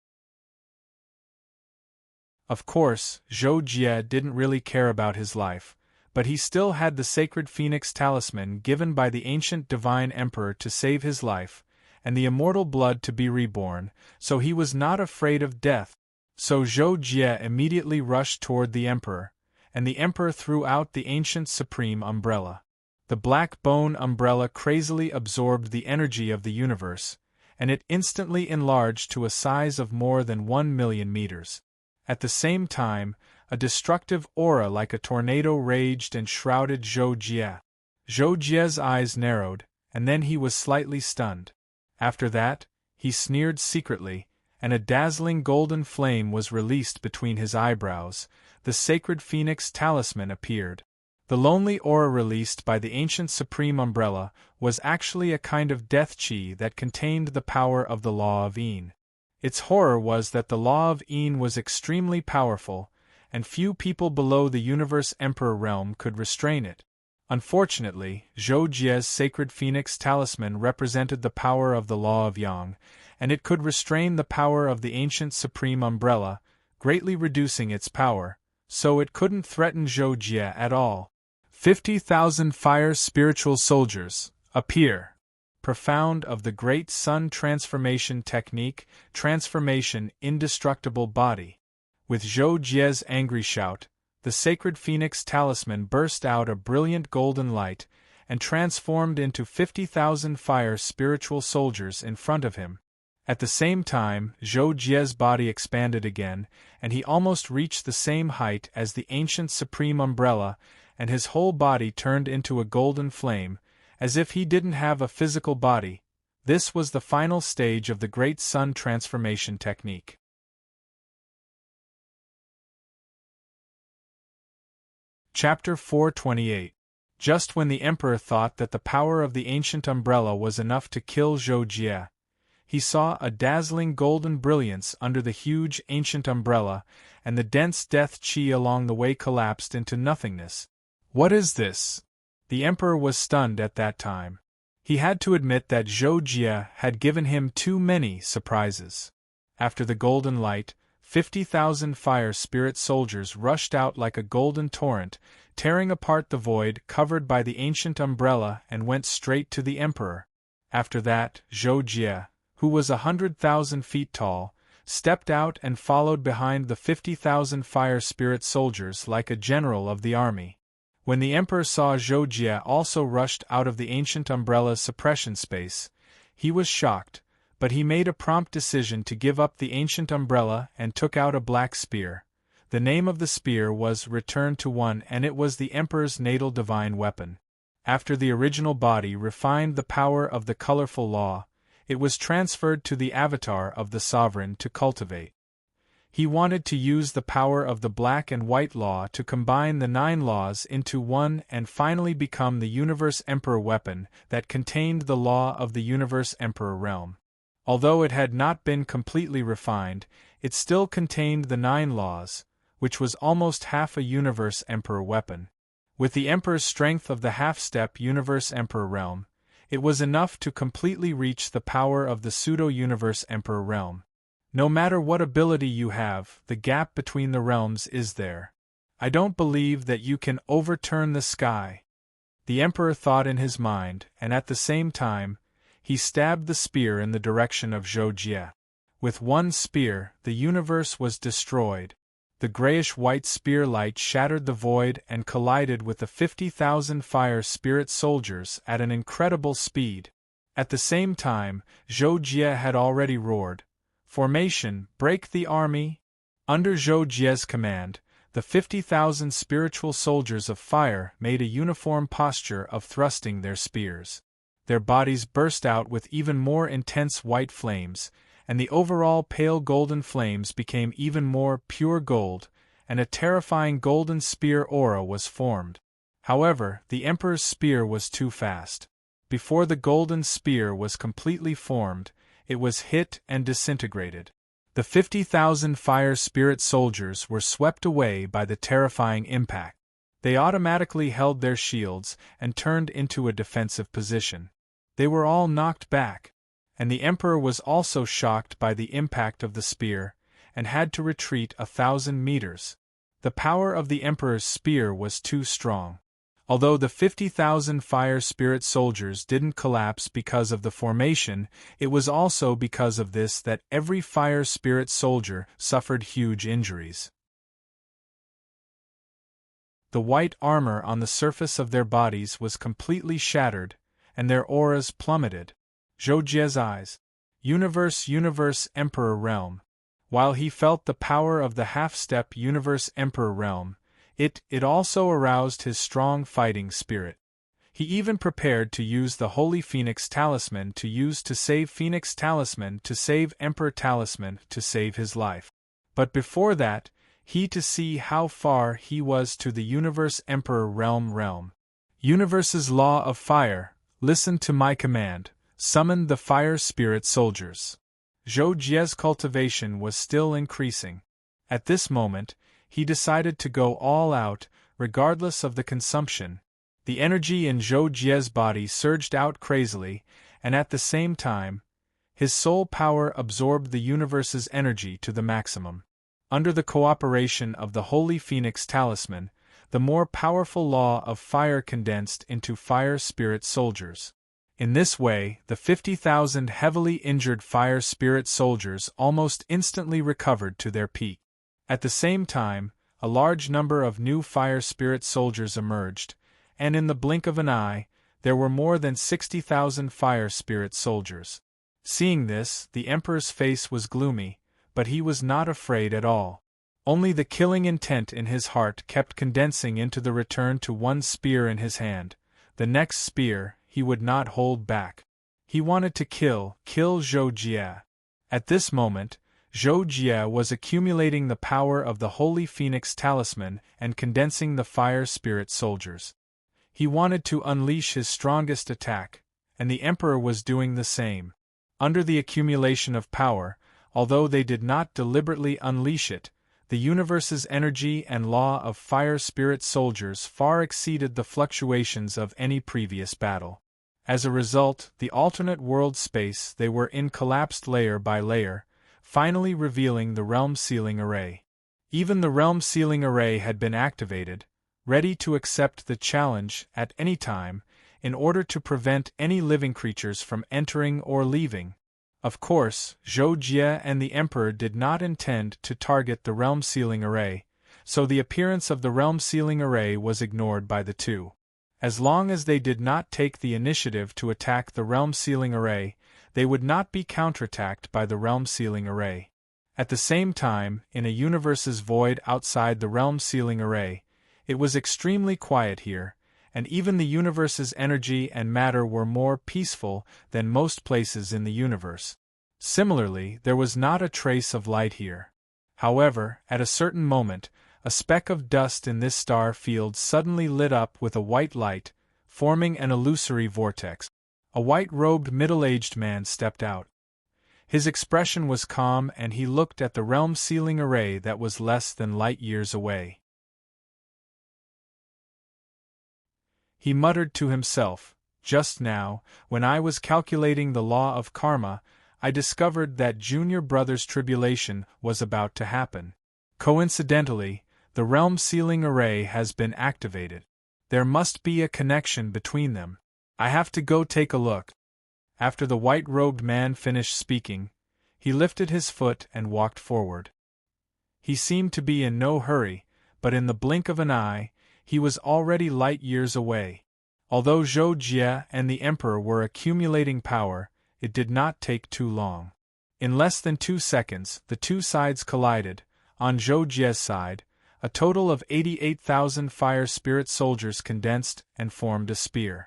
Of course, Zhou Jie didn't really care about his life, but he still had the sacred Phoenix talisman given by the ancient divine Emperor to save his life, and the immortal blood to be reborn, so he was not afraid of death. So Zhou Jie immediately rushed toward the Emperor, and the Emperor threw out the ancient supreme umbrella. The black bone umbrella crazily absorbed the energy of the universe, and it instantly enlarged to a size of more than 1,000,000 meters. At the same time, a destructive aura like a tornado raged and shrouded Zhou Jie. Zhou Jie's eyes narrowed, and then he was slightly stunned. After that, he sneered secretly, and a dazzling golden flame was released between his eyebrows. The sacred Phoenix talisman appeared. The lonely aura released by the ancient supreme umbrella was actually a kind of death chi that contained the power of the law of Yin. Its horror was that the law of Yin was extremely powerful, and few people below the Universe Emperor realm could restrain it. Unfortunately, Zhou Jie's sacred Phoenix talisman represented the power of the law of Yang, and it could restrain the power of the ancient supreme umbrella, greatly reducing its power, so it couldn't threaten Zhou Jie at all. 50,000 fire spiritual soldiers, appear. Profound of the Great Sun Transformation Technique, Transformation Indestructible Body. With Zhou Jie's angry shout, the sacred Phoenix talisman burst out a brilliant golden light, and transformed into 50,000 fire spiritual soldiers in front of him. At the same time, Zhou Jie's body expanded again, and he almost reached the same height as the ancient supreme umbrella, and his whole body turned into a golden flame, as if he didn't have a physical body. This was the final stage of the Great Sun Transformation Technique. Chapter 428. Just when the Emperor thought that the power of the ancient umbrella was enough to kill Zhou Jie, he saw a dazzling golden brilliance under the huge ancient umbrella, and the dense death chi along the way collapsed into nothingness. What is this? The Emperor was stunned at that time. He had to admit that Zhou Jie had given him too many surprises. After the golden light, 50,000 fire spirit soldiers rushed out like a golden torrent, tearing apart the void covered by the ancient umbrella and went straight to the Emperor. After that, Zhou Jie, who was 100,000 feet tall, stepped out and followed behind the 50,000 fire spirit soldiers like a general of the army. When the Emperor saw Zhou Jie also rushed out of the ancient umbrella's suppression space, he was shocked, but he made a prompt decision to give up the ancient umbrella and took out a black spear. The name of the spear was Return to One, and it was the Emperor's natal divine weapon. After the original body refined the power of the colorful law, It was transferred to the avatar of the sovereign to cultivate. He wanted to use the power of the black and white law to combine the 9 laws into one and finally become the Universe Emperor weapon that contained the law of the Universe Emperor realm. Although it had not been completely refined, it still contained the 9 laws, which was almost half a Universe Emperor weapon. With the Emperor's strength of the half-step Universe Emperor realm, it was enough to completely reach the power of the pseudo-Universe Emperor realm. No matter what ability you have, the gap between the realms is there. I don't believe that you can overturn the sky. The Emperor thought in his mind, and at the same time, he stabbed the spear in the direction of Zhou Jie. With one spear, the universe was destroyed. The grayish-white spear light shattered the void and collided with the 50,000 fire spirit soldiers at an incredible speed. At the same time, Zhou Jie had already roared, "Formation, break the army!" Under Zhou Jie's command, the 50,000 spiritual soldiers of fire made a uniform posture of thrusting their spears. Their bodies burst out with even more intense white flames, and the overall pale golden flames became even more pure gold, and a terrifying golden spear aura was formed. However, the Emperor's spear was too fast. Before the golden spear was completely formed, it was hit and disintegrated. The 50,000 fire spirit soldiers were swept away by the terrifying impact. They automatically held their shields and turned into a defensive position. They were all knocked back, and the Emperor was also shocked by the impact of the spear, and had to retreat 1,000 meters. The power of the Emperor's spear was too strong. Although the 50,000 fire spirit soldiers didn't collapse because of the formation, it was also because of this that every fire spirit soldier suffered huge injuries. The white armor on the surface of their bodies was completely shattered, and their auras plummeted. Zhou Jie's eyes. Universe Emperor realm. While he felt the power of the half-step Universe Emperor realm, it also aroused his strong fighting spirit. He even prepared to use the Holy Phoenix Talisman to save Phoenix Talisman to save Emperor Talisman to save his life. But before that, he to see how far he was to the Universe Emperor realm. Universe's law of fire, listen to my command, summon the fire spirit soldiers. Zhou Jie's cultivation was still increasing. At this moment, he decided to go all out, regardless of the consumption. The energy in Zhou Jie's body surged out crazily, and at the same time, his soul power absorbed the universe's energy to the maximum. Under the cooperation of the Holy Phoenix Talisman, the more powerful law of fire condensed into fire spirit soldiers. In this way, the 50,000 heavily injured fire spirit soldiers almost instantly recovered to their peak. At the same time, a large number of new fire spirit soldiers emerged, and in the blink of an eye, there were more than 60,000 fire spirit soldiers. Seeing this, the Emperor's face was gloomy, but he was not afraid at all. Only the killing intent in his heart kept condensing into the return to one spear in his hand. The next spear, he would not hold back. He wanted to kill Zhou Jie. At this moment, Zhou Jie was accumulating the power of the Holy Phoenix Talisman and condensing the fire spirit soldiers. He wanted to unleash his strongest attack, and the Emperor was doing the same. Under the accumulation of power, although they did not deliberately unleash it, the universe's energy and law of fire spirit soldiers far exceeded the fluctuations of any previous battle. As a result, the alternate world space they were in collapsed layer by layer, finally revealing the realm sealing array. Even the realm sealing array had been activated, ready to accept the challenge at any time, in order to prevent any living creatures from entering or leaving. Of course, Zhou Jie and the Emperor did not intend to target the realm sealing array, so the appearance of the realm sealing array was ignored by the two. As long as they did not take the initiative to attack the realm sealing array, they would not be counterattacked by the realm sealing array. At the same time, in a universe's void outside the realm sealing array, it was extremely quiet here, and even the universe's energy and matter were more peaceful than most places in the universe. Similarly, there was not a trace of light here. However, at a certain moment, a speck of dust in this star field suddenly lit up with a white light, forming an illusory vortex. A white-robed middle-aged man stepped out. His expression was calm and he looked at the realm-sealing array that was less than light-years away. He muttered to himself, "Just now, when I was calculating the law of karma, I discovered that Junior Brother's tribulation was about to happen. Coincidentally, the realm-sealing array has been activated. There must be a connection between them. I have to go take a look." After the white-robed man finished speaking, he lifted his foot and walked forward. He seemed to be in no hurry, but in the blink of an eye, he was already light-years away. Although Zhou Jie and the Emperor were accumulating power, it did not take too long. In less than 2 seconds, the two sides collided. On Zhou Jie's side, a total of 88,000 fire spirit soldiers condensed and formed a spear.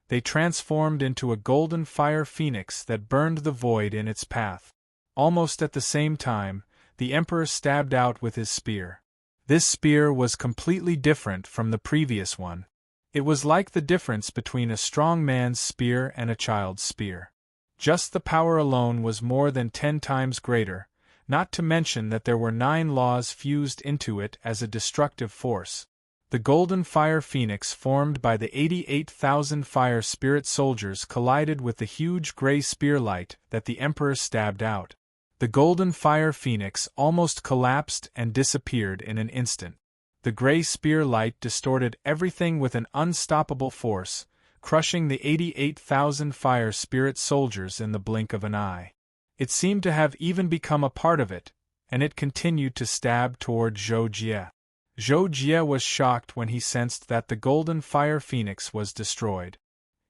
They transformed into a golden fire phoenix that burned the void in its path. Almost at the same time, the Emperor stabbed out with his spear. This spear was completely different from the previous one. It was like the difference between a strong man's spear and a child's spear. Just the power alone was more than 10 times greater, not to mention that there were 9 laws fused into it as a destructive force. The golden fire phoenix formed by the 88,000 fire spirit soldiers collided with the huge gray spear light that the Emperor stabbed out. The golden fire phoenix almost collapsed and disappeared in an instant. The gray spear light distorted everything with an unstoppable force, crushing the 88,000 fire spirit soldiers in the blink of an eye. It seemed to have even become a part of it, and it continued to stab toward Zhou Jie. Zhou Jie was shocked when he sensed that the golden fire phoenix was destroyed.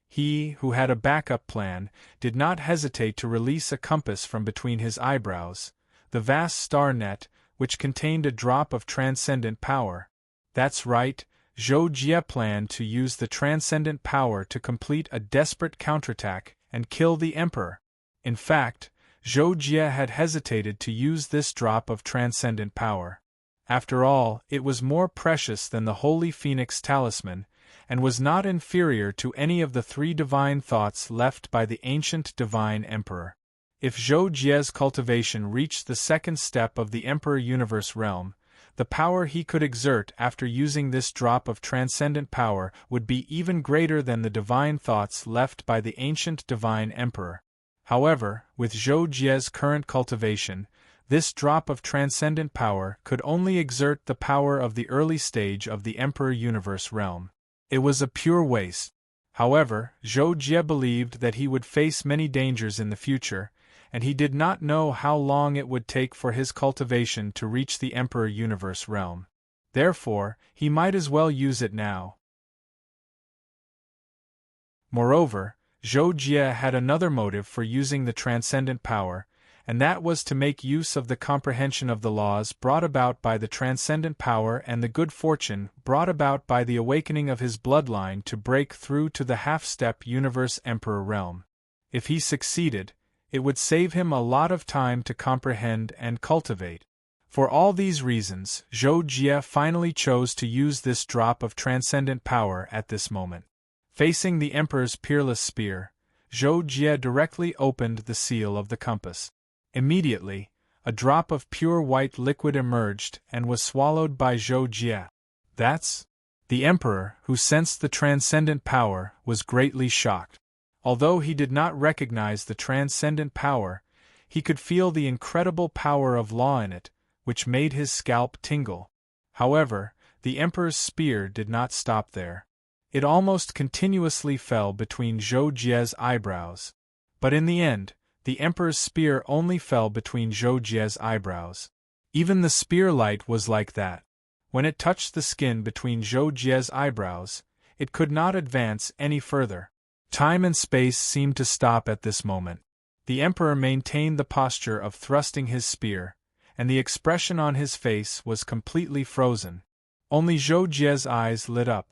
He, who had a backup plan, did not hesitate to release a compass from between his eyebrows, the vast star net, which contained a drop of transcendent power. That's right, Zhou Jie planned to use the transcendent power to complete a desperate counterattack and kill the Emperor. In fact, Zhou Jie had hesitated to use this drop of transcendent power. After all, it was more precious than the Holy Phoenix Talisman, and was not inferior to any of the 3 divine thoughts left by the ancient divine Emperor. If Zhou Jie's cultivation reached the second step of the Emperor Universe realm, the power he could exert after using this drop of transcendent power would be even greater than the divine thoughts left by the ancient divine Emperor. However, with Zhou Jie's current cultivation, this drop of transcendent power could only exert the power of the early stage of the Emperor Universe realm. It was a pure waste. However, Zhou Jie believed that he would face many dangers in the future, and he did not know how long it would take for his cultivation to reach the Emperor Universe realm. Therefore, he might as well use it now. Moreover, Zhou Jie had another motive for using the transcendent power, and that was to make use of the comprehension of the laws brought about by the transcendent power and the good fortune brought about by the awakening of his bloodline to break through to the half-step Universe Emperor realm. If he succeeded, it would save him a lot of time to comprehend and cultivate. For all these reasons, Zhou Jie finally chose to use this drop of transcendent power at this moment. Facing the Emperor's peerless spear, Zhou Jie directly opened the seal of the compass. Immediately, a drop of pure white liquid emerged and was swallowed by Zhou Jie. That's... The Emperor, who sensed the transcendent power, was greatly shocked. Although he did not recognize the transcendent power, he could feel the incredible power of law in it, which made his scalp tingle. However, the Emperor's spear did not stop there. It almost continuously fell between Zhou Jie's eyebrows. But in the end, the Emperor's spear only fell between Zhou Jie's eyebrows. Even the spear light was like that. When it touched the skin between Zhou Jie's eyebrows, it could not advance any further. Time and space seemed to stop at this moment. The Emperor maintained the posture of thrusting his spear, and the expression on his face was completely frozen. Only Zhou Jie's eyes lit up.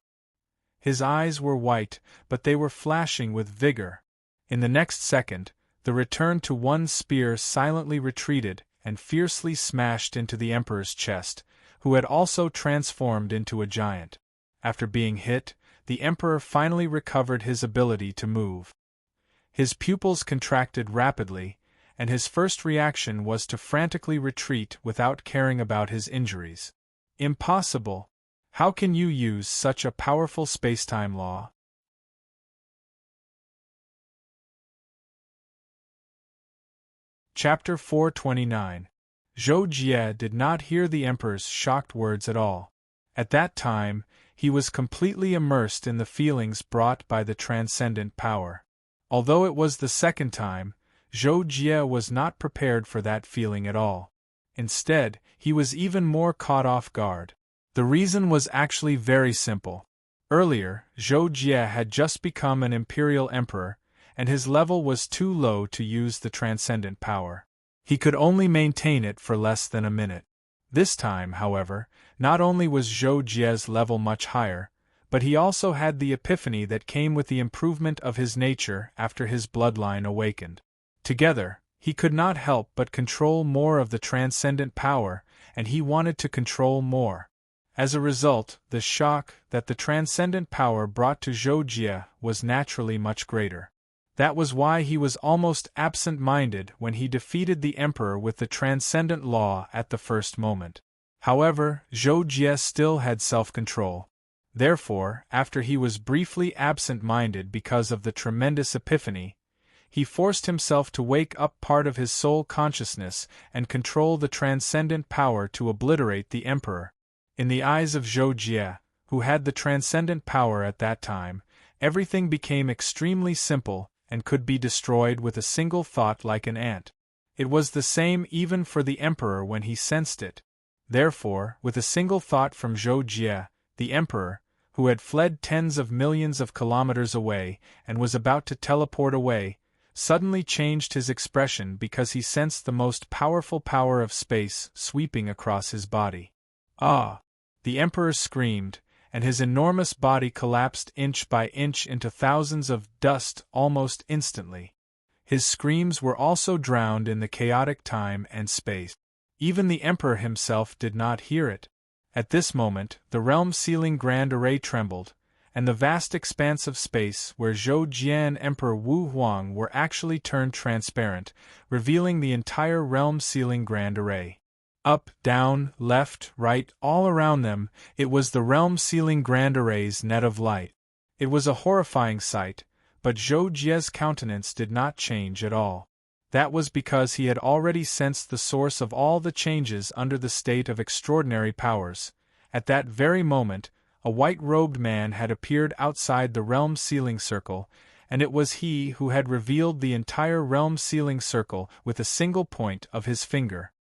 His eyes were white, but they were flashing with vigor. In the next second, the return to one spear silently retreated and fiercely smashed into the Emperor's chest, who had also transformed into a giant. After being hit, the Emperor finally recovered his ability to move. His pupils contracted rapidly, and his first reaction was to frantically retreat without caring about his injuries. Impossible! How can you use such a powerful spacetime law? Chapter 429. Zhou Jie did not hear the Emperor's shocked words at all. At that time, he was completely immersed in the feelings brought by the transcendent power. Although it was the second time, Zhou Jie was not prepared for that feeling at all. Instead, he was even more caught off guard. The reason was actually very simple. Earlier, Zhou Jie had just become an imperial emperor, and his level was too low to use the transcendent power. He could only maintain it for less than a minute. This time, however, not only was Zhou Jie's level much higher, but he also had the epiphany that came with the improvement of his nature after his bloodline awakened. Together, he could not help but control more of the transcendent power, and he wanted to control more. As a result, the shock that the transcendent power brought to Zhou Jie was naturally much greater. That was why he was almost absent-minded when he defeated the Emperor with the transcendent law at the first moment. However, Zhou Jie still had self-control. Therefore, after he was briefly absent-minded because of the tremendous epiphany, he forced himself to wake up part of his soul consciousness and control the transcendent power to obliterate the Emperor. In the eyes of Zhou Jie, who had the transcendent power at that time, everything became extremely simple and could be destroyed with a single thought like an ant. It was the same even for the Emperor when he sensed it. Therefore, with a single thought from Zhou Jie, the Emperor, who had fled tens of millions of kilometers away and was about to teleport away, suddenly changed his expression because he sensed the most powerful power of space sweeping across his body. Ah! The Emperor screamed, and his enormous body collapsed inch by inch into thousands of dust almost instantly. His screams were also drowned in the chaotic time and space. Even the Emperor himself did not hear it. At this moment, the realm-sealing grand array trembled, and the vast expanse of space where Zhou Jie and Emperor Wu Huang were actually turned transparent, revealing the entire realm-sealing grand array. Up, down, left, right, all around them, it was the realm-sealing grand array's net of light. It was a horrifying sight, but Zhou Jie's countenance did not change at all. That was because he had already sensed the source of all the changes under the state of extraordinary powers. At that very moment, a white-robed man had appeared outside the realm-sealing circle, and it was he who had revealed the entire realm-sealing circle with a single point of his finger.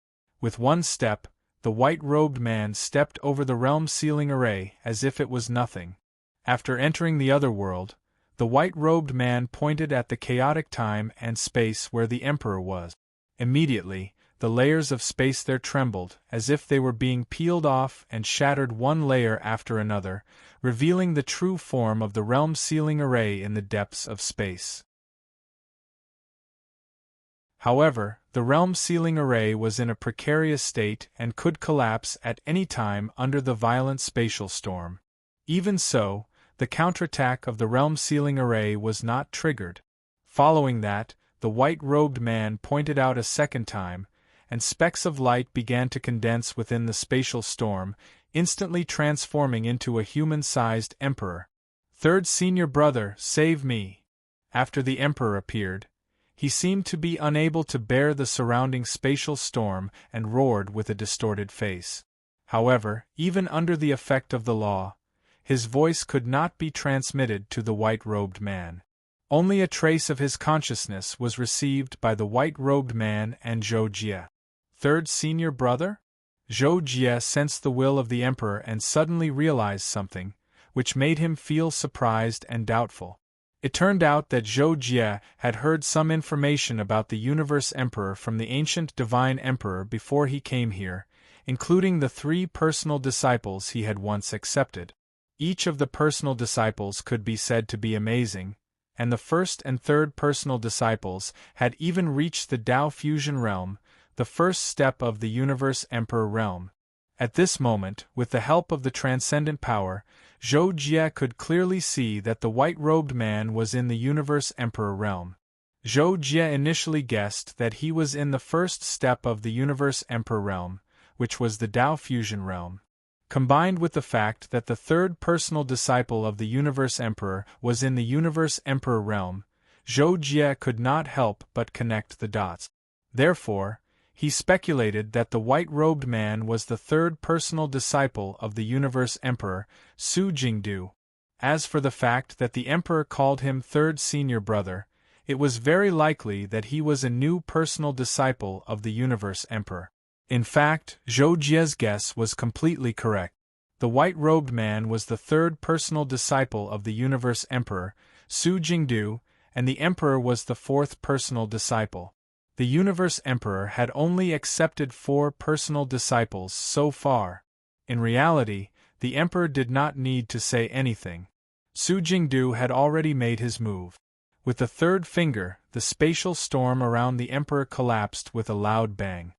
With one step, the white-robed man stepped over the realm-sealing array as if it was nothing. After entering the other world, the white-robed man pointed at the chaotic time and space where the Emperor was. Immediately, the layers of space there trembled, as if they were being peeled off and shattered one layer after another, revealing the true form of the realm-sealing array in the depths of space. However, the realm-sealing array was in a precarious state and could collapse at any time under the violent spatial storm. Even so, the counterattack of the realm-sealing array was not triggered. Following that, the white-robed man pointed out a second time, and specks of light began to condense within the spatial storm, instantly transforming into a human-sized emperor. "Third senior brother, save me!" After the Emperor appeared, he seemed to be unable to bear the surrounding spatial storm and roared with a distorted face. However, even under the effect of the law, his voice could not be transmitted to the white-robed man. Only a trace of his consciousness was received by the white-robed man and Zhou Jie. "Third senior brother?" Zhou Jie sensed the will of the Emperor and suddenly realized something, which made him feel surprised and doubtful. It turned out that Zhou Jie had heard some information about the Universe Emperor from the ancient Divine Emperor before he came here, including the 3 personal disciples he had once accepted. Each of the personal disciples could be said to be amazing, and the first and third personal disciples had even reached the Tao fusion realm, the first step of the Universe Emperor realm. At this moment, with the help of the transcendent power, Zhou Jie could clearly see that the white-robed man was in the Universe Emperor realm. Zhou Jie initially guessed that he was in the first step of the Universe Emperor realm, which was the Tao fusion realm. Combined with the fact that the third personal disciple of the Universe Emperor was in the Universe Emperor realm, Zhou Jie could not help but connect the dots. Therefore, he speculated that the white-robed man was the third personal disciple of the Universe Emperor, Su Jingdu. As for the fact that the Emperor called him third senior brother, it was very likely that he was a new personal disciple of the Universe Emperor. In fact, Zhou Jie's guess was completely correct. The white-robed man was the third personal disciple of the Universe Emperor, Su Jingdu, and the Emperor was the fourth personal disciple. The Universe Emperor had only accepted 4 personal disciples so far. In reality, the Emperor did not need to say anything. Su Jingdu had already made his move. With the third finger, the spatial storm around the Emperor collapsed with a loud bang.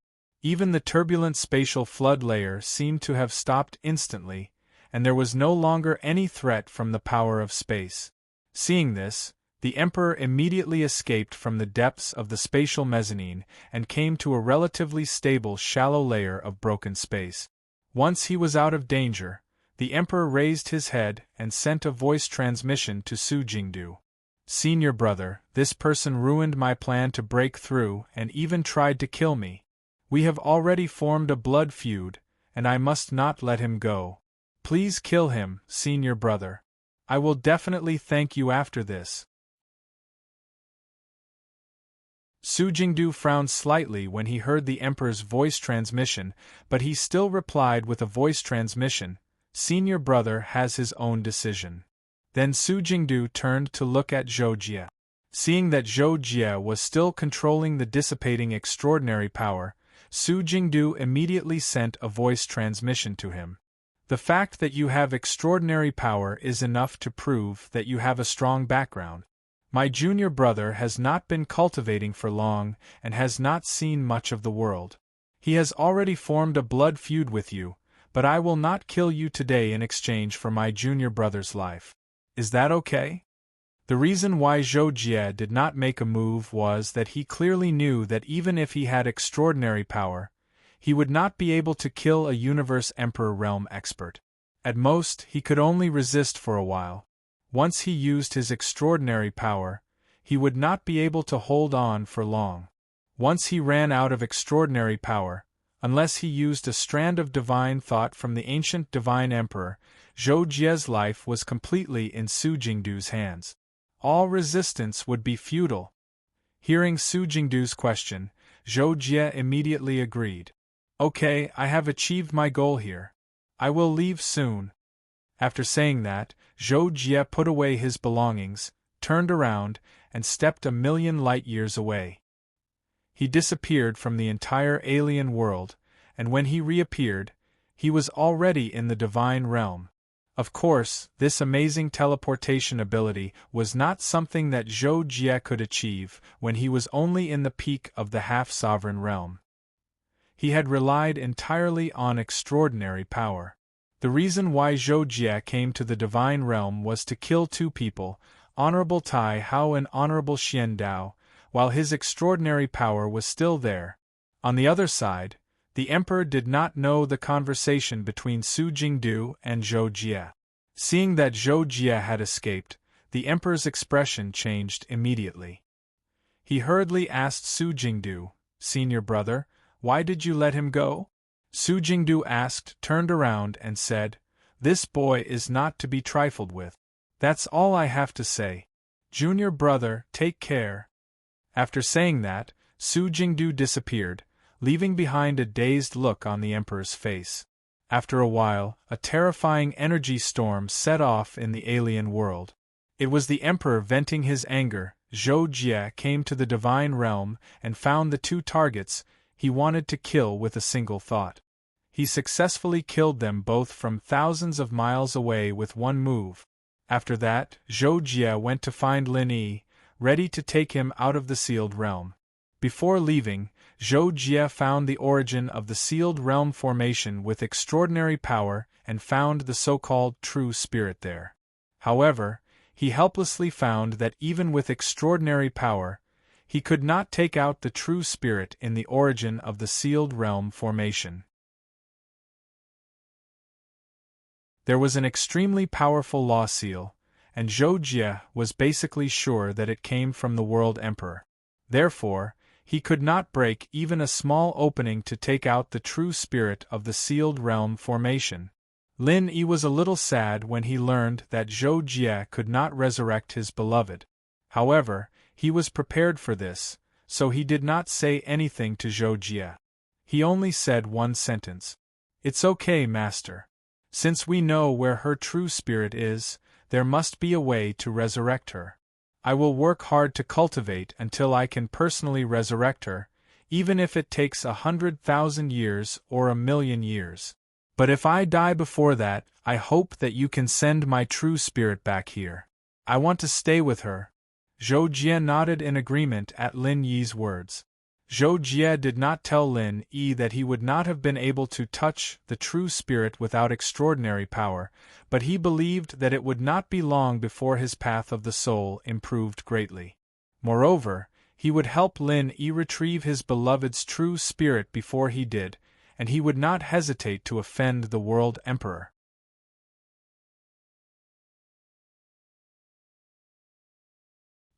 Even the turbulent spatial flood layer seemed to have stopped instantly, and there was no longer any threat from the power of space. Seeing this, the Emperor immediately escaped from the depths of the spatial mezzanine and came to a relatively stable shallow layer of broken space. Once he was out of danger, the Emperor raised his head and sent a voice transmission to Su Jingdu. "Senior brother, this person ruined my plan to break through and even tried to kill me. We have already formed a blood feud, and I must not let him go. Please kill him, senior brother. I will definitely thank you after this." Su Jingdu frowned slightly when he heard the Emperor's voice transmission, but he still replied with a voice transmission, "Senior brother has his own decision." Then Su Jingdu turned to look at Zhou Jie. Seeing that Zhou Jie was still controlling the dissipating extraordinary power, Su Jingdu immediately sent a voice transmission to him. "The fact that you have extraordinary power is enough to prove that you have a strong background. My junior brother has not been cultivating for long and has not seen much of the world. He has already formed a blood feud with you, but I will not kill you today in exchange for my junior brother's life. Is that okay?" The reason why Zhou Jie did not make a move was that he clearly knew that even if he had extraordinary power, he would not be able to kill a Universe Emperor realm expert. At most, he could only resist for a while. Once he used his extraordinary power, he would not be able to hold on for long. Once he ran out of extraordinary power, unless he used a strand of divine thought from the ancient divine emperor, Zhou Jie's life was completely in Su Jingdu's hands. All resistance would be futile. Hearing Su Jingdu's question, Zhou Jie immediately agreed. "Okay, I have achieved my goal here. I will leave soon." After saying that, Zhou Jie put away his belongings, turned around, and stepped 1,000,000 light-years away. He disappeared from the entire alien world, and when he reappeared, he was already in the divine realm. Of course, this amazing teleportation ability was not something that Zhou Jie could achieve when he was only in the peak of the half-sovereign realm. He had relied entirely on extraordinary power. The reason why Zhou Jie came to the divine realm was to kill 2 people, Honorable Tai Hao and Honorable Xian Dao, while his extraordinary power was still there. On the other side, the Emperor did not know the conversation between Su Jingdu and Zhou Jie. Seeing that Zhou Jie had escaped, the Emperor's expression changed immediately. He hurriedly asked Su Jingdu, "Senior brother, why did you let him go?" Su Jingdu asked, turned around, and said, "This boy is not to be trifled with. That's all I have to say. Junior brother, take care." After saying that, Su Jingdu disappeared, leaving behind a dazed look on the Emperor's face. After a while, a terrifying energy storm set off in the alien world. It was the Emperor venting his anger. Zhou Jie came to the divine realm and found the 2 targets he wanted to kill with a single thought. he successfully killed them both from thousands of miles away with one move. After that, Zhou Jie went to find Lin Yi, ready to take him out of the sealed realm. Before leaving, Zhou Jie found the origin of the sealed realm formation with extraordinary power and found the so-called true spirit there. However, he helplessly found that even with extraordinary power, he could not take out the true spirit in the origin of the sealed realm formation. There was an extremely powerful law seal, and Zhou Jie was basically sure that it came from the World Emperor. Therefore, he could not break even a small opening to take out the true spirit of the sealed realm formation. Lin Yi was a little sad when he learned that Zhou Jie could not resurrect his beloved. However, he was prepared for this, so he did not say anything to Zhou Jie. He only said one sentence. "It's okay, master. Since we know where her true spirit is, there must be a way to resurrect her. I will work hard to cultivate until I can personally resurrect her, even if it takes 100,000 years or 1,000,000 years. But if I die before that, I hope that you can send my true spirit back here. I want to stay with her." Zhou Jie nodded in agreement at Lin Yi's words. Zhou Jie did not tell Lin Yi that he would not have been able to touch the true spirit without extraordinary power, but he believed that it would not be long before his path of the soul improved greatly. Moreover, he would help Lin Yi retrieve his beloved's true spirit before he did, and he would not hesitate to offend the World Emperor.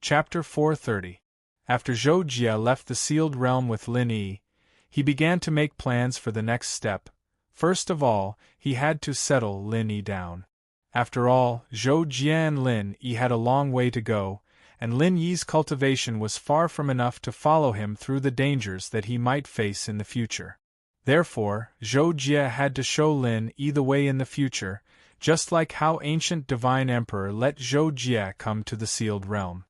Chapter 430. After Zhou Jie left the sealed realm with Lin Yi, he began to make plans for the next step. First of all, he had to settle Lin Yi down. After all, Zhou Jie and Lin Yi had a long way to go, and Lin Yi's cultivation was far from enough to follow him through the dangers that he might face in the future. Therefore, Zhou Jie had to show Lin Yi the way in the future, just like how ancient divine emperor let Zhou Jie come to the sealed realm.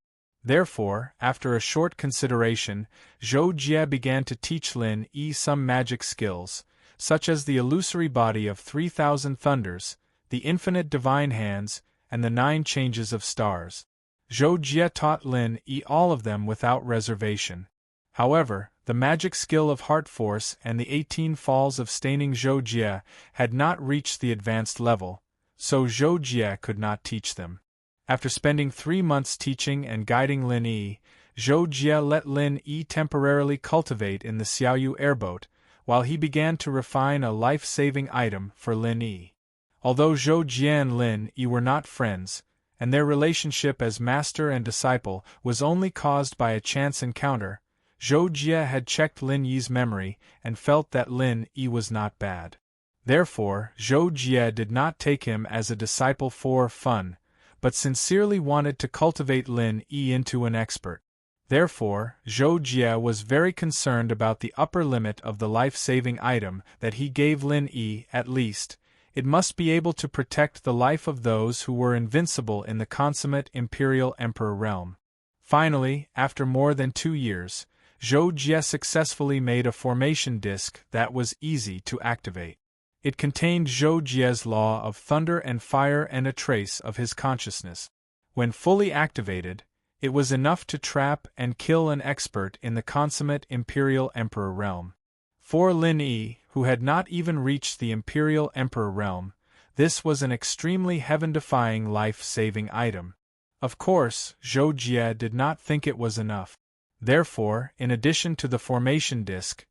Therefore, after a short consideration, Zhou Jie began to teach Lin Yi some magic skills, such as the illusory body of 3,000 thunders, the infinite divine hands, and the 9 changes of stars. Zhou Jie taught Lin Yi all of them without reservation. However, the magic skill of heart force and the 18 falls of staining Zhou Jie had not reached the advanced level, so Zhou Jie could not teach them. After spending 3 months teaching and guiding Lin Yi, Zhou Jie let Lin Yi temporarily cultivate in the Xiaoyu airboat, while he began to refine a life-saving item for Lin Yi. Although Zhou Jie and Lin Yi were not friends, and their relationship as master and disciple was only caused by a chance encounter, Zhou Jie had checked Lin Yi's memory and felt that Lin Yi was not bad. Therefore, Zhou Jie did not take him as a disciple for fun, but sincerely wanted to cultivate Lin Yi into an expert. Therefore, Zhou Jie was very concerned about the upper limit of the life-saving item that he gave Lin Yi. At least, it must be able to protect the life of those who were invincible in the consummate Imperial Emperor realm. Finally, after more than 2 years, Zhou Jie successfully made a formation disk that was easy to activate. It contained Zhou Jie's law of thunder and fire and a trace of his consciousness. When fully activated, it was enough to trap and kill an expert in the consummate Imperial Emperor realm. For Lin Yi, who had not even reached the Imperial Emperor realm, this was an extremely heaven-defying life-saving item. Of course, Zhou Jie did not think it was enough. Therefore, in addition to the formation disk,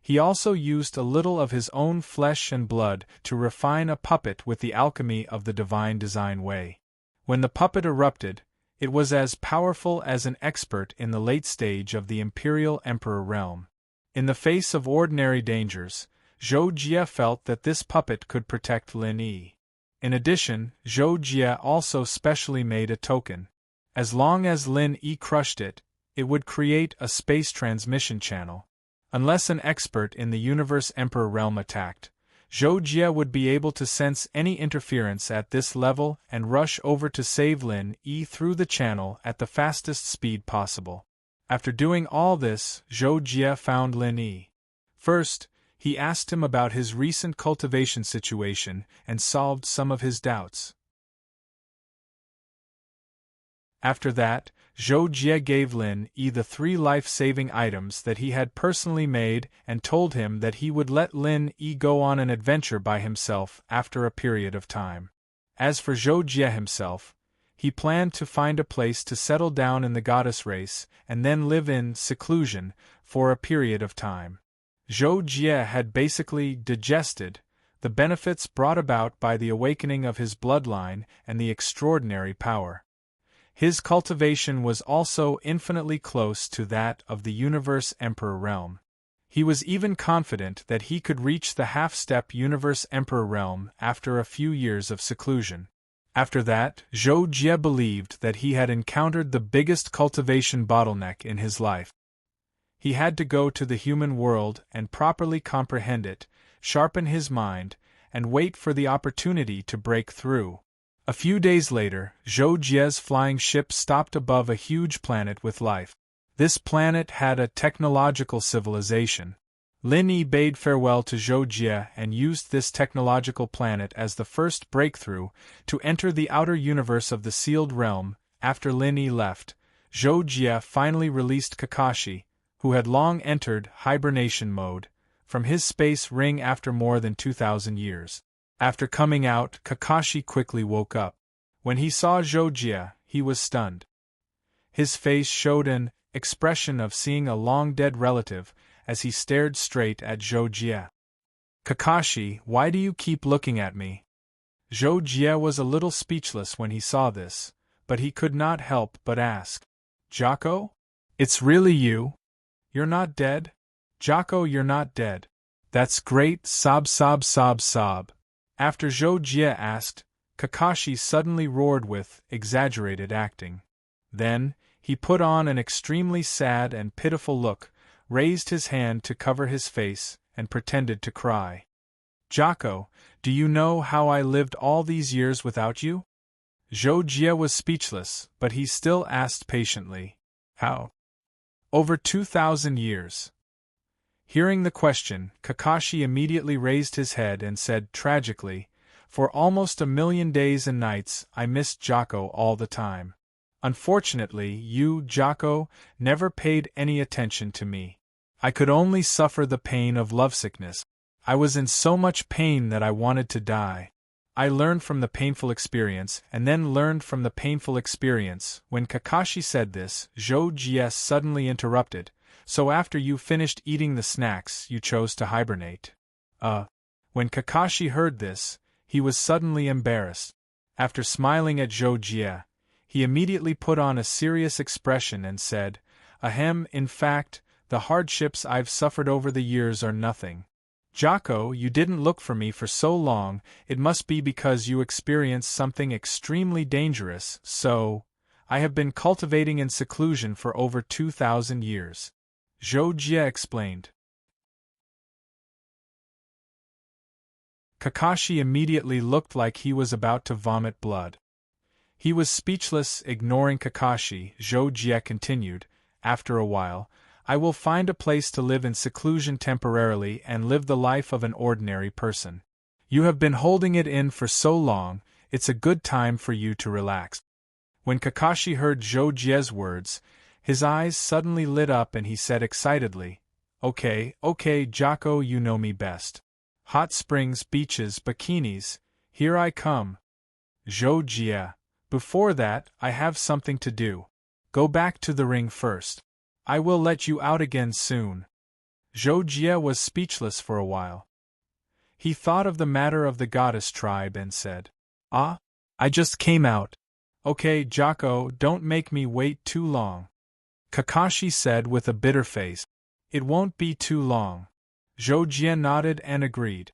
he also used a little of his own flesh and blood to refine a puppet with the alchemy of the divine design way. When the puppet erupted, it was as powerful as an expert in the late stage of the Imperial Emperor realm. In the face of ordinary dangers, Zhou Jie felt that this puppet could protect Lin Yi. In addition, Zhou Jie also specially made a token. As long as Lin Yi crushed it, it would create a space transmission channel. Unless an expert in the Universe Emperor realm attacked, Zhou Jie would be able to sense any interference at this level and rush over to save Lin Yi through the channel at the fastest speed possible. After doing all this, Zhou Jie found Lin Yi. First, He asked him about his recent cultivation situation and solved some of his doubts. After that, Zhou Jie gave Lin Yi the 3 life-saving items that he had personally made and told him that he would let Lin Yi go on an adventure by himself after a period of time. As for Zhou Jie himself, he planned to find a place to settle down in the goddess race and then live in seclusion for a period of time. Zhou Jie had basically digested the benefits brought about by the awakening of his bloodline and the extraordinary power. His cultivation was also infinitely close to that of the Universe Emperor realm. He was even confident that he could reach the half-step Universe Emperor realm after a few years of seclusion. After that, Zhou Jie believed that he had encountered the biggest cultivation bottleneck in his life. He had to go to the human world and properly comprehend it, sharpen his mind, and wait for the opportunity to break through. A few days later, Zhou Jie's flying ship stopped above a huge planet with life. This planet had a technological civilization. Lin Yi bade farewell to Zhou Jie and used this technological planet as the first breakthrough to enter the outer universe of the sealed realm. After Lin Yi left, Zhou Jie finally released Kakashi, who had long entered hibernation mode, from his space ring after more than 2,000 years. After coming out, Kakashi quickly woke up. When he saw Zhou Jie, he was stunned. His face showed an expression of seeing a long-dead relative as he stared straight at Zhou Jie. "Kakashi, why do you keep looking at me?" Zhou Jie was a little speechless when he saw this, but he could not help but ask, "Jocko? It's really you? You're not dead? Jocko, you're not dead. That's great, sob sob sob sob." After Zhou Jie asked, Kakashi suddenly roared with exaggerated acting. Then, he put on an extremely sad and pitiful look, raised his hand to cover his face, and pretended to cry. "Jocko, do you know how I lived all these years without you?" Zhou Jie was speechless, but he still asked patiently, "How?" "Over 2,000 years." Hearing the question, Kakashi immediately raised his head and said tragically, "For almost 1,000,000 days and nights I missed Jocko all the time. Unfortunately, you, Jocko, never paid any attention to me. I could only suffer the pain of lovesickness. I was in so much pain that I wanted to die. I learned from the painful experience and then learned from the painful experience." When Kakashi said this, Zhou Jie suddenly interrupted, "So after you finished eating the snacks, you chose to hibernate?" When Kakashi heard this, he was suddenly embarrassed. After smiling at Zhou Jie, he immediately put on a serious expression and said, "Ahem, in fact, the hardships I've suffered over the years are nothing. Jocko, you didn't look for me for so long, it must be because you experienced something extremely dangerous, so I have been cultivating in seclusion for over 2,000 years. Zhou Jie explained. Kakashi immediately looked like he was about to vomit blood. He was speechless, ignoring Kakashi. Zhou Jie continued, "After a while, I will find a place to live in seclusion temporarily and live the life of an ordinary person. You have been holding it in for so long, it's a good time for you to relax." When Kakashi heard Zhou Jie's words, his eyes suddenly lit up and he said excitedly, Okay, Jocko, you know me best. Hot springs, beaches, bikinis, here I come." "Zhou Jie, before that, I have something to do. Go back to the ring first. I will let you out again soon." Zhou Jie was speechless for a while. He thought of the matter of the goddess tribe and said, I just came out." "Okay, Jocko, don't make me wait too long," Kakashi said with a bitter face. "It won't be too long." Zhou Jie nodded and agreed.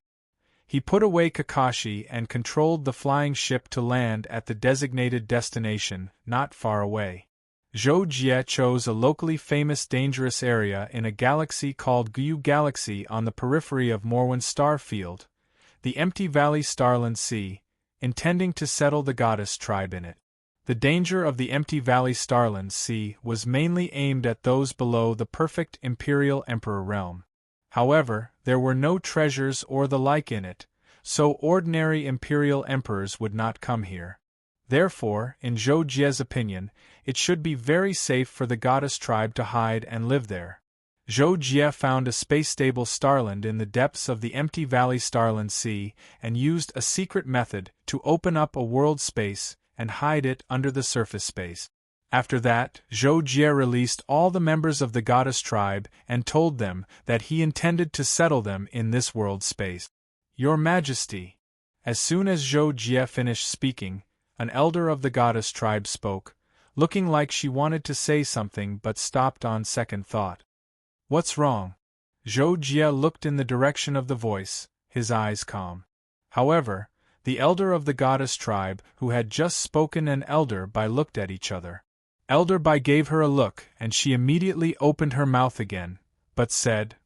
He put away Kakashi and controlled the flying ship to land at the designated destination, not far away. Zhou Jie chose a locally famous dangerous area in a galaxy called Guyu Galaxy on the periphery of Morwen star field, the empty valley Starland Sea, intending to settle the goddess tribe in it. The danger of the empty valley Starland Sea was mainly aimed at those below the perfect Imperial Emperor realm. However, there were no treasures or the like in it, so ordinary imperial emperors would not come here. Therefore, in Zhou Jie's opinion, it should be very safe for the goddess tribe to hide and live there. Zhou Jie found a space-stable starland in the depths of the empty valley Starland Sea and used a secret method to open up a world space and hide it under the surface space. After that, Zhou Jie released all the members of the goddess tribe and told them that he intended to settle them in this world space. Your Majesty. As soon as Zhou Jie finished speaking, an elder of the goddess tribe spoke, looking like she wanted to say something but stopped on second thought. What's wrong? Zhou Jie looked in the direction of the voice, his eyes calm. However, the elder of the goddess tribe who had just spoken and Elder Bai looked at each other. Elder Bai gave her a look and she immediately opened her mouth again, but said,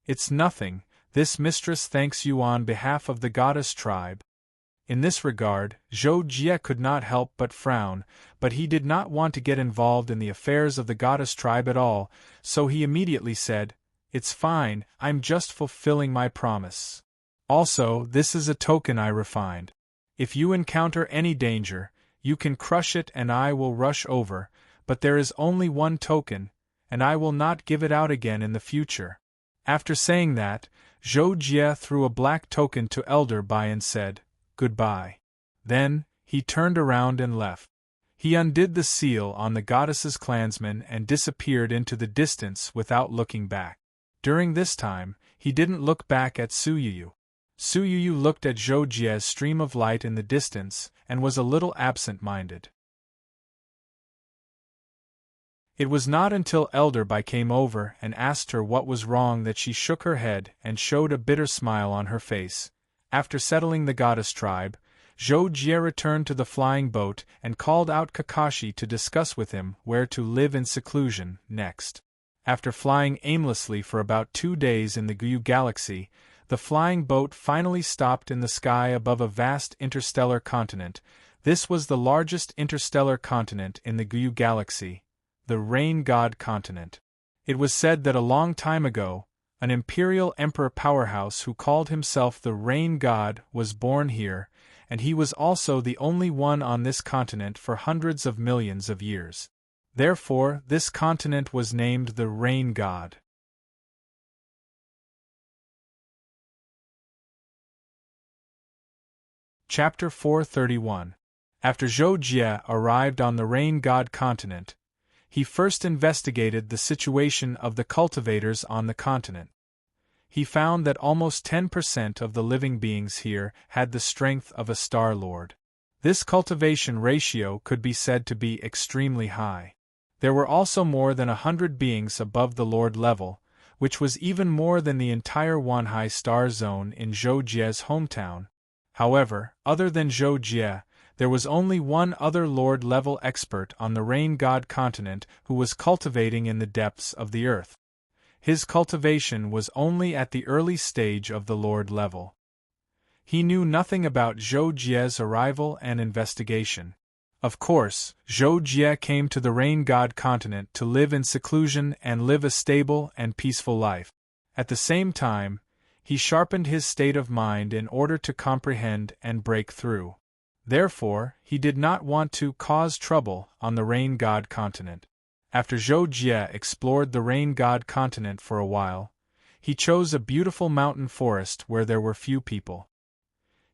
"It's nothing, this mistress thanks you on behalf of the goddess tribe." In this regard, Zhou Jie could not help but frown, but he did not want to get involved in the affairs of the goddess tribe at all, so he immediately said, "It's fine, I'm just fulfilling my promise. Also, this is a token I refined. If you encounter any danger, you can crush it and I will rush over, but there is only one token, and I will not give it out again in the future." After saying that, Zhou Jie threw a black token to Elder Bai and said, "Goodbye." Then, he turned around and left. He undid the seal on the goddess's clansman and disappeared into the distance without looking back. During this time, he didn't look back at Su Yuyu. Su Yuyu looked at Zhou Jie's stream of light in the distance and was a little absent-minded. It was not until Elder Bai came over and asked her what was wrong that she shook her head and showed a bitter smile on her face. After settling the goddess tribe, Zhou Jie returned to the flying boat and called out Kakashi to discuss with him where to live in seclusion next. After flying aimlessly for about 2 days in the Guyu Galaxy, the flying boat finally stopped in the sky above a vast interstellar continent. This was the largest interstellar continent in the Guyu Galaxy, the Rain God continent. It was said that a long time ago, an imperial emperor powerhouse who called himself the Rain God was born here, and he was also the only one on this continent for hundreds of millions of years. Therefore, this continent was named the Rain God. Chapter 431. After Zhou Jie arrived on the Rain God continent, he first investigated the situation of the cultivators on the continent. He found that almost 10% of the living beings here had the strength of a Star Lord. This cultivation ratio could be said to be extremely high. There were also more than 100 beings above the Lord level, which was even more than the entire Wanhai Star Zone in Zhou Jie's hometown. However, other than Zhou Jie, there was only one other Lord-level expert on the Rain God continent who was cultivating in the depths of the earth. His cultivation was only at the early stage of the Lord level. He knew nothing about Zhou Jie's arrival and investigation. Of course, Zhou Jie came to the Rain God continent to live in seclusion and live a stable and peaceful life. At the same time, he sharpened his state of mind in order to comprehend and break through. Therefore, he did not want to cause trouble on the Rain God continent. After Zhou Jie explored the Rain God continent for a while, he chose a beautiful mountain forest where there were few people.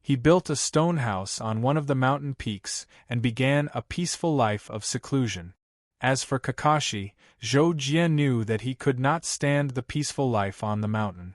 He built a stone house on one of the mountain peaks and began a peaceful life of seclusion. As for Kakashi, Zhou Jie knew that he could not stand the peaceful life on the mountain.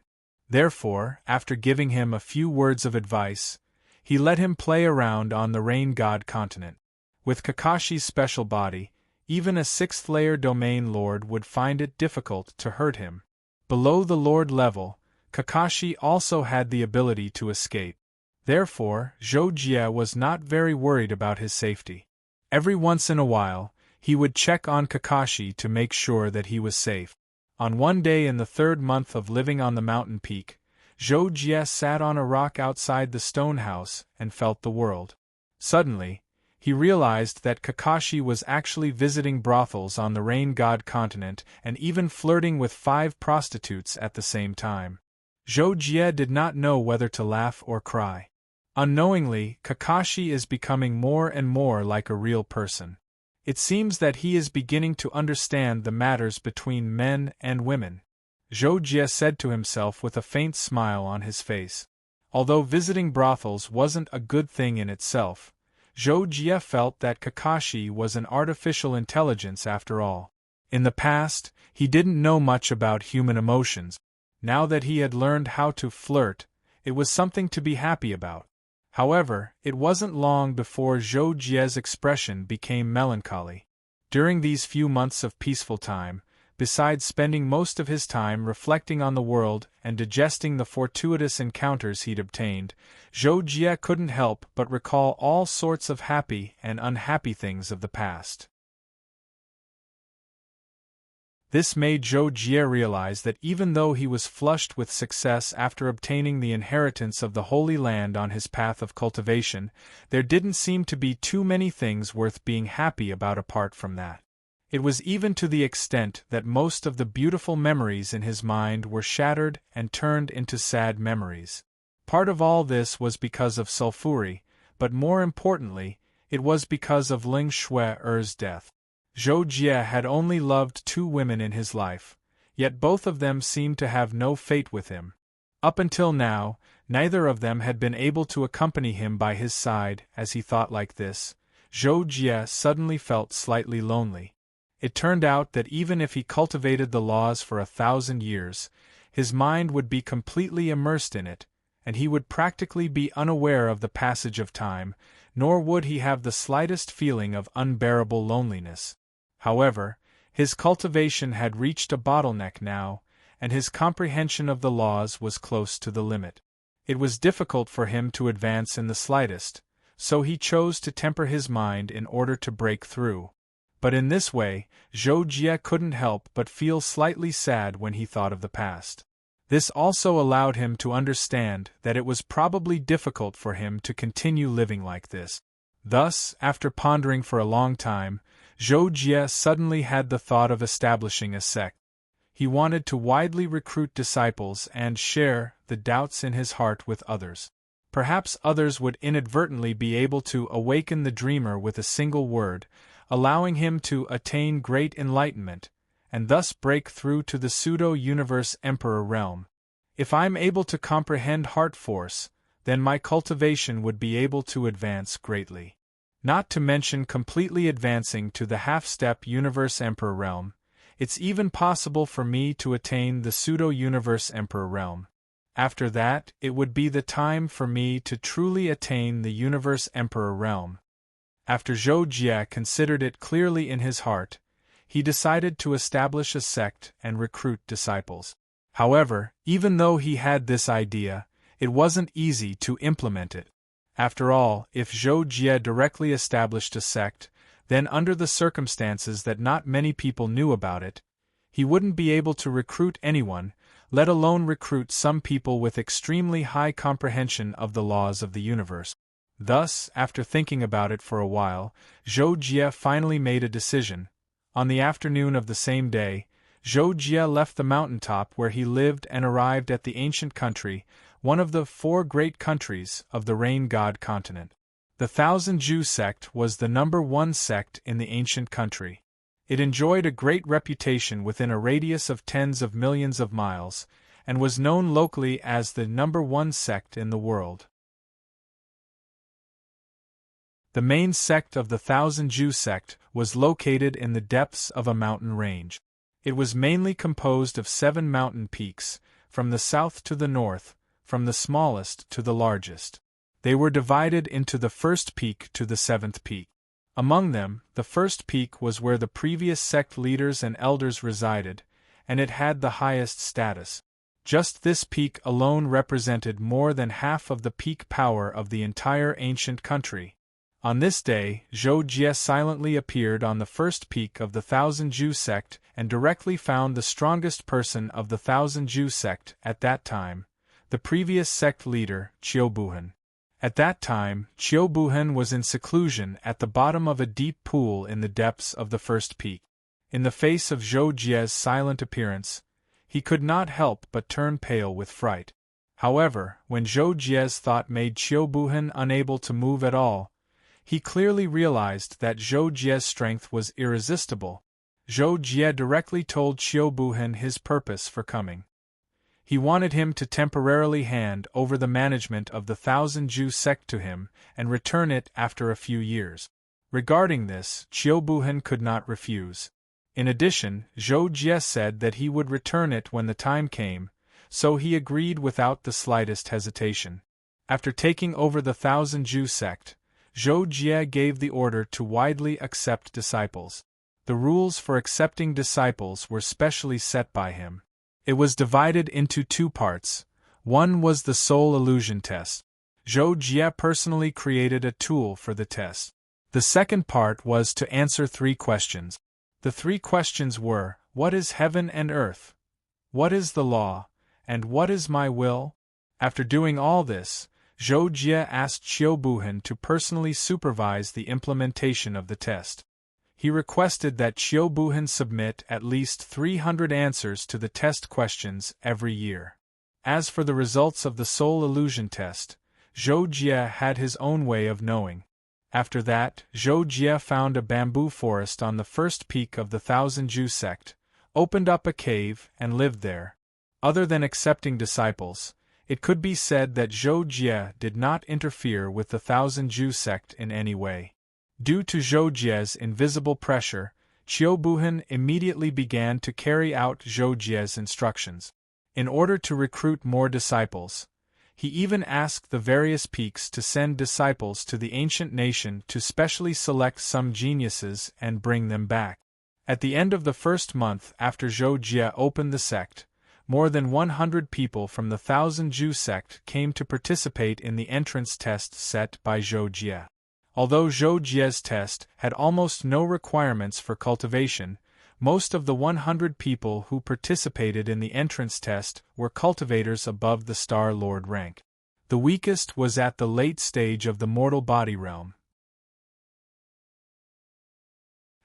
Therefore, after giving him a few words of advice, he let him play around on the Rain God continent. With Kakashi's special body, even a 6th-layer domain lord would find it difficult to hurt him. Below the lord level, Kakashi also had the ability to escape. Therefore, Zhou Jie was not very worried about his safety. Every once in a while, he would check on Kakashi to make sure that he was safe. On one day in the 3rd month of living on the mountain peak, Zhou Jie sat on a rock outside the stone house and felt the world. Suddenly, he realized that Kakashi was actually visiting brothels on the Rain God continent and even flirting with 5 prostitutes at the same time. Zhou Jie did not know whether to laugh or cry. Unknowingly, Kakashi is becoming more and more like a real person. It seems that he is beginning to understand the matters between men and women, Zhou Jie said to himself with a faint smile on his face. Although visiting brothels wasn't a good thing in itself, Zhou Jie felt that Kakashi was an artificial intelligence after all. In the past, he didn't know much about human emotions. Now that he had learned how to flirt, it was something to be happy about. However, it wasn't long before Zhou Jie's expression became melancholy. During these few months of peaceful time, besides spending most of his time reflecting on the world and digesting the fortuitous encounters he'd obtained, Zhou Jie couldn't help but recall all sorts of happy and unhappy things of the past. This made Zhou Jie realize that even though he was flushed with success after obtaining the inheritance of the Holy Land on his path of cultivation, there didn't seem to be too many things worth being happy about apart from that. It was even to the extent that most of the beautiful memories in his mind were shattered and turned into sad memories. Part of all this was because of sulphuri, but more importantly, it was because of Ling Shui-er's death. Zhou Jie had only loved 2 women in his life, yet both of them seemed to have no fate with him. Up until now, neither of them had been able to accompany him by his side. As he thought like this, Zhou Jie suddenly felt slightly lonely. It turned out that even if he cultivated the laws for 1,000 years, his mind would be completely immersed in it, and he would practically be unaware of the passage of time, nor would he have the slightest feeling of unbearable loneliness. However, his cultivation had reached a bottleneck now, and his comprehension of the laws was close to the limit. It was difficult for him to advance in the slightest, so he chose to temper his mind in order to break through. But in this way, Zhou Jie couldn't help but feel slightly sad when he thought of the past. This also allowed him to understand that it was probably difficult for him to continue living like this. Thus, after pondering for a long time, Zhou Jie suddenly had the thought of establishing a sect. He wanted to widely recruit disciples and share the doubts in his heart with others. Perhaps others would inadvertently be able to awaken the dreamer with a single word, allowing him to attain great enlightenment, and thus break through to the pseudo-universe emperor realm. If I'm able to comprehend heart force, then my cultivation would be able to advance greatly. Not to mention completely advancing to the half-step universe emperor realm, it's even possible for me to attain the pseudo-universe emperor realm. After that, it would be the time for me to truly attain the universe emperor realm. After Zhou Jie considered it clearly in his heart, he decided to establish a sect and recruit disciples. However, even though he had this idea, it wasn't easy to implement it. After all, if Zhou Jie directly established a sect, then under the circumstances that not many people knew about it, he wouldn't be able to recruit anyone, let alone recruit some people with extremely high comprehension of the laws of the universe. Thus, after thinking about it for a while, Zhou Jie finally made a decision. On the afternoon of the same day, Zhou Jie left the mountaintop where he lived and arrived at the ancient country, one of the 4 great countries of the Rain God continent. The Thousand Jew sect was the #1 sect in the ancient country. It enjoyed a great reputation within a radius of tens of millions of miles, and was known locally as the #1 sect in the world. The main sect of the Thousand Jew sect was located in the depths of a mountain range. It was mainly composed of 7 mountain peaks, from the south to the north, from the smallest to the largest. They were divided into the first peak to the 7th peak. Among them, the first peak was where the previous sect leaders and elders resided, and it had the highest status. Just this peak alone represented more than half of the peak power of the entire ancient country. On this day, Zhou Jie silently appeared on the first peak of the Thousand Jew sect and directly found the strongest person of the Thousand Jew sect at that time, the previous sect leader, Qiubuhan. At that time, Qiubuhan was in seclusion at the bottom of a deep pool in the depths of the first peak. In the face of Zhou Jie's silent appearance, he could not help but turn pale with fright. However, when Zhou Jie's thought made Qiu Buhan unable to move at all, he clearly realized that Zhou Jie's strength was irresistible. Zhou Jie directly told Qiu Buhan his purpose for coming. He wanted him to temporarily hand over the management of the Thousand Jew sect to him and return it after a few years. Regarding this, Qiu Buhan could not refuse. In addition, Zhou Jie said that he would return it when the time came, so he agreed without the slightest hesitation. After taking over the Thousand Jew sect, Zhou Jie gave the order to widely accept disciples. The rules for accepting disciples were specially set by him. It was divided into two parts. One was the soul illusion test. Zhou Jie personally created a tool for the test. The second part was to answer 3 questions. The 3 questions were, what is heaven and earth? What is the law? And what is my will? After doing all this, Zhou Jie asked Qiu Buhan to personally supervise the implementation of the test. He requested that Qiu Buhan submit at least 300 answers to the test questions every year. As for the results of the soul illusion test, Zhou Jie had his own way of knowing. After that, Zhou Jie found a bamboo forest on the first peak of the Thousand Jew sect, opened up a cave, and lived there. Other than accepting disciples, it could be said that Zhou Jie did not interfere with the Thousand Jew sect in any way. Due to Zhou Jie's invisible pressure, Qiu Buhan immediately began to carry out Zhou Jie's instructions. In order to recruit more disciples, he even asked the various peaks to send disciples to the ancient nation to specially select some geniuses and bring them back. At the end of the first month after Zhou Jie opened the sect, more than 100 people from the Thousand Jew sect came to participate in the entrance test set by Zhou Jie. Although Zhou Jie's test had almost no requirements for cultivation, most of the 100 people who participated in the entrance test were cultivators above the Star Lord rank. The weakest was at the late stage of the mortal body realm.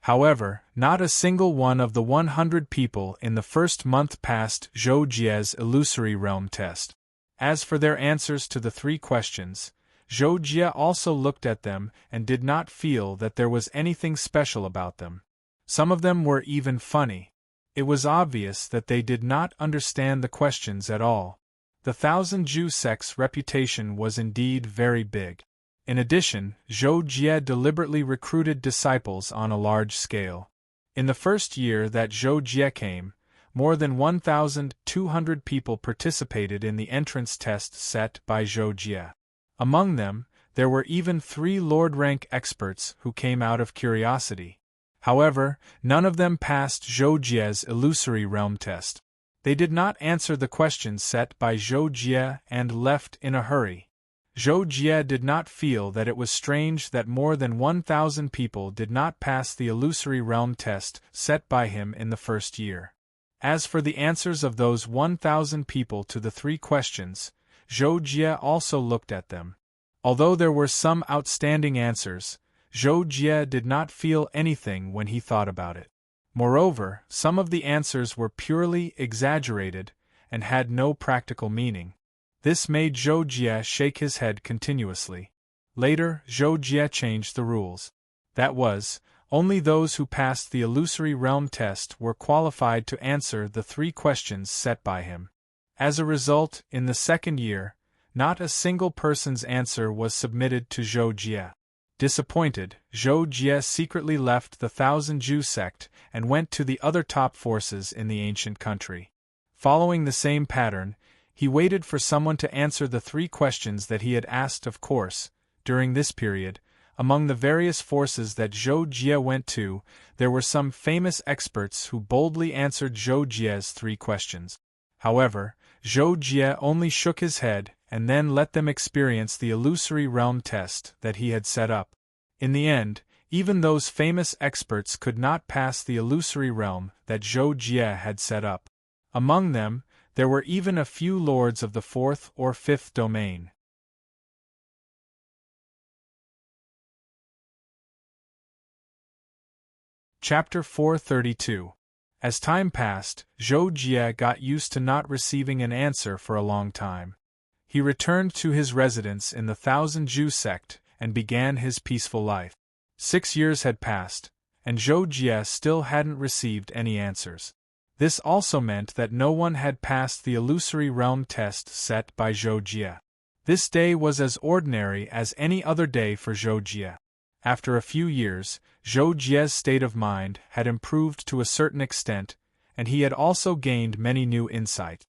However, not a single one of the 100 people in the first month passed Zhou Jie's illusory realm test. As for their answers to the 3 questions, Zhou Jie also looked at them and did not feel that there was anything special about them. Some of them were even funny. It was obvious that they did not understand the questions at all. The Thousand Jew sect's reputation was indeed very big. In addition, Zhou Jie deliberately recruited disciples on a large scale. In the first year that Zhou Jie came, more than 1,200 people participated in the entrance test set by Zhou Jie. Among them, there were even 3 Lord-rank experts who came out of curiosity. However, none of them passed Zhou Jie's illusory realm test. They did not answer the questions set by Zhou Jie and left in a hurry. Zhou Jie did not feel that it was strange that more than 1,000 people did not pass the illusory realm test set by him in the first year. As for the answers of those 1,000 people to the 3 questions, Zhou Jie also looked at them. Although there were some outstanding answers, Zhou Jie did not feel anything when he thought about it. Moreover, some of the answers were purely exaggerated and had no practical meaning. This made Zhou Jie shake his head continuously. Later, Zhou Jie changed the rules. That was, only those who passed the illusory realm test were qualified to answer the 3 questions set by him. As a result, in the second year, not a single person's answer was submitted to Zhou Jie. Disappointed, Zhou Jie secretly left the Thousand Jew sect and went to the other top forces in the ancient country. Following the same pattern, he waited for someone to answer the 3 questions that he had asked. Of course, during this period, among the various forces that Zhou Jie went to, there were some famous experts who boldly answered Zhou Jie's 3 questions. However, Zhou Jie only shook his head and then let them experience the illusory realm test that he had set up. In the end, even those famous experts could not pass the illusory realm that Zhou Jie had set up. Among them, there were even a few lords of the 4th or 5th domain. Chapter 432. As time passed, Zhou Jie got used to not receiving an answer for a long time. He returned to his residence in the Thousand Jew sect and began his peaceful life. 6 years had passed, and Zhou Jie still hadn't received any answers. This also meant that no one had passed the illusory realm test set by Zhou Jie. This day was as ordinary as any other day for Zhou Jie. After a few years, Zhou Jie's state of mind had improved to a certain extent, and he had also gained many new insight.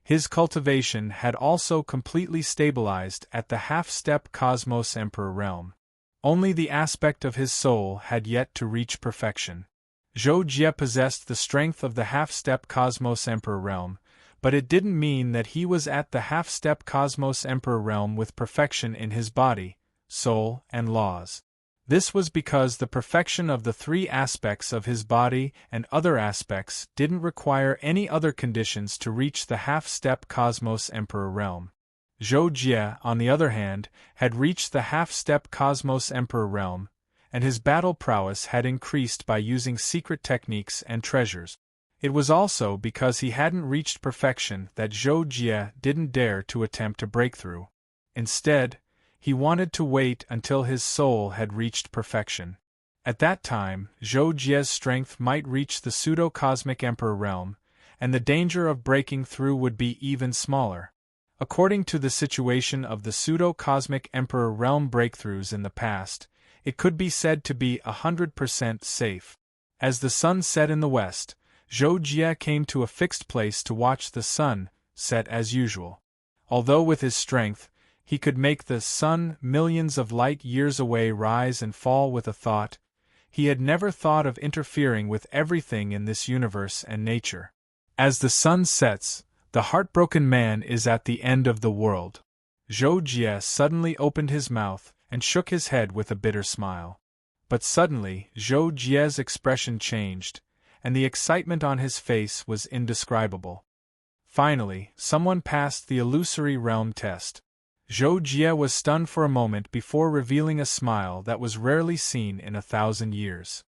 His cultivation had also completely stabilized at the half-step Cosmos Emperor realm. Only the aspect of his soul had yet to reach perfection. Zhou Jie possessed the strength of the half-step Cosmos Emperor realm, but it didn't mean that he was at the half-step Cosmos Emperor realm with perfection in his body, soul, and laws. This was because the perfection of the 3 aspects of his body and other aspects didn't require any other conditions to reach the half-step Cosmos Emperor realm. Zhou Jie, on the other hand, had reached the half-step Cosmos Emperor realm, and his battle prowess had increased by using secret techniques and treasures. It was also because he hadn't reached perfection that Zhou Jie didn't dare to attempt a breakthrough. Instead, he wanted to wait until his soul had reached perfection. At that time, Zhou Jie's strength might reach the pseudo-cosmic Emperor realm, and the danger of breaking through would be even smaller. According to the situation of the pseudo-cosmic Emperor realm breakthroughs in the past, it could be said to be 100% safe. As the sun set in the west, Zhou Jie came to a fixed place to watch the sun set as usual. Although with his strength, he could make the sun millions of light years away rise and fall with a thought, he had never thought of interfering with everything in this universe and nature. As the sun sets, the heartbroken man is at the end of the world. Zhou Jie suddenly opened his mouth and shook his head with a bitter smile. But suddenly, Zhou Jie's expression changed, and the excitement on his face was indescribable. Finally, someone passed the illusory realm test. Zhou Jie was stunned for a moment before revealing a smile that was rarely seen in 1,000 years.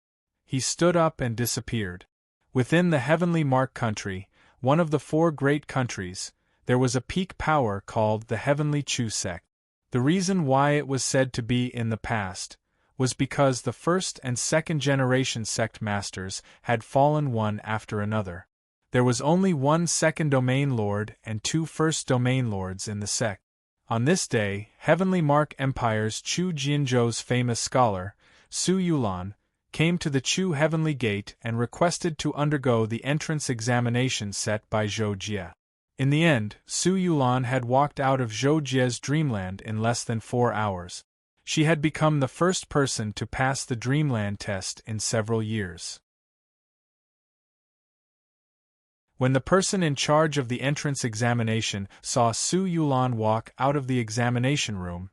He stood up and disappeared. Within the Heavenly Mark country, one of the 4 great countries, there was a peak power called the Heavenly Chu sect. The reason why it was said to be in the past was because the first and second generation sect masters had fallen one after another. There was only 1 second domain lord and 2 first domain lords in the sect. On this day, Heavenly Mark Empire's Chu Jianzhou's famous scholar, Su Yulan, came to the Chu Heavenly Gate and requested to undergo the entrance examination set by Zhou Jie. In the end, Su Yulan had walked out of Zhou Jie's dreamland in less than 4 hours. She had become the first person to pass the dreamland test in several years. When the person in charge of the entrance examination saw Su Yulan walk out of the examination room,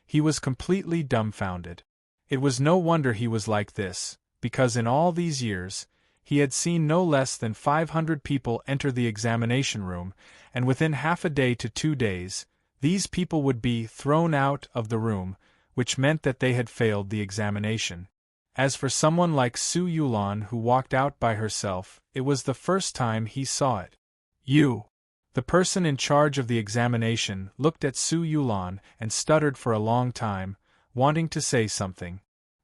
he was completely dumbfounded. It was no wonder he was like this, because in all these years, he had seen no less than 500 people enter the examination room, and within half a day to 2 days, these people would be thrown out of the room, which meant that they had failed the examination. As for someone like Su Yulan who walked out by herself, it was the first time he saw it. You! The person in charge of the examination looked at Su Yulan and stuttered for a long time, wanting to say something.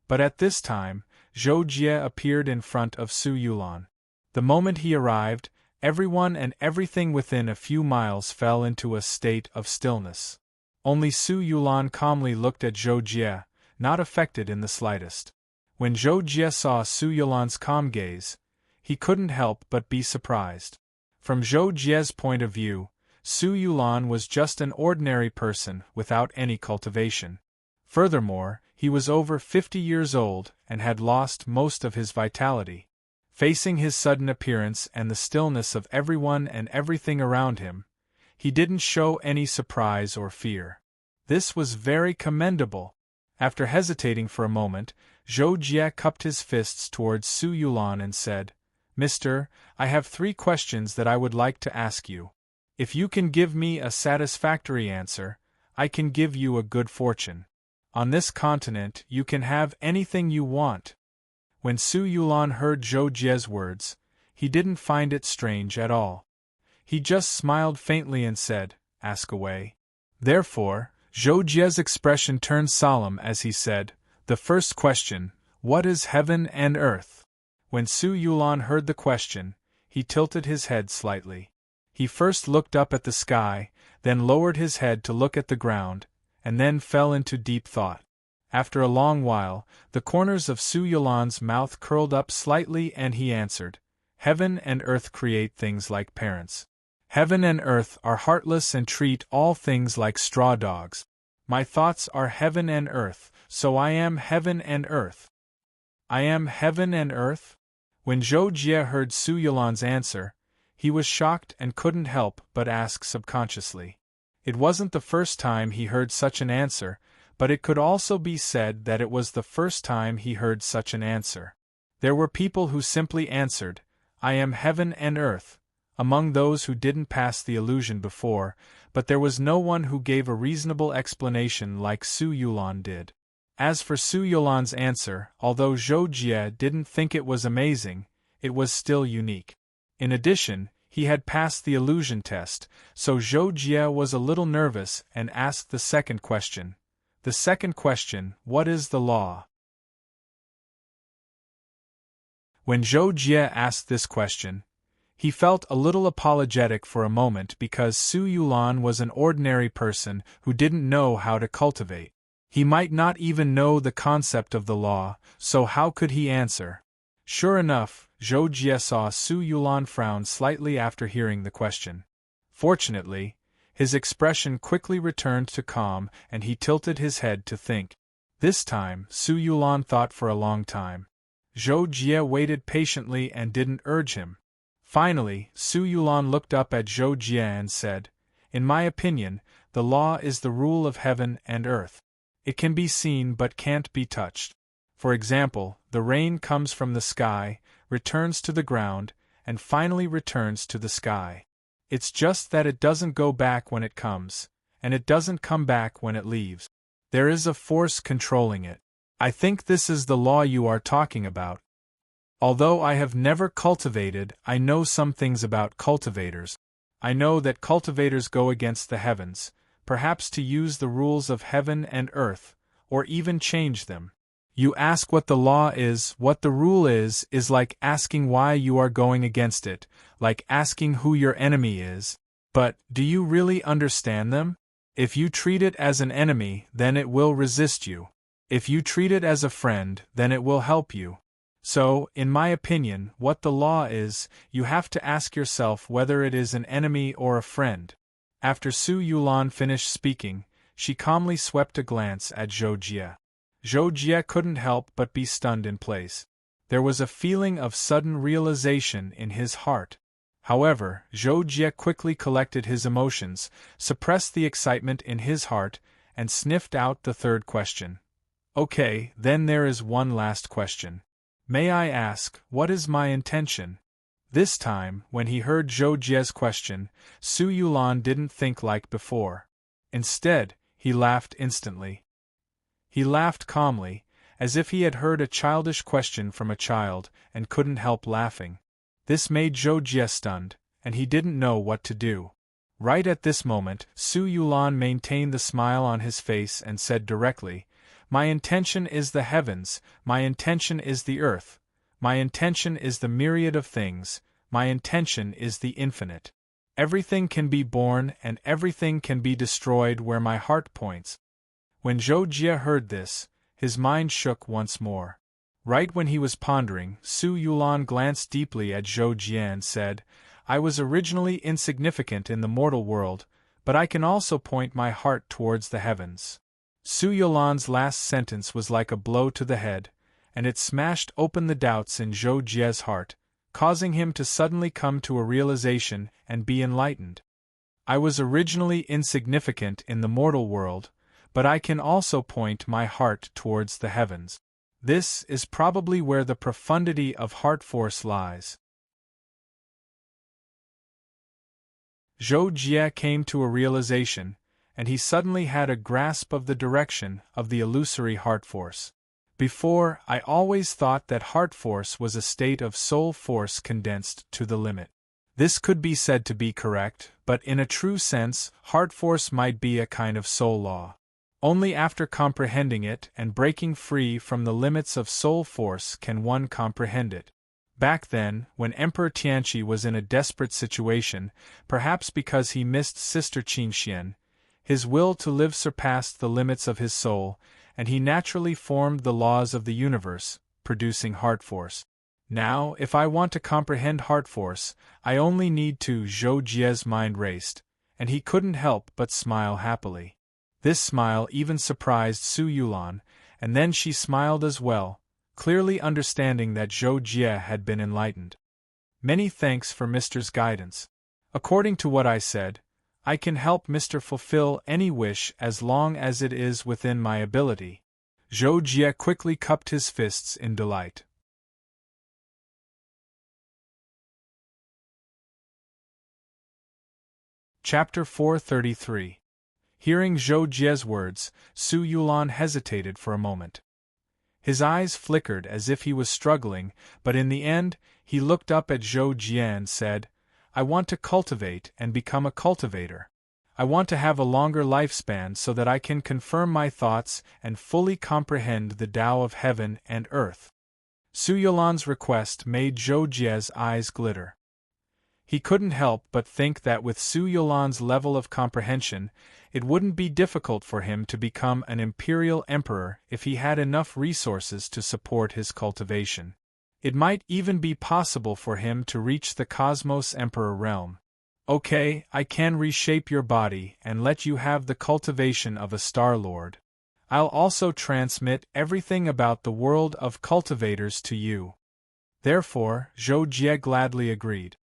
But at this time, Zhou Jie appeared in front of Su Yulan. The moment he arrived, everyone and everything within a few miles fell into a state of stillness. Only Su Yulan calmly looked at Zhou Jie, not affected in the slightest. When Zhou Jie saw Su Yulan's calm gaze, he couldn't help but be surprised. From Zhou Jie's point of view, Su Yulan was just an ordinary person without any cultivation. Furthermore, he was over 50 years old and had lost most of his vitality. Facing his sudden appearance and the stillness of everyone and everything around him, he didn't show any surprise or fear. This was very commendable. After hesitating for a moment, Zhou Jie cupped his fists towards Su Yulan and said, "Mister, I have 3 questions that I would like to ask you. If you can give me a satisfactory answer, I can give you a good fortune. On this continent you can have anything you want." When Su Yulan heard Zhou Jie's words, he didn't find it strange at all. He just smiled faintly and said, "Ask away." Therefore, Zhou Jie's expression turned solemn as he said, "The first question, what is heaven and earth?" When Su Yulan heard the question, he tilted his head slightly. He first looked up at the sky, then lowered his head to look at the ground, and then fell into deep thought. After a long while, the corners of Su Yulan's mouth curled up slightly and he answered, "Heaven and earth create things like parents. Heaven and earth are heartless and treat all things like straw dogs. My thoughts are heaven and earth, so I am heaven and earth." "I am heaven and earth?" When Zhou Jie heard Su Yulan's answer, he was shocked and couldn't help but ask subconsciously. It wasn't the first time he heard such an answer, but it could also be said that it was the first time he heard such an answer. There were people who simply answered, "I am heaven and earth," among those who didn't pass the illusion before, but there was no one who gave a reasonable explanation like Su Yulan did. As for Su Yulan's answer, although Zhou Jie didn't think it was amazing, it was still unique. In addition, he had passed the illusion test, so Zhou Jie was a little nervous and asked the second question. The second question, what is the law? When Zhou Jie asked this question, he felt a little apologetic for a moment because Su Yulan was an ordinary person who didn't know how to cultivate. He might not even know the concept of the law, so how could he answer? Sure enough, Zhou Jie saw Su Yulan frown slightly after hearing the question. Fortunately, his expression quickly returned to calm and he tilted his head to think. This time, Su Yulan thought for a long time. Zhou Jie waited patiently and didn't urge him. Finally, Su Yulan looked up at Zhou Jie and said, "In my opinion, the law is the rule of heaven and earth. It can be seen but can't be touched. For example, the rain comes from the sky, returns to the ground, and finally returns to the sky. It's just that it doesn't go back when it comes, and it doesn't come back when it leaves. There is a force controlling it. I think this is the law you are talking about. Although I have never cultivated, I know some things about cultivators. I know that cultivators go against the heavens, perhaps to use the rules of heaven and earth, or even change them. You ask what the law is, what the rule is like asking why you are going against it, like asking who your enemy is. But, do you really understand them? If you treat it as an enemy, then it will resist you. If you treat it as a friend, then it will help you. So, in my opinion, what the law is, you have to ask yourself whether it is an enemy or a friend." After Su Yulan finished speaking, she calmly swept a glance at Zhou Jie. Zhou Jie couldn't help but be stunned in place. There was a feeling of sudden realization in his heart. However, Zhou Jie quickly collected his emotions, suppressed the excitement in his heart, and sniffed out the third question. "Okay, then there is one last question. May I ask, what is my intention?" This time, when he heard Zhou Jie's question, Su Yulan didn't think like before. Instead, he laughed instantly. He laughed calmly, as if he had heard a childish question from a child, and couldn't help laughing. This made Zhou Jie stunned, and he didn't know what to do. Right at this moment, Su Yulan maintained the smile on his face and said directly, "My intention is the heavens, my intention is the earth, my intention is the myriad of things, my intention is the infinite. Everything can be born and everything can be destroyed where my heart points." When Zhou Jie heard this, his mind shook once more. Right when he was pondering, Su Yulan glanced deeply at Zhou Jie and said, "I was originally insignificant in the mortal world, but I can also point my heart towards the heavens." Su Yulan's last sentence was like a blow to the head, and it smashed open the doubts in Zhou Jie's heart, causing him to suddenly come to a realization and be enlightened. "I was originally insignificant in the mortal world, but I can also point my heart towards the heavens. This is probably where the profundity of heart force lies." Zhou Jie came to a realization, and he suddenly had a grasp of the direction of the illusory heart force. Before, I always thought that heart force was a state of soul force condensed to the limit. This could be said to be correct, but in a true sense, heart force might be a kind of soul law. Only after comprehending it and breaking free from the limits of soul force can one comprehend it. Back then, when Emperor Tianqi was in a desperate situation, perhaps because he missed Sister Qingxian, his will to live surpassed the limits of his soul, and he naturally formed the laws of the universe, producing heart force. Now, if I want to comprehend heart force, I only need to. Zhou Jie's mind raced, and he couldn't help but smile happily. This smile even surprised Su Yulan, and then she smiled as well, clearly understanding that Zhou Jie had been enlightened. Many thanks for Mr.'s guidance. According to what I said, I can help Mr. fulfill any wish as long as it is within my ability. Zhou Jie quickly cupped his fists in delight. Chapter 433. Hearing Zhou Jie's words, Su Yulan hesitated for a moment. His eyes flickered as if he was struggling, but in the end, he looked up at Zhou Jie and said, I want to cultivate and become a cultivator. I want to have a longer lifespan so that I can confirm my thoughts and fully comprehend the Tao of heaven and earth. Su Yulan's request made Zhou Jie's eyes glitter. He couldn't help but think that with Su Yulan's level of comprehension, it wouldn't be difficult for him to become an imperial emperor if he had enough resources to support his cultivation. It might even be possible for him to reach the Cosmos Emperor realm. Okay, I can reshape your body and let you have the cultivation of a Star Lord. I'll also transmit everything about the world of cultivators to you. Therefore, Zhou Jie gladly agreed.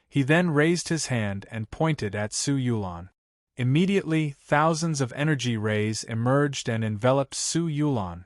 He then raised his hand and pointed at Su Yulan. Immediately, thousands of energy rays emerged and enveloped Su Yulan.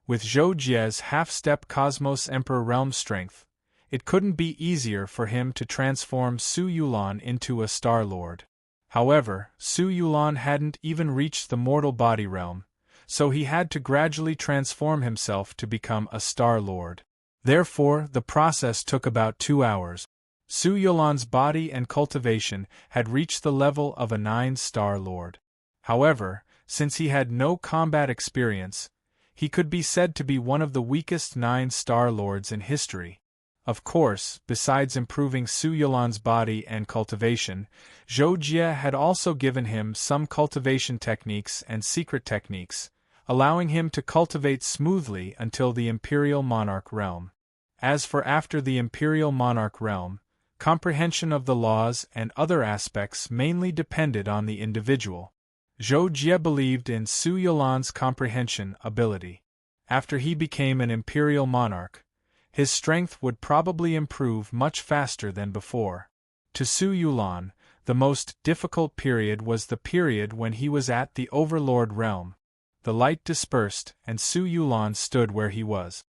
With Zhou Jie's half-step Cosmos Emperor realm strength, it couldn't be easier for him to transform Su Yulan into a Star Lord. However, Su Yulan hadn't even reached the mortal body realm, so he had to gradually transform himself to become a Star Lord. Therefore, the process took about 2 hours. Su Yulan's body and cultivation had reached the level of a 9-star lord. However, since he had no combat experience, he could be said to be one of the weakest 9-star lords in history. Of course, besides improving Su Yulan's body and cultivation, Zhou Jie had also given him some cultivation techniques and secret techniques, allowing him to cultivate smoothly until the Imperial Monarch realm. As for after the Imperial Monarch realm, comprehension of the laws and other aspects mainly depended on the individual. Zhou Jie believed in Su Yulan's comprehension ability. After he became an imperial monarch, his strength would probably improve much faster than before. To Su Yulan, the most difficult period was the period when he was at the Overlord realm. The light dispersed, and Su Yulan stood where he was.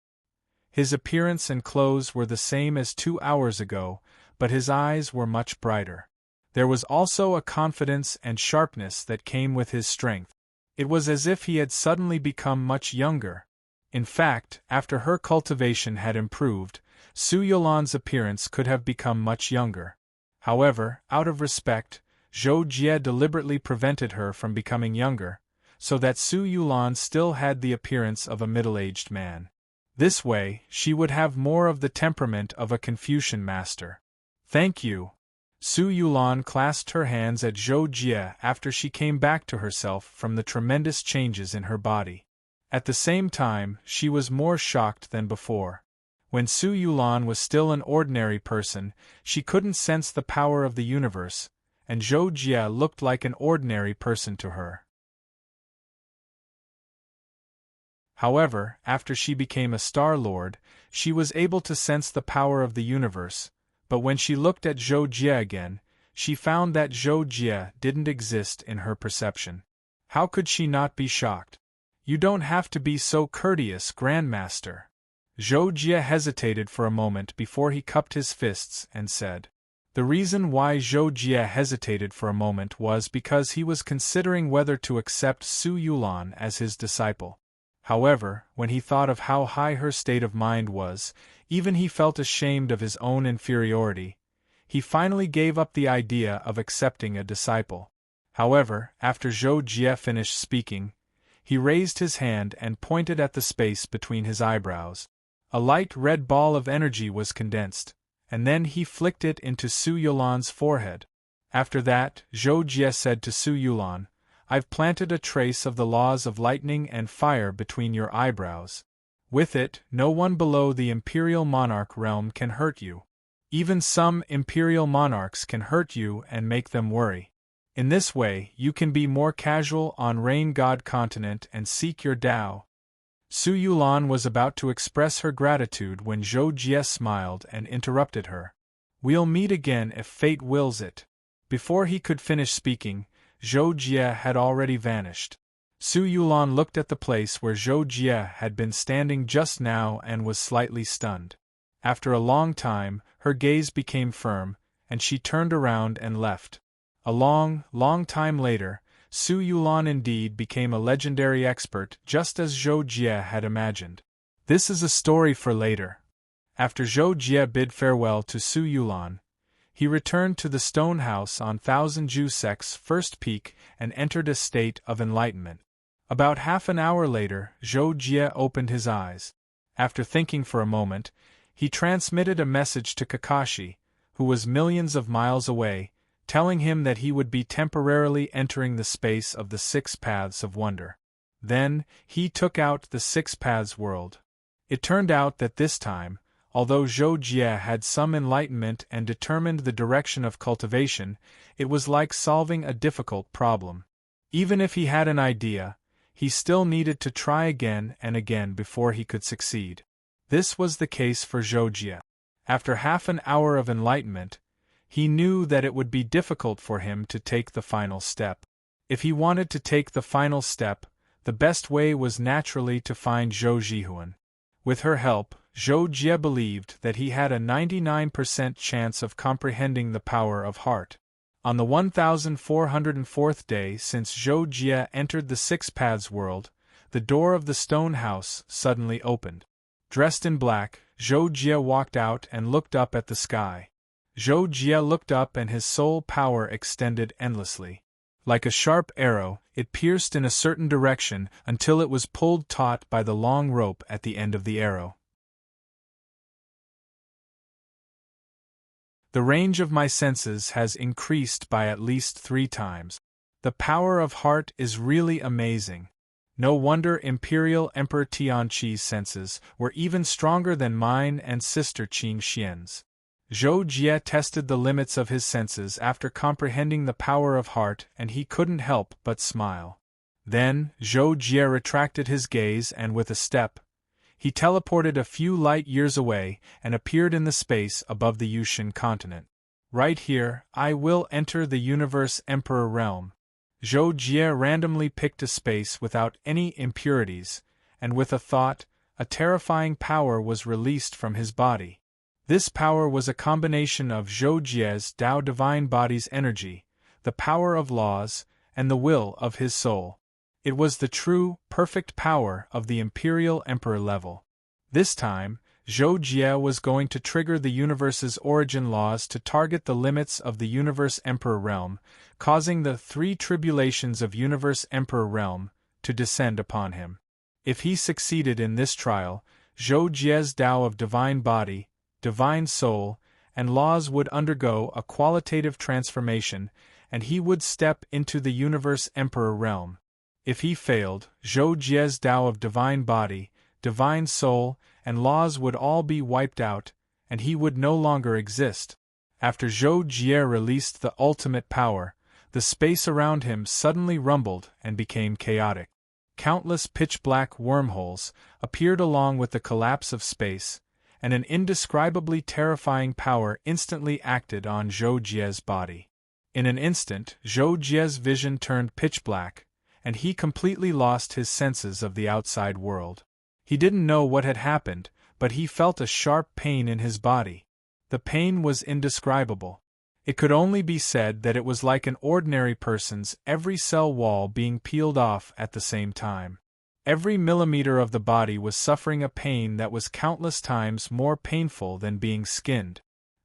His appearance and clothes were the same as 2 hours ago, but his eyes were much brighter. There was also a confidence and sharpness that came with his strength. It was as if he had suddenly become much younger. In fact, after her cultivation had improved, Su Yulan's appearance could have become much younger. However, out of respect, Zhou Jie deliberately prevented her from becoming younger, so that Su Yulan still had the appearance of a middle-aged man. This way, she would have more of the temperament of a Confucian master. Thank you. Su Yulan clasped her hands at Zhou Jie after she came back to herself from the tremendous changes in her body. At the same time, she was more shocked than before. When Su Yulan was still an ordinary person, she couldn't sense the power of the universe, and Zhou Jie looked like an ordinary person to her. However, after she became a Star Lord, she was able to sense the power of the universe, but when she looked at Zhou Jie again, she found that Zhou Jie didn't exist in her perception. How could she not be shocked? You don't have to be so courteous, Grandmaster. Zhou Jie hesitated for a moment before he cupped his fists and said. The reason why Zhou Jie hesitated for a moment was because he was considering whether to accept Su Yulan as his disciple. However, when he thought of how high her state of mind was, even he felt ashamed of his own inferiority. He finally gave up the idea of accepting a disciple. However, after Zhou Jie finished speaking, he raised his hand and pointed at the space between his eyebrows. A light red ball of energy was condensed, and then he flicked it into Su Yulan's forehead. After that, Zhou Jie said to Su Yulan, "I've planted a trace of the laws of lightning and fire between your eyebrows. With it, no one below the Imperial Monarch realm can hurt you. Even some Imperial Monarchs can hurt you and make them worry. In this way, you can be more casual on Rain God Continent and seek your Tao." Su Yulan was about to express her gratitude when Zhou Jie smiled and interrupted her. "We'll meet again if fate wills it." Before he could finish speaking, Zhou Jie had already vanished. Su Yulan looked at the place where Zhou Jie had been standing just now and was slightly stunned. After a long time, her gaze became firm, and she turned around and left. A long, long time later, Su Yulan indeed became a legendary expert just as Zhou Jie had imagined. This is a story for later. After Zhou Jie bid farewell to Su Yulan, he returned to the stone house on Thousand Jusek's first peak and entered a state of enlightenment. About half an hour later, Zhou Jie opened his eyes. After thinking for a moment, he transmitted a message to Kakashi, who was millions of miles away, telling him that he would be temporarily entering the space of the Six Paths of Wonder. Then, he took out the Six Paths world. It turned out that this time, although Zhou Jie had some enlightenment and determined the direction of cultivation, it was like solving a difficult problem. Even if he had an idea, he still needed to try again and again before he could succeed. This was the case for Zhou Jie. After half an hour of enlightenment, he knew that it would be difficult for him to take the final step. If he wanted to take the final step, the best way was naturally to find Zhou Jihuan. With her help, Zhou Jie believed that he had a 99% chance of comprehending the power of heart. On the 1404th day since Zhou Jie entered the Six Paths world, the door of the stone house suddenly opened. Dressed in black, Zhou Jie walked out and looked up at the sky. Zhou Jie looked up and his soul power extended endlessly. Like a sharp arrow, it pierced in a certain direction until it was pulled taut by the long rope at the end of the arrow. The range of my senses has increased by at least 3 times. The power of heart is really amazing. No wonder Imperial Emperor Tianqi's senses were even stronger than mine and sister Qin Xian's. Zhou Jie tested the limits of his senses after comprehending the power of heart, and he couldn't help but smile. Then, Zhou Jie retracted his gaze and with a step, he teleported a few light years away and appeared in the space above the Yushan continent. Right here, I will enter the Universe Emperor realm. Zhou Jie randomly picked a space without any impurities, and with a thought, a terrifying power was released from his body. This power was a combination of Zhou Jie's Tao Divine Body's energy, the power of laws, and the will of his soul. It was the true, perfect power of the Imperial Emperor level. This time, Zhou Jie was going to trigger the universe's origin laws to target the limits of the Universe Emperor realm, causing the 3 tribulations of Universe Emperor realm to descend upon him. If he succeeded in this trial, Zhou Jie's Tao of Divine Body, Divine Soul, and laws would undergo a qualitative transformation, and he would step into the Universe Emperor realm. If he failed, Zhou Jie's Tao of Divine Body, Divine Soul, and laws would all be wiped out, and he would no longer exist. After Zhou Jie released the ultimate power, the space around him suddenly rumbled and became chaotic. Countless pitch-black wormholes appeared along with the collapse of space, and an indescribably terrifying power instantly acted on Zhou Jie's body. In an instant, Zhou Jie's vision turned pitch-black, and he completely lost his senses of the outside world. He didn't know what had happened, but he felt a sharp pain in his body. The pain was indescribable. It could only be said that it was like an ordinary person's every cell wall being peeled off at the same time. Every millimeter of the body was suffering a pain that was countless times more painful than being skinned.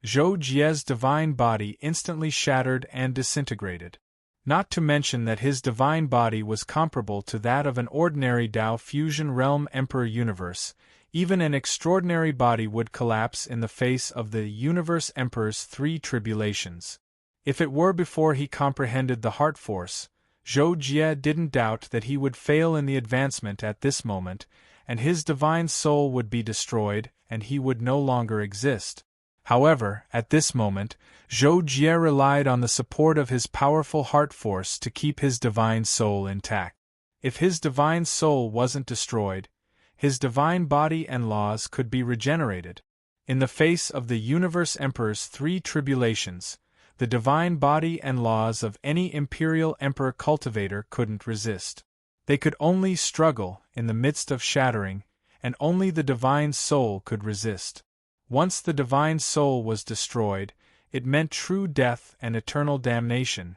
Zhou Jie's divine body instantly shattered and disintegrated. Not to mention that his divine body was comparable to that of an ordinary Dao Fusion Realm Emperor universe. Even an extraordinary body would collapse in the face of the Universe Emperor's 3 tribulations. If it were before he comprehended the heart force, Zhou Jie didn't doubt that he would fail in the advancement at this moment, and his divine soul would be destroyed, and he would no longer exist. However, at this moment, Zhou Jie relied on the support of his powerful heart force to keep his divine soul intact. If his divine soul wasn't destroyed, his divine body and laws could be regenerated. In the face of the Universe Emperor's 3 tribulations, the divine body and laws of any Imperial Emperor cultivator couldn't resist. They could only struggle in the midst of shattering, and only the divine soul could resist. Once the divine soul was destroyed, it meant true death and eternal damnation.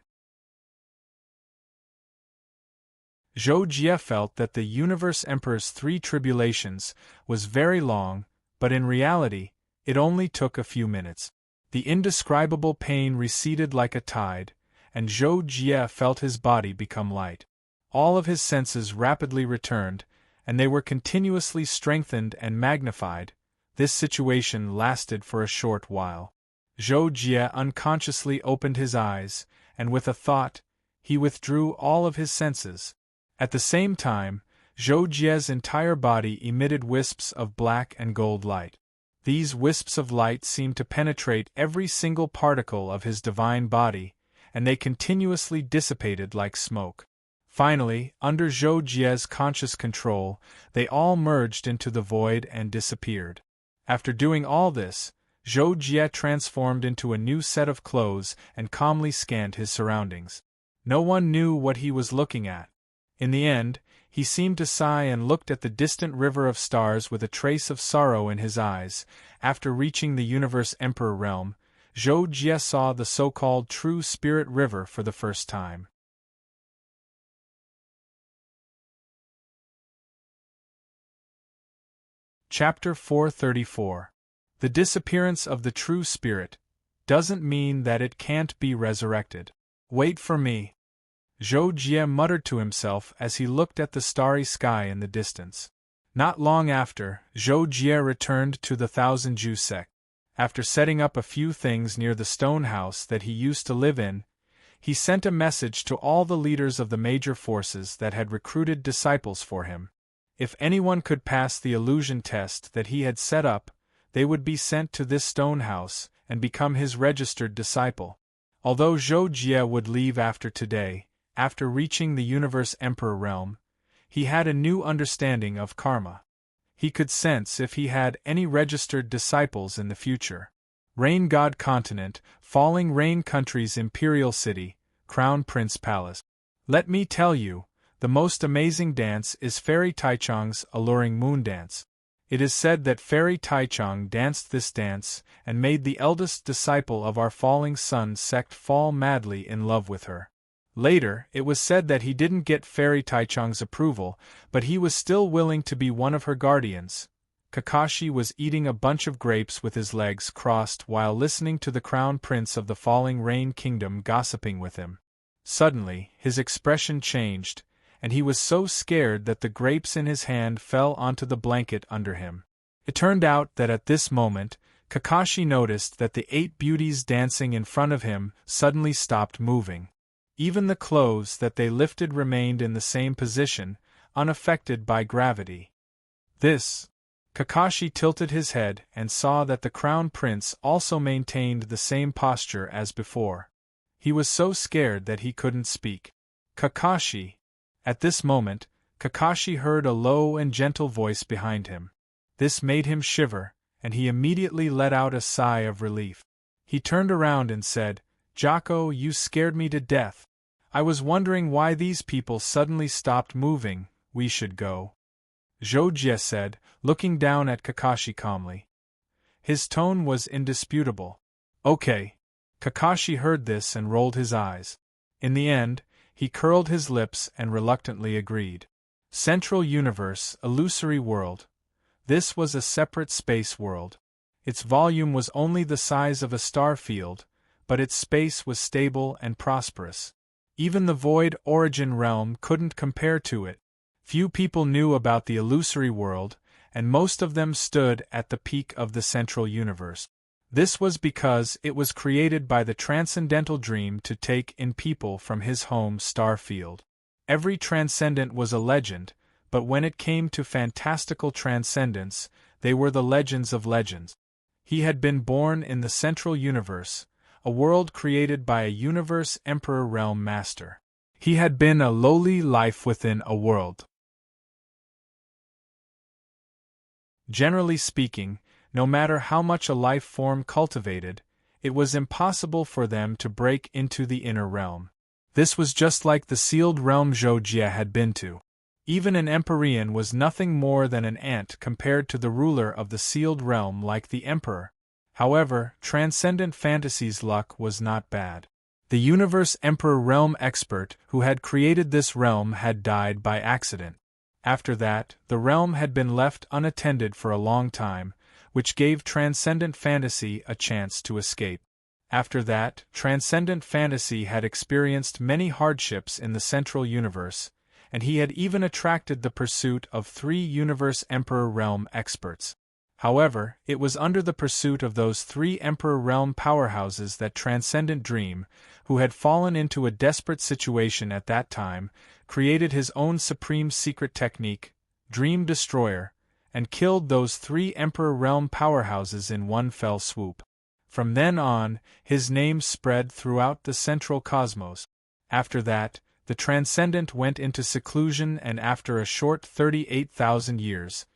Zhou Jie felt that the Universe Emperor's 3 tribulations was very long, but in reality, it only took a few minutes. The indescribable pain receded like a tide, and Zhou Jie felt his body become light. All of his senses rapidly returned, and they were continuously strengthened and magnified. This situation lasted for a short while. Zhou Jie unconsciously opened his eyes, and with a thought, he withdrew all of his senses. At the same time, Zhou Jie's entire body emitted wisps of black and gold light. These wisps of light seemed to penetrate every single particle of his divine body, and they continuously dissipated like smoke. Finally, under Zhou Jie's conscious control, they all merged into the void and disappeared. After doing all this, Zhou Jie transformed into a new set of clothes and calmly scanned his surroundings. No one knew what he was looking at. In the end, he seemed to sigh and looked at the distant river of stars with a trace of sorrow in his eyes. After reaching the Universe Emperor realm, Zhou Jie saw the so-called True Spirit River for the first time. Chapter 434. The disappearance of the True Spirit doesn't mean that it can't be resurrected. Wait for me. Zhou Jie muttered to himself as he looked at the starry sky in the distance. Not long after, Zhou Jie returned to the Thousand Ju sect. After setting up a few things near the stone house that he used to live in, he sent a message to all the leaders of the major forces that had recruited disciples for him. If anyone could pass the illusion test that he had set up, they would be sent to this stone house and become his registered disciple. Although Zhou Jie would leave after today, after reaching the Universe Emperor realm, he had a new understanding of karma. He could sense if he had any registered disciples in the future. Rain God Continent, Falling Rain Country's Imperial City, Crown Prince Palace. Let me tell you, the most amazing dance is Fairy Taichung's alluring moon dance. It is said that Fairy Taichung danced this dance and made the eldest disciple of our falling sun sect fall madly in love with her. Later, it was said that he didn't get Fairy Taichung's approval, but he was still willing to be one of her guardians. Kakashi was eating a bunch of grapes with his legs crossed while listening to the Crown Prince of the Falling Rain Kingdom gossiping with him. Suddenly, his expression changed, and he was so scared that the grapes in his hand fell onto the blanket under him. It turned out that at this moment, Kakashi noticed that the 8 beauties dancing in front of him suddenly stopped moving. Even the clothes that they lifted remained in the same position, unaffected by gravity. Kakashi tilted his head and saw that the Crown Prince also maintained the same posture as before. He was so scared that he couldn't speak. Kakashi! At this moment, Kakashi heard a low and gentle voice behind him. This made him shiver, and he immediately let out a sigh of relief. He turned around and said, "Jocko, you scared me to death. I was wondering why these people suddenly stopped moving. We should go." Zhou Jie said, looking down at Kakashi calmly. His tone was indisputable. "Okay." Kakashi heard this and rolled his eyes. In the end, he curled his lips and reluctantly agreed. Central Universe, illusory world. This was a separate space world. Its volume was only the size of a star field, but its space was stable and prosperous. Even the void origin realm couldn't compare to it. Few people knew about the illusory world, and most of them stood at the peak of the central universe. This was because it was created by the transcendental dream to take in people from his home star field. Every transcendent was a legend, but when it came to fantastical transcendence, they were the legends of legends. He had been born in the central universe, a world created by a universe emperor realm master. He had been a lowly life within a world. Generally speaking, no matter how much a life form cultivated, it was impossible for them to break into the inner realm. This was just like the sealed realm Zhou Jie had been to. Even an Empyrean was nothing more than an ant compared to the ruler of the sealed realm like the Emperor. However, Transcendent Fantasy's luck was not bad. The Universe Emperor realm expert who had created this realm had died by accident. After that, the realm had been left unattended for a long time, which gave Transcendent Fantasy a chance to escape. After that, Transcendent Fantasy had experienced many hardships in the central universe, and he had even attracted the pursuit of 3 Universe Emperor realm experts. However, it was under the pursuit of those 3 Emperor realm powerhouses that Transcendent Dream, who had fallen into a desperate situation at that time, created his own supreme secret technique, Dream Destroyer, and killed those 3 Emperor realm powerhouses in one fell swoop. From then on, his name spread throughout the central cosmos. After that, the Transcendent went into seclusion, and after a short 38,000 years,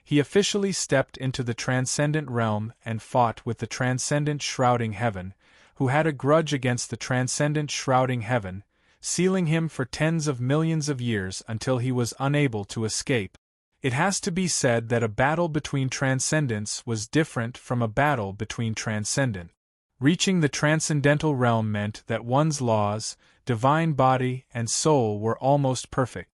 he officially stepped into the Transcendent realm and fought with the Transcendent Shrouding Heaven, who had a grudge against the Transcendent Shrouding Heaven, sealing him for tens of millions of years until he was unable to escape. It has to be said that a battle between transcendents was different from a battle between transcendent. Reaching the transcendental realm meant that one's laws, divine body, and soul were almost perfect.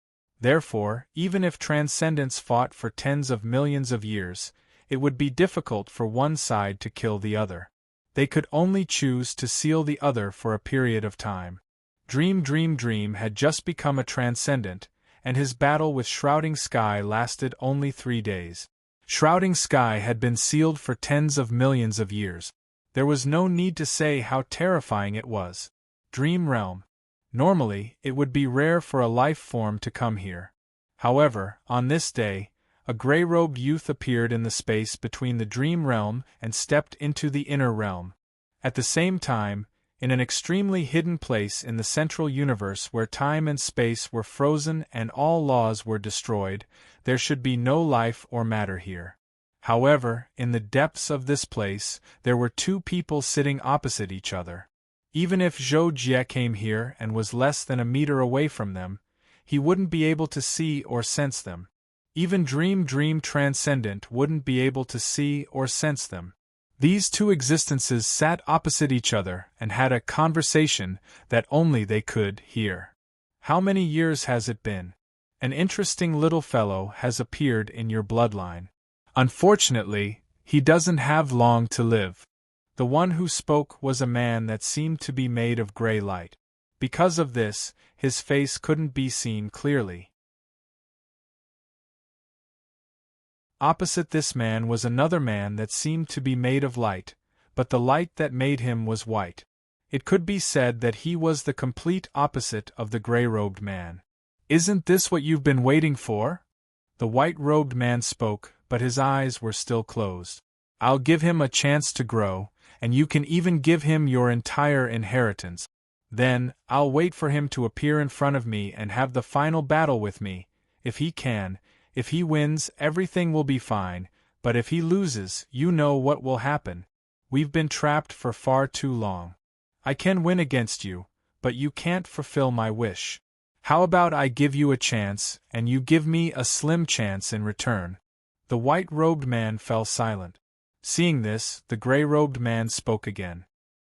Therefore, even if transcendents fought for tens of millions of years, it would be difficult for one side to kill the other. They could only choose to seal the other for a period of time. Dream had just become a transcendent, and his battle with Shrouding Sky lasted only 3 days. Shrouding Sky had been sealed for tens of millions of years. There was no need to say how terrifying it was. Dream Realm. Normally, it would be rare for a life form to come here. However, on this day, a gray-robed youth appeared in the space between the Dream Realm and stepped into the Inner Realm. At the same time, in an extremely hidden place in the central universe where time and space were frozen and all laws were destroyed, there should be no life or matter here. However, in the depths of this place, there were 2 people sitting opposite each other. Even if Zhou Jie came here and was less than a meter away from them, he wouldn't be able to see or sense them. Even Dream Transcendent wouldn't be able to see or sense them. These 2 existences sat opposite each other and had a conversation that only they could hear. How many years has it been? An interesting little fellow has appeared in your bloodline. Unfortunately, he doesn't have long to live. The one who spoke was a man that seemed to be made of gray light. Because of this, his face couldn't be seen clearly. Opposite this man was another man that seemed to be made of light, but the light that made him was white. It could be said that he was the complete opposite of the gray-robed man. "Isn't this what you've been waiting for?" The white-robed man spoke, but his eyes were still closed. "I'll give him a chance to grow, and you can even give him your entire inheritance. Then, I'll wait for him to appear in front of me and have the final battle with me. If he can, if he wins, everything will be fine, but if he loses, you know what will happen. We've been trapped for far too long. I can win against you, but you can't fulfill my wish. How about I give you a chance, and you give me a slim chance in return?" The white-robed man fell silent. Seeing this, the gray-robed man spoke again.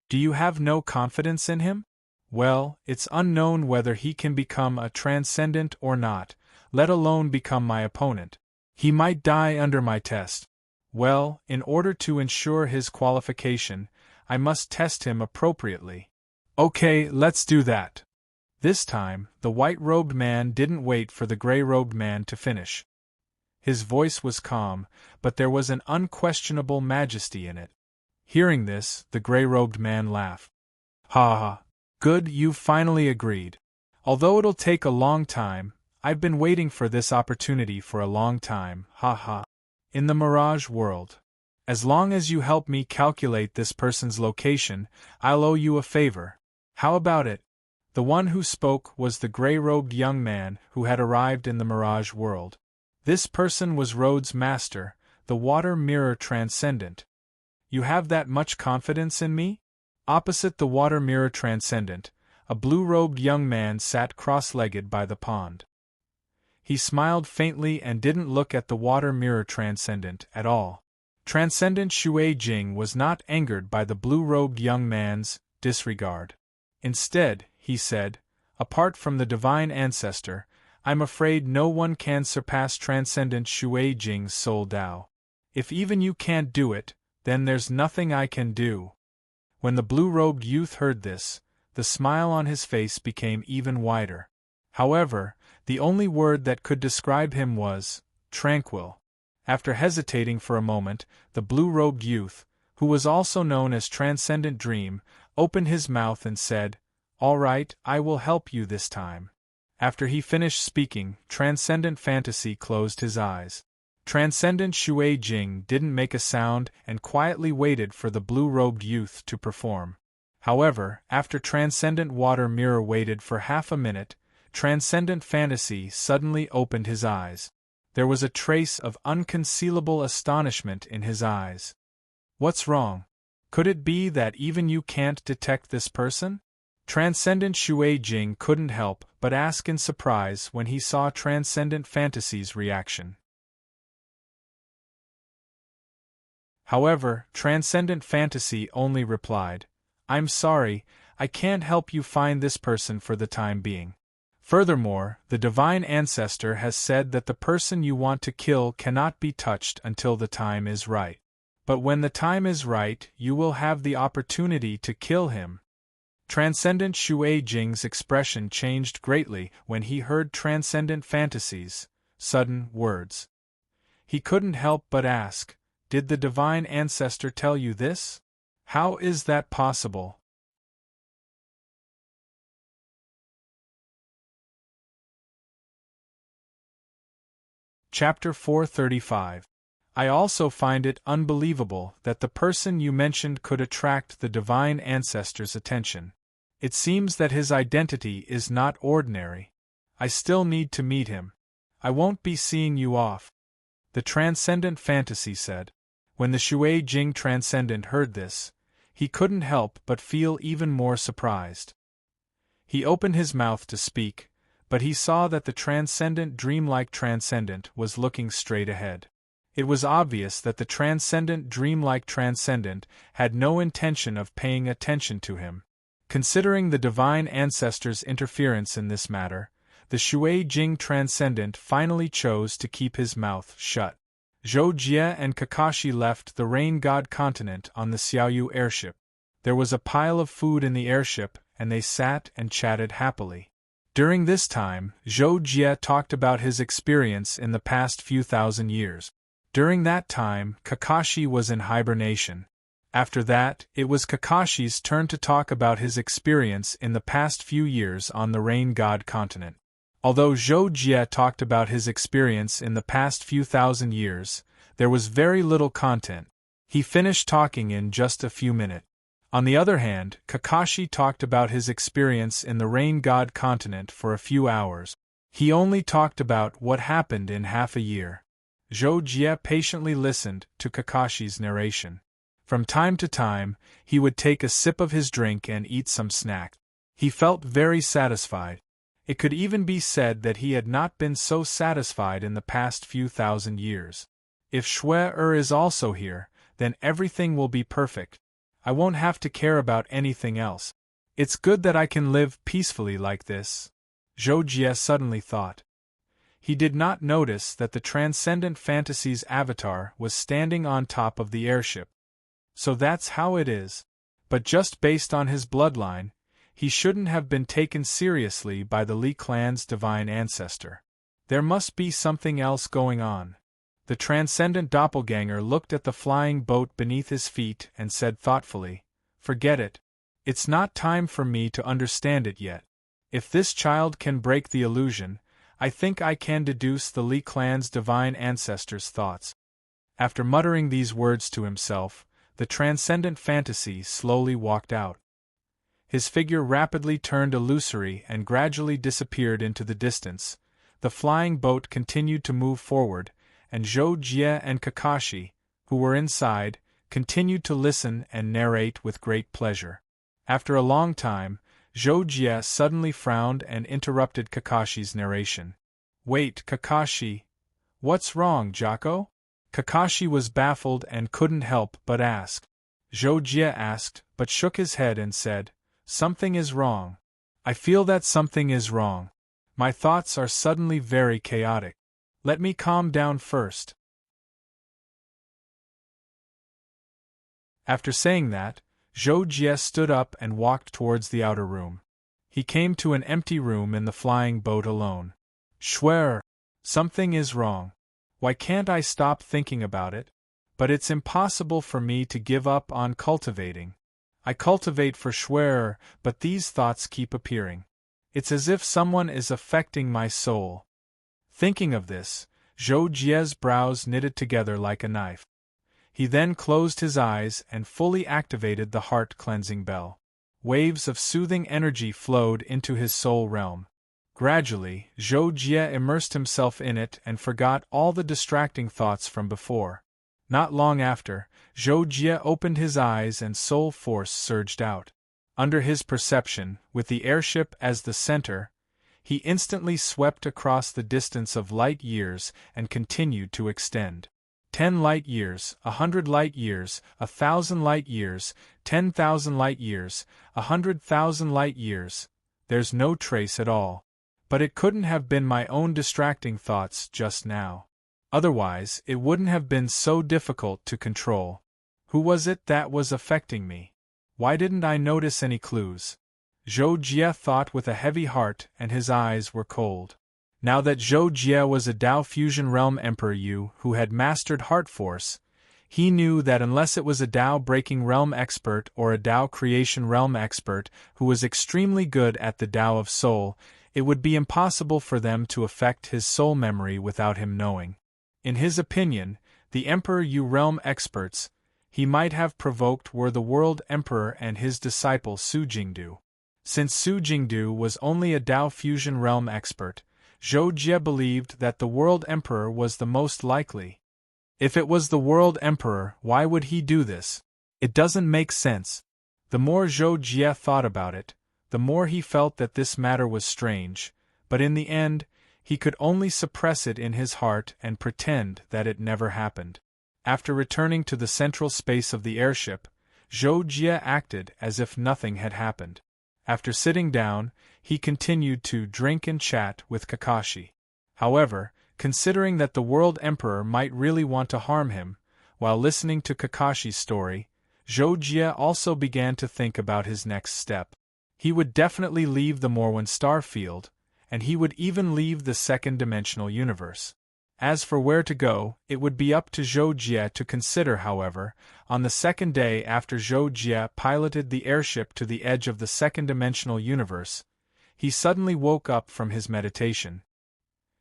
"Do you have no confidence in him? Well, it's unknown whether he can become a transcendent or not, let alone become my opponent. He might die under my test. Well, in order to ensure his qualification, I must test him appropriately. Okay, let's do that. This time, the white-robed man didn't wait for the gray-robed man to finish. His voice was calm, but there was an unquestionable majesty in it. Hearing this, the gray-robed man laughed. Ha ha. Good, you've finally agreed. Although it'll take a long time, I've been waiting for this opportunity for a long time, ha ha. In the Mirage world. As long as you help me calculate this person's location, I'll owe you a favor. How about it? The one who spoke was the gray-robed young man who had arrived in the Mirage world. This person was Rhodes' master, the Water Mirror Transcendent. You have that much confidence in me? Opposite the Water Mirror Transcendent, a blue-robed young man sat cross-legged by the pond. He smiled faintly and didn't look at the Water Mirror Transcendent at all. Transcendent Shui Jing was not angered by the blue-robed young man's disregard. Instead, he said, apart from the Divine Ancestor, I'm afraid no one can surpass Transcendent Shui Jing's Soul Dao. If even you can't do it, then there's nothing I can do. When the blue-robed youth heard this, the smile on his face became even wider. However, the only word that could describe him was tranquil. After hesitating for a moment, the blue-robed youth, who was also known as Transcendent Dream, opened his mouth and said, "All right, I will help you this time." After he finished speaking, Transcendent Fantasy closed his eyes. Transcendent Shui Jing didn't make a sound and quietly waited for the blue-robed youth to perform. However, after Transcendent Water Mirror waited for half a minute, Transcendent Fantasy suddenly opened his eyes. There was a trace of unconcealable astonishment in his eyes. What's wrong? Could it be that even you can't detect this person? Transcendent Shui Jing couldn't help but ask in surprise when he saw Transcendent Fantasy's reaction. However, Transcendent Fantasy only replied, "I'm sorry, I can't help you find this person for the time being. Furthermore, the Divine Ancestor has said that the person you want to kill cannot be touched until the time is right. But when the time is right, you will have the opportunity to kill him." Transcendent Shui Jing's expression changed greatly when he heard Transcendent Fantasy's sudden words. He couldn't help but ask, "Did the Divine Ancestor tell you this? How is that possible?" Chapter 435. I also find it unbelievable that the person you mentioned could attract the Divine Ancestor's attention. It seems that his identity is not ordinary. I still need to meet him. I won't be seeing you off. The Transcendent Fantasy said. When the Shui Jing Transcendent heard this, he couldn't help but feel even more surprised. He opened his mouth to speak, but he saw that the Transcendent Dreamlike Transcendent was looking straight ahead. It was obvious that the Transcendent Dreamlike Transcendent had no intention of paying attention to him. Considering the Divine Ancestor's interference in this matter, the Shui Jing Transcendent finally chose to keep his mouth shut. Zhou Jie and Kakashi left the Rain God continent on the Xiaoyu airship. There was a pile of food in the airship, and they sat and chatted happily. During this time, Zhou Jie talked about his experience in the past few thousand years. During that time, Kakashi was in hibernation. After that, it was Kakashi's turn to talk about his experience in the past few years on the Rain God continent. Although Zhou Jie talked about his experience in the past few thousand years, there was very little content. He finished talking in just a few minutes. On the other hand, Kakashi talked about his experience in the Rain God continent for a few hours. He only talked about what happened in half a year. Zhou Jie patiently listened to Kakashi's narration. From time to time, he would take a sip of his drink and eat some snack. He felt very satisfied. It could even be said that he had not been so satisfied in the past few thousand years. If Shui is also here, then everything will be perfect. I won't have to care about anything else. It's good that I can live peacefully like this, Zhou Jie suddenly thought. he did not notice that the Transcendent Fantasy's avatar was standing on top of the airship. So that's how it is. But just based on his bloodline, he shouldn't have been taken seriously by the Li clan's divine ancestor. There must be something else going on. The transcendent doppelganger looked at the flying boat beneath his feet and said thoughtfully, "Forget it. It's not time for me to understand it yet. If this child can break the illusion, I think I can deduce the Li clan's divine ancestor's thoughts." After muttering these words to himself, the transcendent fantasy slowly walked out. His figure rapidly turned illusory and gradually disappeared into the distance. The flying boat continued to move forward, and Zhou Jie and Kakashi, who were inside, continued to listen and narrate with great pleasure. After a long time, Zhou Jie suddenly frowned and interrupted Kakashi's narration. "Wait, Kakashi. What's wrong, Jocko?" Kakashi was baffled and couldn't help but ask. Zhou Jie asked, but shook his head and said, "Something is wrong. I feel that something is wrong. My thoughts are suddenly very chaotic. Let me calm down first." After saying that, Zhou Jie stood up and walked towards the outer room. He came to an empty room in the flying boat alone. "Schwer! Something is wrong. Why can't I stop thinking about it? But it's impossible for me to give up on cultivating. I cultivate for Schwer, but these thoughts keep appearing. It's as if someone is affecting my soul." Thinking of this, Zhou Jie's brows knitted together like a knife. He then closed his eyes and fully activated the heart-cleansing bell. Waves of soothing energy flowed into his soul realm. Gradually, Zhou Jie immersed himself in it and forgot all the distracting thoughts from before. Not long after, Zhou Jie opened his eyes and soul force surged out. Under his perception, with the airship as the center, he instantly swept across the distance of light years and continued to extend. 10 light years, 100 light years, 1,000 light years, 10,000 light years, 100,000 light years. There's no trace at all. But it couldn't have been my own distracting thoughts just now. Otherwise, it wouldn't have been so difficult to control. Who was it that was affecting me? Why didn't I notice any clues? Zhou Jie thought with a heavy heart, and his eyes were cold. Now that Zhou Jie was a Dao Fusion Realm Emperor Yu who had mastered Heart Force, he knew that unless it was a Dao Breaking Realm expert or a Dao Creation Realm expert who was extremely good at the Dao of Soul, it would be impossible for them to affect his soul memory without him knowing. In his opinion, the Emperor Yu realm experts he might have provoked were the World Emperor and his disciple Su Jingdu. Since Su Jingdu was only a Dao Fusion Realm expert, Zhou Jie believed that the World Emperor was the most likely. If it was the World Emperor, why would he do this? It doesn't make sense. The more Zhou Jie thought about it, the more he felt that this matter was strange, but in the end, he could only suppress it in his heart and pretend that it never happened. After returning to the central space of the airship, Zhou Jie acted as if nothing had happened. After sitting down, he continued to drink and chat with Kakashi. However, considering that the World Emperor might really want to harm him, while listening to Kakashi's story, Zhou Jie also began to think about his next step. He would definitely leave the Morwen star field, and he would even leave the second-dimensional universe. As for where to go, it would be up to Zhou Jie to consider. However, on the second day after Zhou Jie piloted the airship to the edge of the second-dimensional universe, he suddenly woke up from his meditation.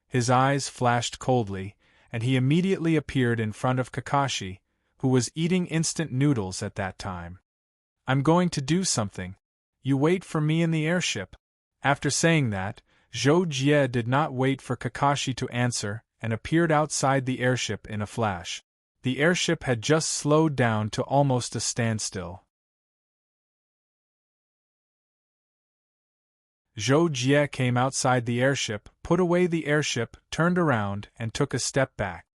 His eyes flashed coldly, and he immediately appeared in front of Kakashi, who was eating instant noodles at that time. "I'm going to do something. You wait for me in the airship." After saying that, Zhou Jie did not wait for Kakashi to answer and appeared outside the airship in a flash. The airship had just slowed down to almost a standstill. Zhou Jie came outside the airship, put away the airship, turned around, and took a step back.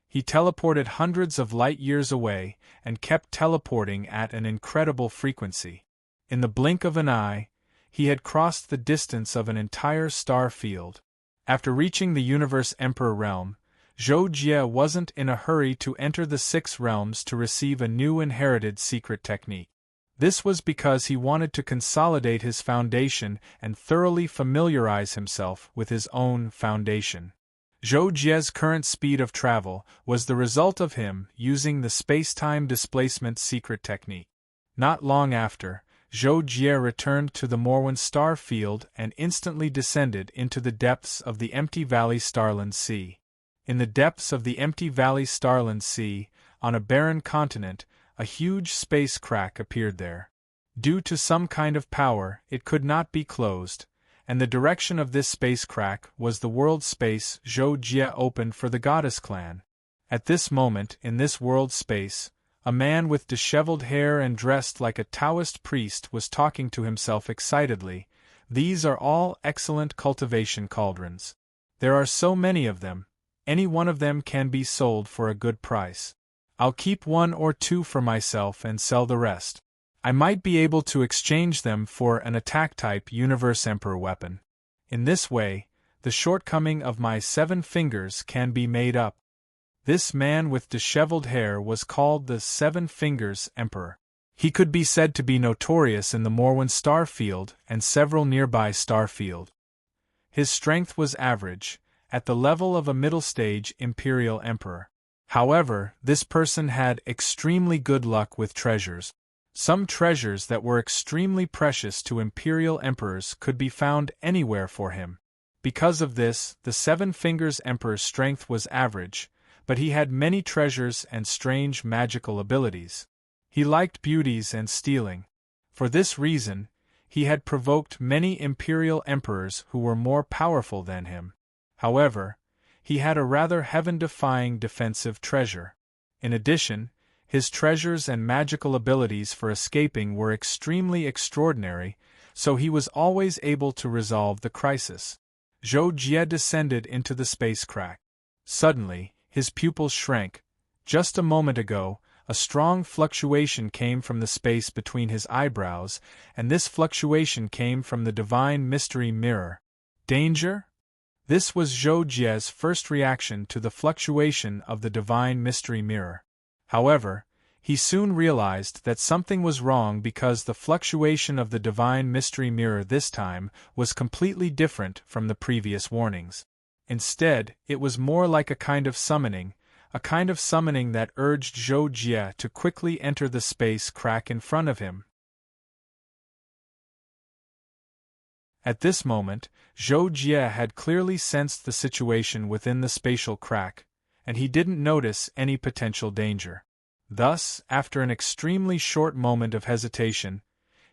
He teleported hundreds of light years away and kept teleporting at an incredible frequency. In the blink of an eye, he had crossed the distance of an entire star field. After reaching the Universe Emperor realm, Zhou Jie wasn't in a hurry to enter the 6 realms to receive a new inherited secret technique. This was because he wanted to consolidate his foundation and thoroughly familiarize himself with his own foundation. Zhou Jie's current speed of travel was the result of him using the space-time displacement secret technique. Not long after, Zhou Jie returned to the Morwen star field and instantly descended into the depths of the Empty Valley Starland Sea. In the depths of the Empty Valley Starland Sea, on a barren continent, a huge space crack appeared there. Due to some kind of power, it could not be closed, and the direction of this space crack was the world space Zhou Jie opened for the Goddess Clan. At this moment, in this world space, a man with disheveled hair and dressed like a Taoist priest was talking to himself excitedly. These are all excellent cultivation cauldrons. There are so many of them. Any one of them can be sold for a good price. I'll keep 1 or 2 for myself and sell the rest. I might be able to exchange them for an attack-type Universe Emperor weapon. In this way, the shortcoming of my 7 fingers can be made up. This man with disheveled hair was called the 7 Fingers Emperor. He could be said to be notorious in the Morwen star field and several nearby star fields. His strength was average, at the level of a middle-stage Imperial Emperor. However, this person had extremely good luck with treasures. Some treasures that were extremely precious to Imperial Emperors could be found anywhere for him. Because of this, the 7 Fingers Emperor's strength was average, but he had many treasures and strange magical abilities. He liked beauties and stealing. For this reason, he had provoked many Imperial Emperors who were more powerful than him. However, he had a rather heaven-defying defensive treasure. In addition, his treasures and magical abilities for escaping were extremely extraordinary, so he was always able to resolve the crisis. Zhou Jie descended into the space crack. Suddenly, his pupils shrank. Just a moment ago, a strong fluctuation came from the space between his eyebrows, and this fluctuation came from the divine mystery mirror. Danger? This was Zhou Jie's first reaction to the fluctuation of the divine mystery mirror. However, he soon realized that something was wrong because the fluctuation of the divine mystery mirror this time was completely different from the previous warnings. Instead, it was more like a kind of summoning that urged Zhou Jie to quickly enter the space crack in front of him. At this moment, Zhou Jie had clearly sensed the situation within the spatial crack, and he didn't notice any potential danger. Thus, after an extremely short moment of hesitation,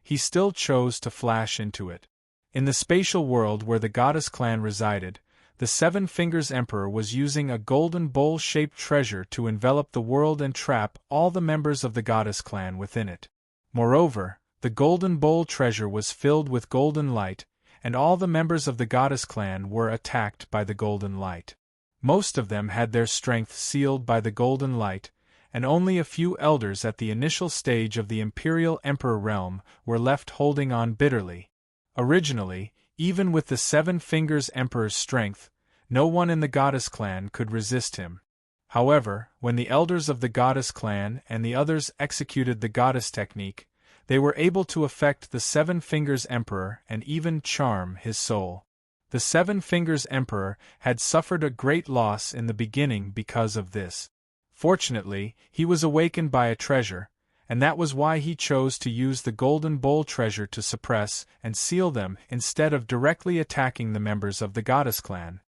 he still chose to flash into it. In the spatial world where the Goddess Clan resided, the 7 Fingers Emperor was using a golden bowl-shaped treasure to envelop the world and trap all the members of the Goddess Clan within it. Moreover, the golden bowl treasure was filled with golden light, and all the members of the Goddess Clan were attacked by the golden light. Most of them had their strength sealed by the golden light, and only a few elders at the initial stage of the Imperial Emperor realm were left holding on bitterly. Originally, even with the 7 Fingers Emperor's strength, no one in the Goddess Clan could resist him. However, when the elders of the Goddess Clan and the others executed the Goddess technique, they were able to affect the 7 Fingers Emperor and even charm his soul. The 7 Fingers Emperor had suffered a great loss in the beginning because of this. Fortunately, he was awakened by a treasure, and that was why he chose to use the golden bowl treasure to suppress and seal them instead of directly attacking the members of the Goddess Clan.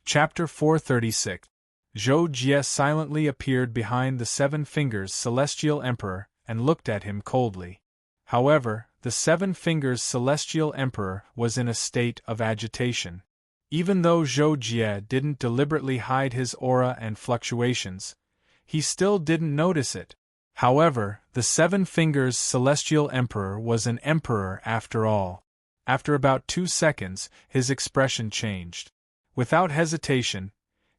Chapter 436. Zhou Jie silently appeared behind the 7 Fingers Celestial Emperor and looked at him coldly. However, the 7 Fingers Celestial Emperor was in a state of agitation. Even though Zhou Jie didn't deliberately hide his aura and fluctuations, he still didn't notice it. However, the 7 Fingers Celestial Emperor was an emperor after all. After about 2 seconds, his expression changed. Without hesitation,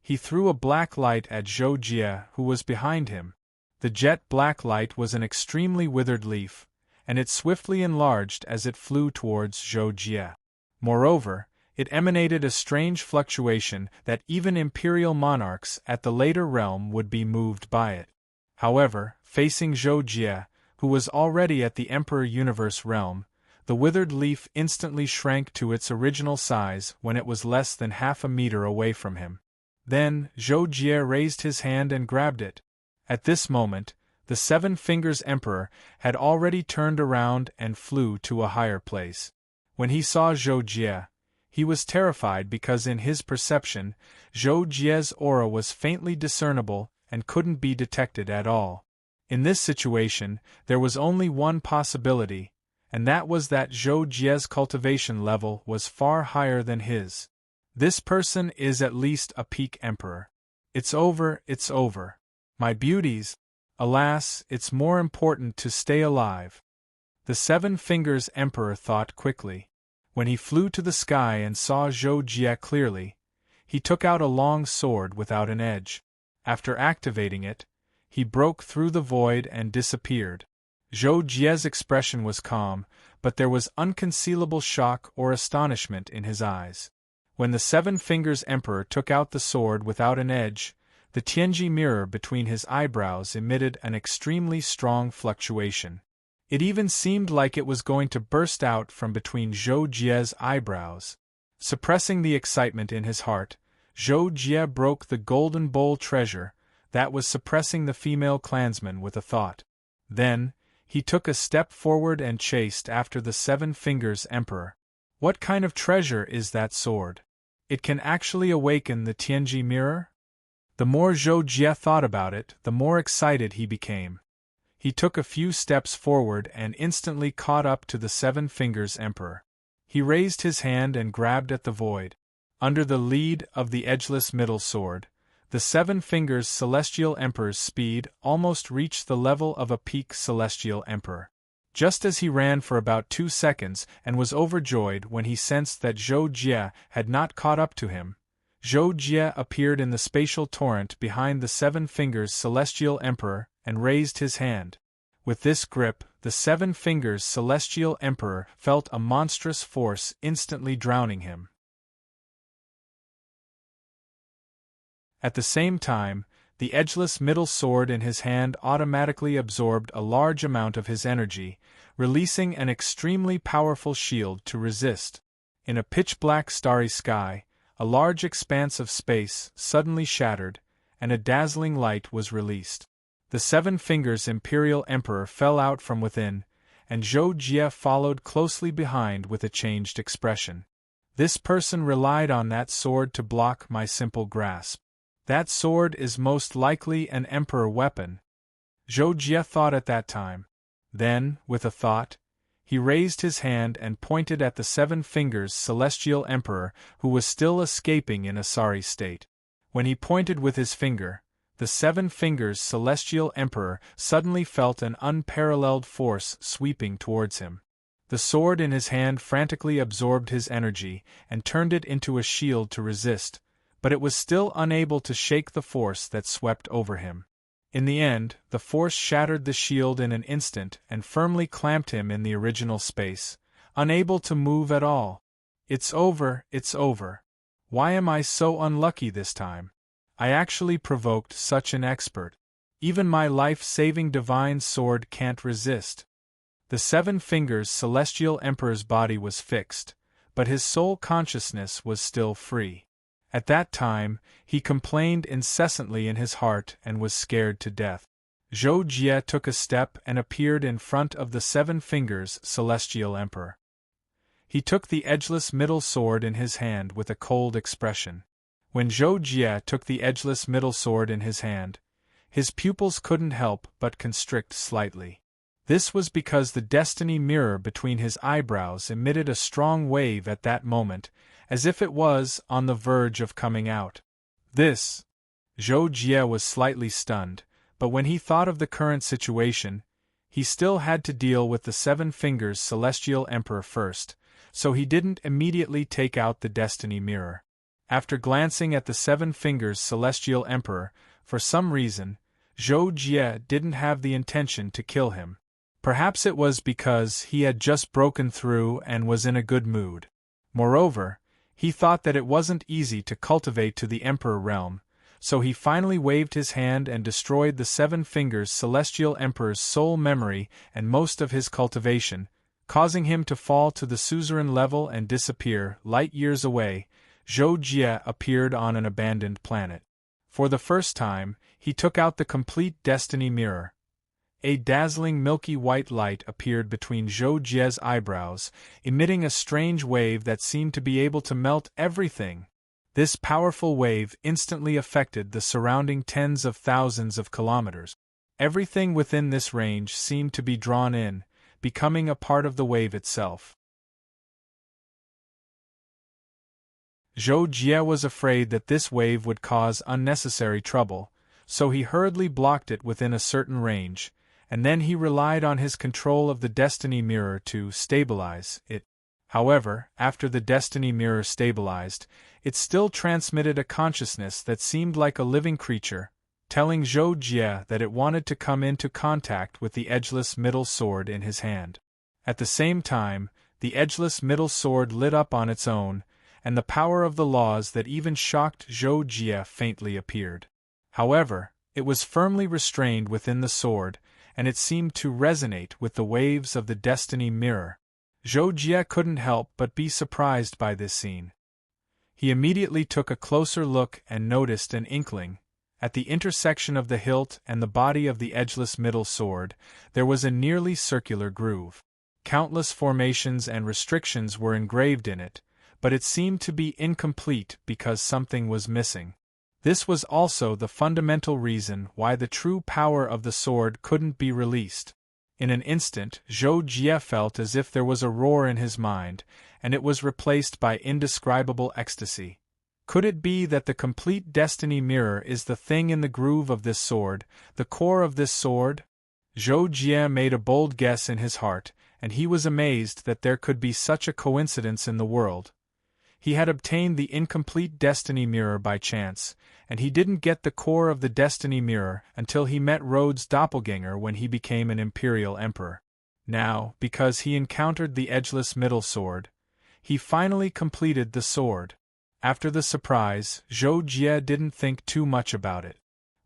he threw a black light at Zhou Jie, who was behind him. The jet black light was an extremely withered leaf, and it swiftly enlarged as it flew towards Zhou Jie. Moreover, it emanated a strange fluctuation that even imperial monarchs at the later realm would be moved by it. However, facing Zhou Jie, who was already at the Emperor Universe realm, the withered leaf instantly shrank to its original size when it was less than half a meter away from him. Then, Zhou Jie raised his hand and grabbed it. At this moment, the Seven Fingers Emperor had already turned around and flew to a higher place. When he saw Zhou Jie, he was terrified because in his perception, Zhou Jie's aura was faintly discernible and couldn't be detected at all. In this situation, there was only one possibility, and that was that Zhou Jie's cultivation level was far higher than his. This person is at least a peak emperor. It's over, it's over. My beauties, alas, it's more important to stay alive. The Seven Fingers Emperor thought quickly. When he flew to the sky and saw Zhou Jie clearly, he took out a long sword without an edge. After activating it, he broke through the void and disappeared. Zhou Jie's expression was calm, but there was unconcealable shock or astonishment in his eyes. When the Seven Fingers Emperor took out the sword without an edge, the Tianji mirror between his eyebrows emitted an extremely strong fluctuation. It even seemed like it was going to burst out from between Zhou Jie's eyebrows. Suppressing the excitement in his heart, Zhou Jie broke the golden bowl treasure that was suppressing the female clansman with a thought. Then, he took a step forward and chased after the Seven Fingers Emperor. What kind of treasure is that sword? It can actually awaken the Tianji mirror? The more Zhou Jie thought about it, the more excited he became. He took a few steps forward and instantly caught up to the Seven Fingers Emperor. He raised his hand and grabbed at the void. Under the lead of the edgeless middle sword, the Seven Fingers Celestial Emperor's speed almost reached the level of a peak Celestial Emperor. Just as he ran for about 2 seconds and was overjoyed when he sensed that Zhou Jie had not caught up to him, Zhou Jie appeared in the spatial torrent behind the Seven Fingers Celestial Emperor and raised his hand. With this grip, the Seven Fingers Celestial Emperor felt a monstrous force instantly drowning him. At the same time, the edgeless middle sword in his hand automatically absorbed a large amount of his energy, releasing an extremely powerful shield to resist. In a pitch-black starry sky, a large expanse of space suddenly shattered, and a dazzling light was released. The Seven Fingers Imperial Emperor fell out from within, and Zhou Jie followed closely behind with a changed expression. This person relied on that sword to block my simple grasp. That sword is most likely an emperor weapon, Zhou Jie thought at that time. Then, with a thought, he raised his hand and pointed at the Seven Fingers Celestial Emperor, who was still escaping in a sorry state. When he pointed with his finger, the Seven Fingers Celestial Emperor suddenly felt an unparalleled force sweeping towards him. The sword in his hand frantically absorbed his energy and turned it into a shield to resist, but it was still unable to shake the force that swept over him. In the end, the force shattered the shield in an instant and firmly clamped him in the original space, unable to move at all. It's over, it's over. Why am I so unlucky this time? I actually provoked such an expert. Even my life-saving divine sword can't resist. The Seven Fingers Celestial Emperor's body was fixed, but his soul consciousness was still free. At that time, he complained incessantly in his heart and was scared to death. Zhou Jie took a step and appeared in front of the Seven Fingers Celestial Emperor. He took the edgeless middle sword in his hand with a cold expression. When Zhou Jie took the edgeless middle sword in his hand, his pupils couldn't help but constrict slightly. This was because the destiny mirror between his eyebrows emitted a strong wave at that moment, as if it was on the verge of coming out. Zhou Jie was slightly stunned, but when he thought of the current situation, he still had to deal with the Seven Fingers Celestial Emperor first, so he didn't immediately take out the destiny mirror. After glancing at the Seven Fingers Celestial Emperor, for some reason, Zhou Jie didn't have the intention to kill him. Perhaps it was because he had just broken through and was in a good mood. Moreover, he thought that it wasn't easy to cultivate to the Emperor realm, so he finally waved his hand and destroyed the 7 fingers Celestial Emperor's soul memory and most of his cultivation, causing him to fall to the suzerain level and disappear. Light years away, Zhou Jie appeared on an abandoned planet. For the first time, he took out the complete destiny mirror. A dazzling milky white light appeared between Zhou Jie's eyebrows, emitting a strange wave that seemed to be able to melt everything. This powerful wave instantly affected the surrounding tens of thousands of kilometers. Everything within this range seemed to be drawn in, becoming a part of the wave itself. Zhou Jie was afraid that this wave would cause unnecessary trouble, so he hurriedly blocked it within a certain range, and then he relied on his control of the Destiny Mirror to stabilize it. However, after the Destiny Mirror stabilized, it still transmitted a consciousness that seemed like a living creature, telling Zhou Jie that it wanted to come into contact with the edgeless middle sword in his hand. At the same time, the edgeless middle sword lit up on its own, and the power of the laws that even shocked Zhou Jie faintly appeared. However, it was firmly restrained within the sword, and it seemed to resonate with the waves of the Destiny Mirror. Zhou Jie couldn't help but be surprised by this scene. He immediately took a closer look and noticed an inkling. At the intersection of the hilt and the body of the edgeless middle sword, there was a nearly circular groove. Countless formations and restrictions were engraved in it, but it seemed to be incomplete because something was missing. This was also the fundamental reason why the true power of the sword couldn't be released. In an instant, Zhou Jie felt as if there was a roar in his mind, and it was replaced by indescribable ecstasy. Could it be that the complete Destiny Mirror is the thing in the groove of this sword, the core of this sword? Zhou Jie made a bold guess in his heart, and he was amazed that there could be such a coincidence in the world. He had obtained the incomplete Destiny Mirror by chance, and he didn't get the core of the Destiny Mirror until he met Rhodes' doppelganger when he became an Imperial Emperor. Now, because he encountered the edgeless middle sword, he finally completed the sword. After the surprise, Zhou Jie didn't think too much about it.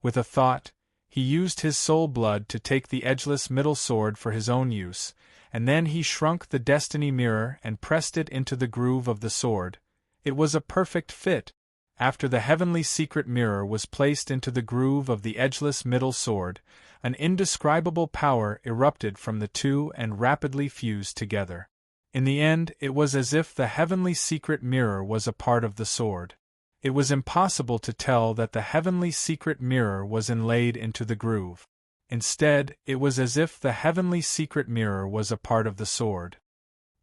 With a thought, he used his soul blood to take the edgeless middle sword for his own use, and then he shrunk the Destiny Mirror and pressed it into the groove of the sword. It was a perfect fit. After the heavenly secret mirror was placed into the groove of the edgeless middle sword, an indescribable power erupted from the two and rapidly fused together. In the end, it was as if the heavenly secret mirror was a part of the sword. It was impossible to tell that the heavenly secret mirror was inlaid into the groove. Instead, it was as if the heavenly secret mirror was a part of the sword.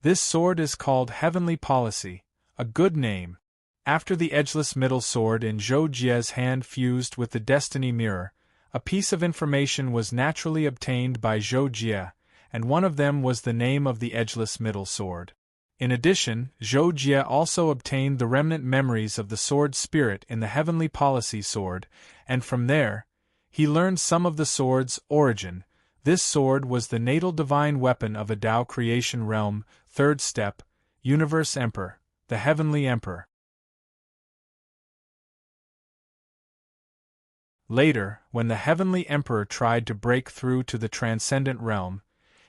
This sword is called Heavenly Policy, a good name. After the edgeless middle sword in Zhou Jie's hand fused with the Destiny Mirror, a piece of information was naturally obtained by Zhou Jie, and one of them was the name of the edgeless middle sword. In addition, Zhou Jie also obtained the remnant memories of the sword spirit in the Heavenly Policy sword, and from there, he learned some of the sword's origin. This sword was the natal divine weapon of a Tao creation realm, third step, Universe Emperor, the Heavenly Emperor. Later, when the Heavenly Emperor tried to break through to the Transcendent Realm,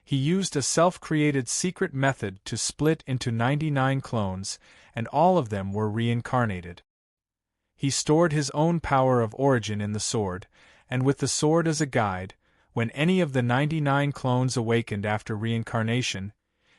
he used a self-created secret method to split into 99 clones, and all of them were reincarnated. He stored his own power of origin in the sword, and with the sword as a guide, when any of the 99 clones awakened after reincarnation,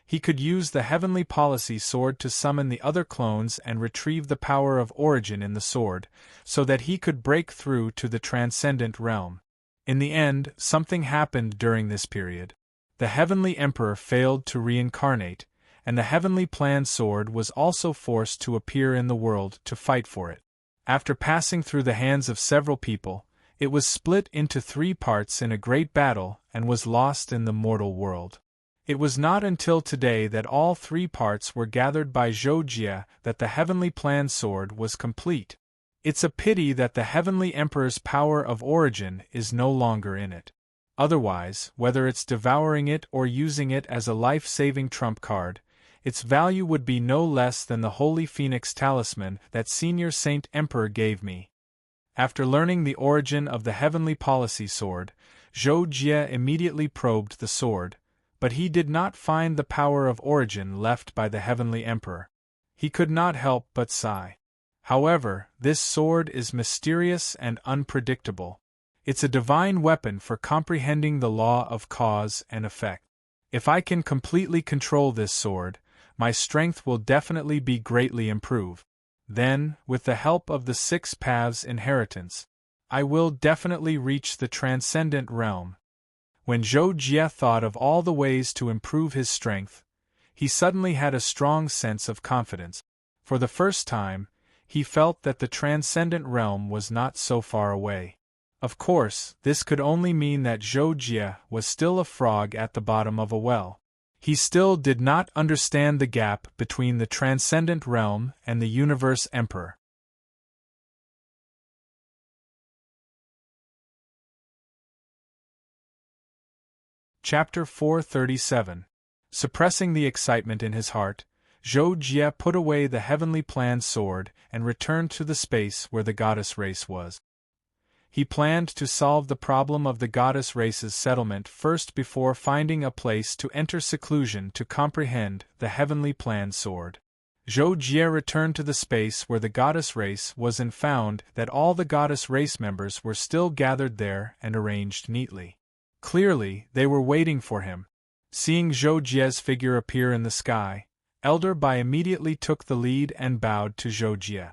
he could use the Heavenly Policy sword to summon the other clones and retrieve the power of origin in the sword, so that he could break through to the Transcendent Realm. In the end, something happened during this period. The Heavenly Emperor failed to reincarnate, and the Heavenly Plan sword was also forced to appear in the world to fight for it. After passing through the hands of several people, it was split into 3 parts in a great battle and was lost in the mortal world. It was not until today that all 3 parts were gathered by Zhou Jie that the Heavenly Plan sword was complete. It's a pity that the Heavenly Emperor's power of origin is no longer in it. Otherwise, whether it's devouring it or using it as a life-saving trump card, its value would be no less than the Holy Phoenix talisman that Senior Saint Emperor gave me. After learning the origin of the Heavenly Policy Sword, Zhou Jie immediately probed the sword, but he did not find the power of origin left by the Heavenly Emperor. He could not help but sigh. However, this sword is mysterious and unpredictable. It's a divine weapon for comprehending the law of cause and effect. If I can completely control this sword, my strength will definitely be greatly improved. Then, with the help of the 6 paths inheritance, I will definitely reach the transcendent realm. When Zhou Jie thought of all the ways to improve his strength, he suddenly had a strong sense of confidence. For the first time, he felt that the transcendent realm was not so far away. Of course, this could only mean that Zhou Jie was still a frog at the bottom of a well. He still did not understand the gap between the transcendent realm and the universe emperor. Chapter 437. Suppressing the excitement in his heart, Zhou Jie put away the heavenly planned sword and returned to the space where the goddess race was. He planned to solve the problem of the goddess race's settlement first before finding a place to enter seclusion to comprehend the heavenly planned sword. Zhou Jie returned to the space where the goddess race was and found that all the goddess race members were still gathered there and arranged neatly. Clearly, they were waiting for him. Seeing Zhou Jie's figure appear in the sky, Elder Bai immediately took the lead and bowed to Zhou Jie.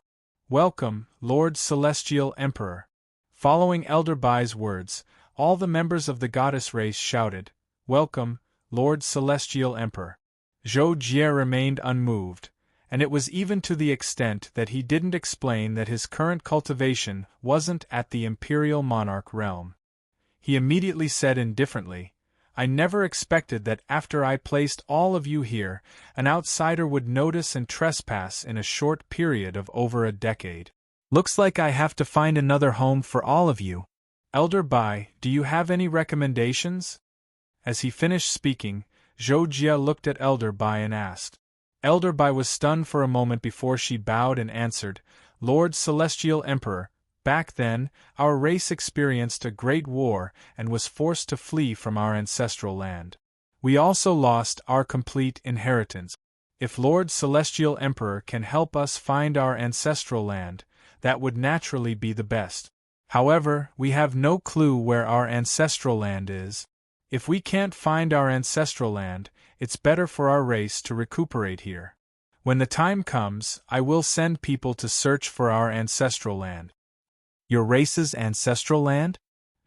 "Welcome, Lord Celestial Emperor." Following Elder Bai's words, all the members of the goddess race shouted, "Welcome, Lord Celestial Emperor." Zhou Jie remained unmoved, and it was even to the extent that he didn't explain that his current cultivation wasn't at the imperial monarch realm. He immediately said indifferently, "I never expected that after I placed all of you here, an outsider would notice and trespass in a short period of over a decade. Looks like I have to find another home for all of you. Elder Bai, do you have any recommendations?" As he finished speaking, Zhou Jie looked at Elder Bai and asked. Elder Bai was stunned for a moment before she bowed and answered, "Lord Celestial Emperor, back then, our race experienced a great war and was forced to flee from our ancestral land. We also lost our complete inheritance. If Lord Celestial Emperor can help us find our ancestral land, that would naturally be the best. However, we have no clue where our ancestral land is. If we can't find our ancestral land, it's better for our race to recuperate here. When the time comes, I will send people to search for our ancestral land." "Your race's ancestral land?"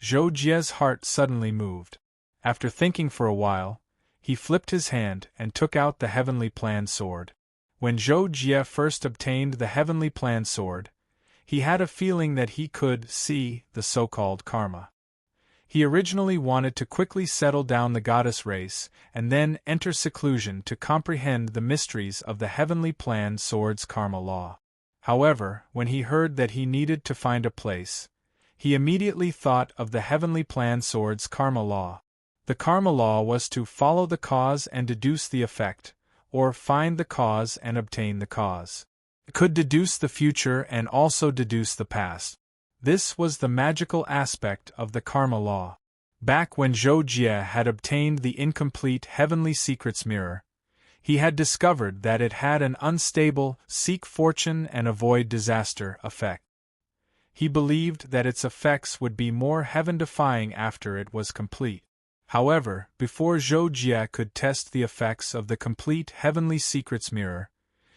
Zhou Jie's heart suddenly moved. After thinking for a while, he flipped his hand and took out the heavenly planned sword. When Zhou Jie first obtained the heavenly planned sword, he had a feeling that he could see the so-called karma. He originally wanted to quickly settle down the goddess race and then enter seclusion to comprehend the mysteries of the heavenly planned sword's karma law. However, when he heard that he needed to find a place, he immediately thought of the heavenly planned sword's karma law. The karma law was to follow the cause and deduce the effect, or find the cause and obtain the cause. It could deduce the future and also deduce the past. This was the magical aspect of the karma law. Back when Zhou Jie had obtained the incomplete Heavenly Secrets Mirror, he had discovered that it had an unstable seek fortune and avoid disaster effect. He believed that its effects would be more heaven-defying after it was complete. However, before Zhou Jie could test the effects of the complete Heavenly Secrets Mirror,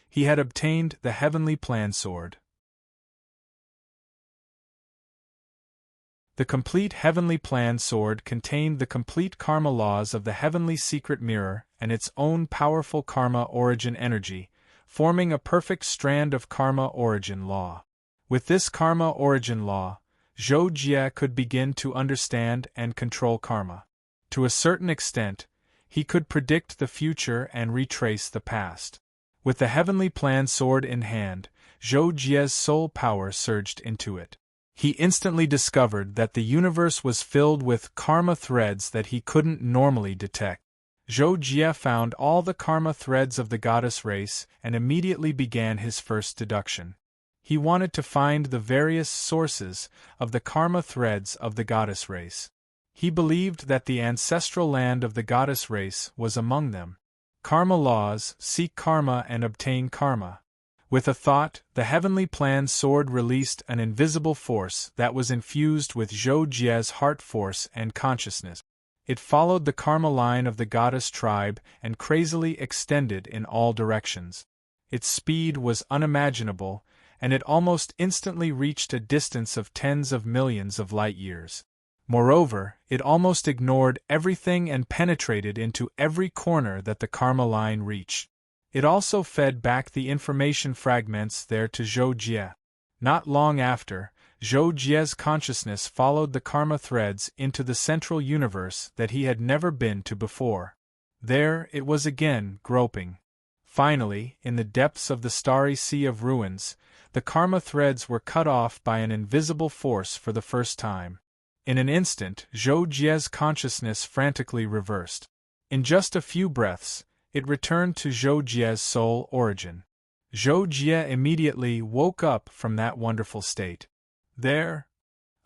he had obtained the Heavenly Planned Sword. The complete Heavenly Planned Sword contained the complete karma laws of the Heavenly Secret Mirror and its own powerful karma origin energy, forming a perfect strand of karma origin law. With this karma origin law, Zhou Jie could begin to understand and control karma. To a certain extent, he could predict the future and retrace the past. With the Heavenly Planned Sword in hand, Zhou Jie's soul power surged into it. He instantly discovered that the universe was filled with karma threads that he couldn't normally detect. Zhou Jie found all the karma threads of the goddess race and immediately began his first deduction. He wanted to find the various sources of the karma threads of the goddess race. He believed that the ancestral land of the goddess race was among them. Karma laws: seek karma and obtain karma. With a thought, the heavenly plan sword released an invisible force that was infused with Zhou Jie's heart force and consciousness. It followed the karma line of the goddess tribe and crazily extended in all directions. Its speed was unimaginable, and it almost instantly reached a distance of tens of millions of light-years. Moreover, it almost ignored everything and penetrated into every corner that the karma line reached. It also fed back the information fragments there to Zhou Jie. Not long after, Zhou Jie's consciousness followed the karma threads into the central universe that he had never been to before. There it was again, groping. Finally, in the depths of the starry sea of ruins, the karma threads were cut off by an invisible force for the first time. In an instant, Zhou Jie's consciousness frantically reversed. In just a few breaths, it returned to Zhou Jie's soul origin. Zhou Jie immediately woke up from that wonderful state. There,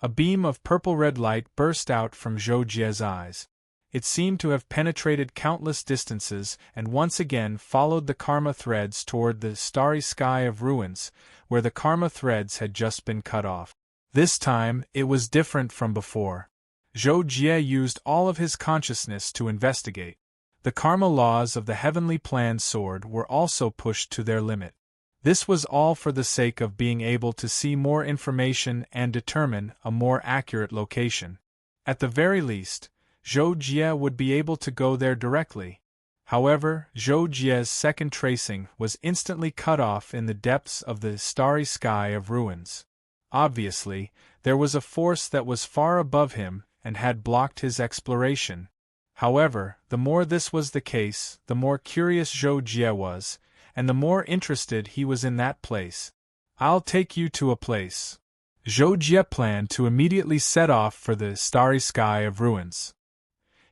a beam of purple-red light burst out from Zhou Jie's eyes. It seemed to have penetrated countless distances and once again followed the karma threads toward the starry sky of ruins, where the karma threads had just been cut off. This time, it was different from before. Zhou Jie used all of his consciousness to investigate. The karma laws of the heavenly plan sword were also pushed to their limit. This was all for the sake of being able to see more information and determine a more accurate location. At the very least, Zhou Jie would be able to go there directly. However, Zhou Jie's second tracing was instantly cut off in the depths of the starry sky of ruins. Obviously, there was a force that was far above him and had blocked his exploration. However, the more this was the case, the more curious Zhou Jie was, and the more interested he was in that place. "I'll take you to a place." Zhou Jie planned to immediately set off for the starry sky of ruins.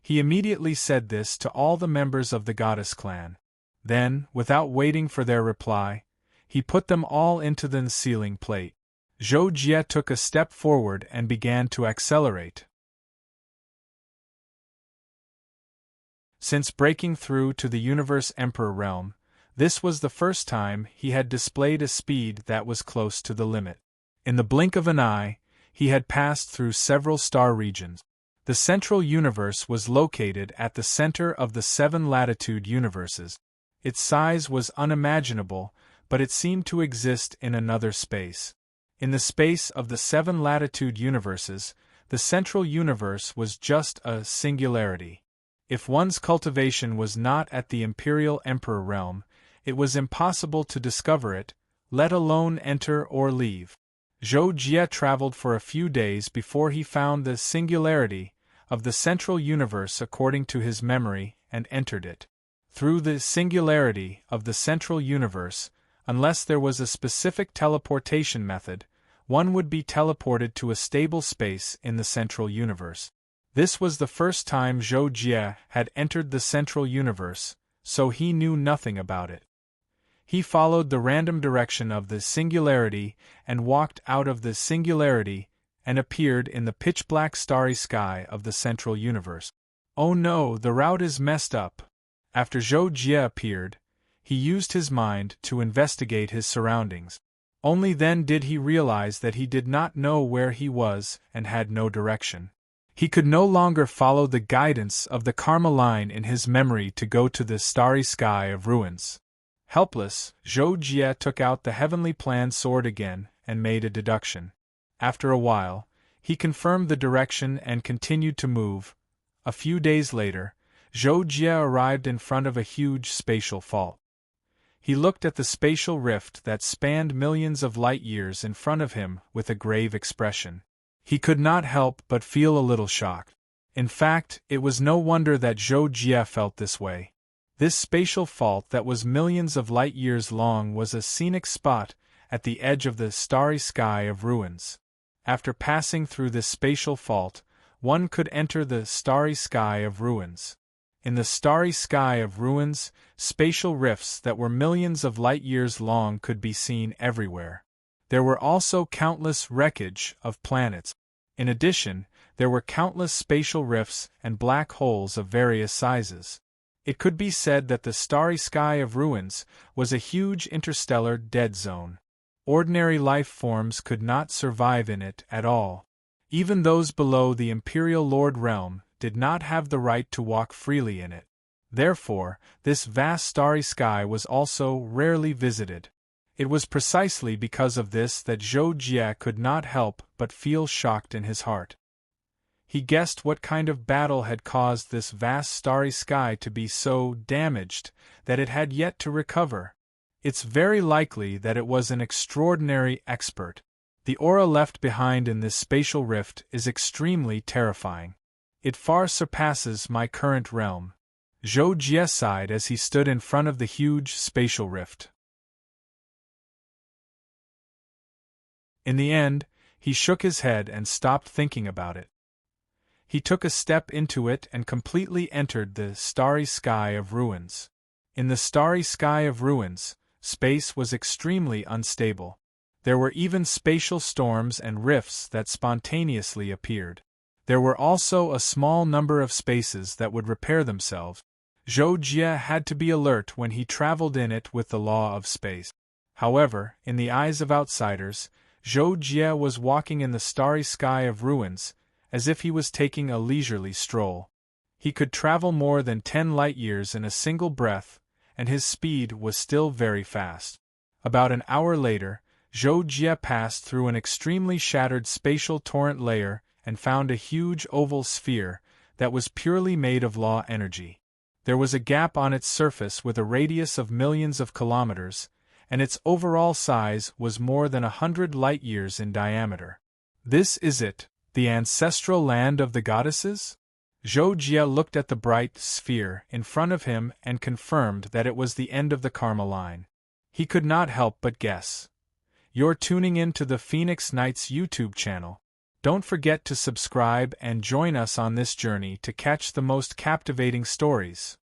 He immediately said this to all the members of the goddess clan. Then, without waiting for their reply, he put them all into the sealing plate. Zhou Jie took a step forward and began to accelerate. Since breaking through to the Universe Emperor realm, this was the first time he had displayed a speed that was close to the limit. In the blink of an eye, he had passed through several star regions. The central universe was located at the center of the 7 latitude universes. Its size was unimaginable, but it seemed to exist in another space. In the space of the 7 latitude universes, the central universe was just a singularity. If one's cultivation was not at the Imperial Emperor realm, it was impossible to discover it, let alone enter or leave. Zhou Jie traveled for a few days before he found the singularity of the central universe according to his memory and entered it. Through the singularity of the central universe, unless there was a specific teleportation method, one would be teleported to a stable space in the central universe. This was the first time Zhou Jie had entered the central universe, so he knew nothing about it. He followed the random direction of the singularity and walked out of the singularity and appeared in the pitch-black starry sky of the central universe. Oh no, the route is messed up. After Zhou Jie appeared, he used his mind to investigate his surroundings. Only then did he realize that he did not know where he was and had no direction. He could no longer follow the guidance of the karma line in his memory to go to the starry sky of ruins. Helpless, Zhou Jie took out the heavenly plan sword again and made a deduction. After a while, he confirmed the direction and continued to move. A few days later, Zhou Jie arrived in front of a huge spatial fault. He looked at the spatial rift that spanned millions of light-years in front of him with a grave expression. He could not help but feel a little shocked. In fact, it was no wonder that Zhou Jie felt this way. This spatial fault that was millions of light-years long was a scenic spot at the edge of the starry sky of ruins. After passing through this spatial fault, one could enter the starry sky of ruins. In the starry sky of ruins, spatial rifts that were millions of light-years long could be seen everywhere. There were also countless wreckage of planets. In addition, there were countless spatial rifts and black holes of various sizes. It could be said that the starry sky of ruins was a huge interstellar dead zone. Ordinary life forms could not survive in it at all. Even those below the Imperial Lord realm did not have the right to walk freely in it. Therefore, this vast starry sky was also rarely visited. It was precisely because of this that Zhou Jie could not help but feel shocked in his heart. He guessed what kind of battle had caused this vast starry sky to be so damaged that it had yet to recover. It's very likely that it was an extraordinary expert. The aura left behind in this spatial rift is extremely terrifying. It far surpasses my current realm. Zhou Jie sighed as he stood in front of the huge spatial rift. In the end, he shook his head and stopped thinking about it. He took a step into it and completely entered the starry sky of ruins. In the starry sky of ruins, space was extremely unstable. There were even spatial storms and rifts that spontaneously appeared. There were also a small number of spaces that would repair themselves. Zhou Jie had to be alert when he traveled in it with the law of space. However, in the eyes of outsiders, Zhou Jie was walking in the starry sky of ruins, as if he was taking a leisurely stroll. He could travel more than 10 light-years in a single breath, and his speed was still very fast. About an hour later, Zhou Jie passed through an extremely shattered spatial torrent layer and found a huge oval sphere that was purely made of law energy. There was a gap on its surface with a radius of millions of kilometers, and its overall size was more than 100 light-years in diameter. This is it, the ancestral land of the goddesses? Zhou Jie looked at the bright sphere in front of him and confirmed that it was the end of the Karma line. He could not help but guess. You're tuning in to the Phoenix Knights YouTube channel. Don't forget to subscribe and join us on this journey to catch the most captivating stories.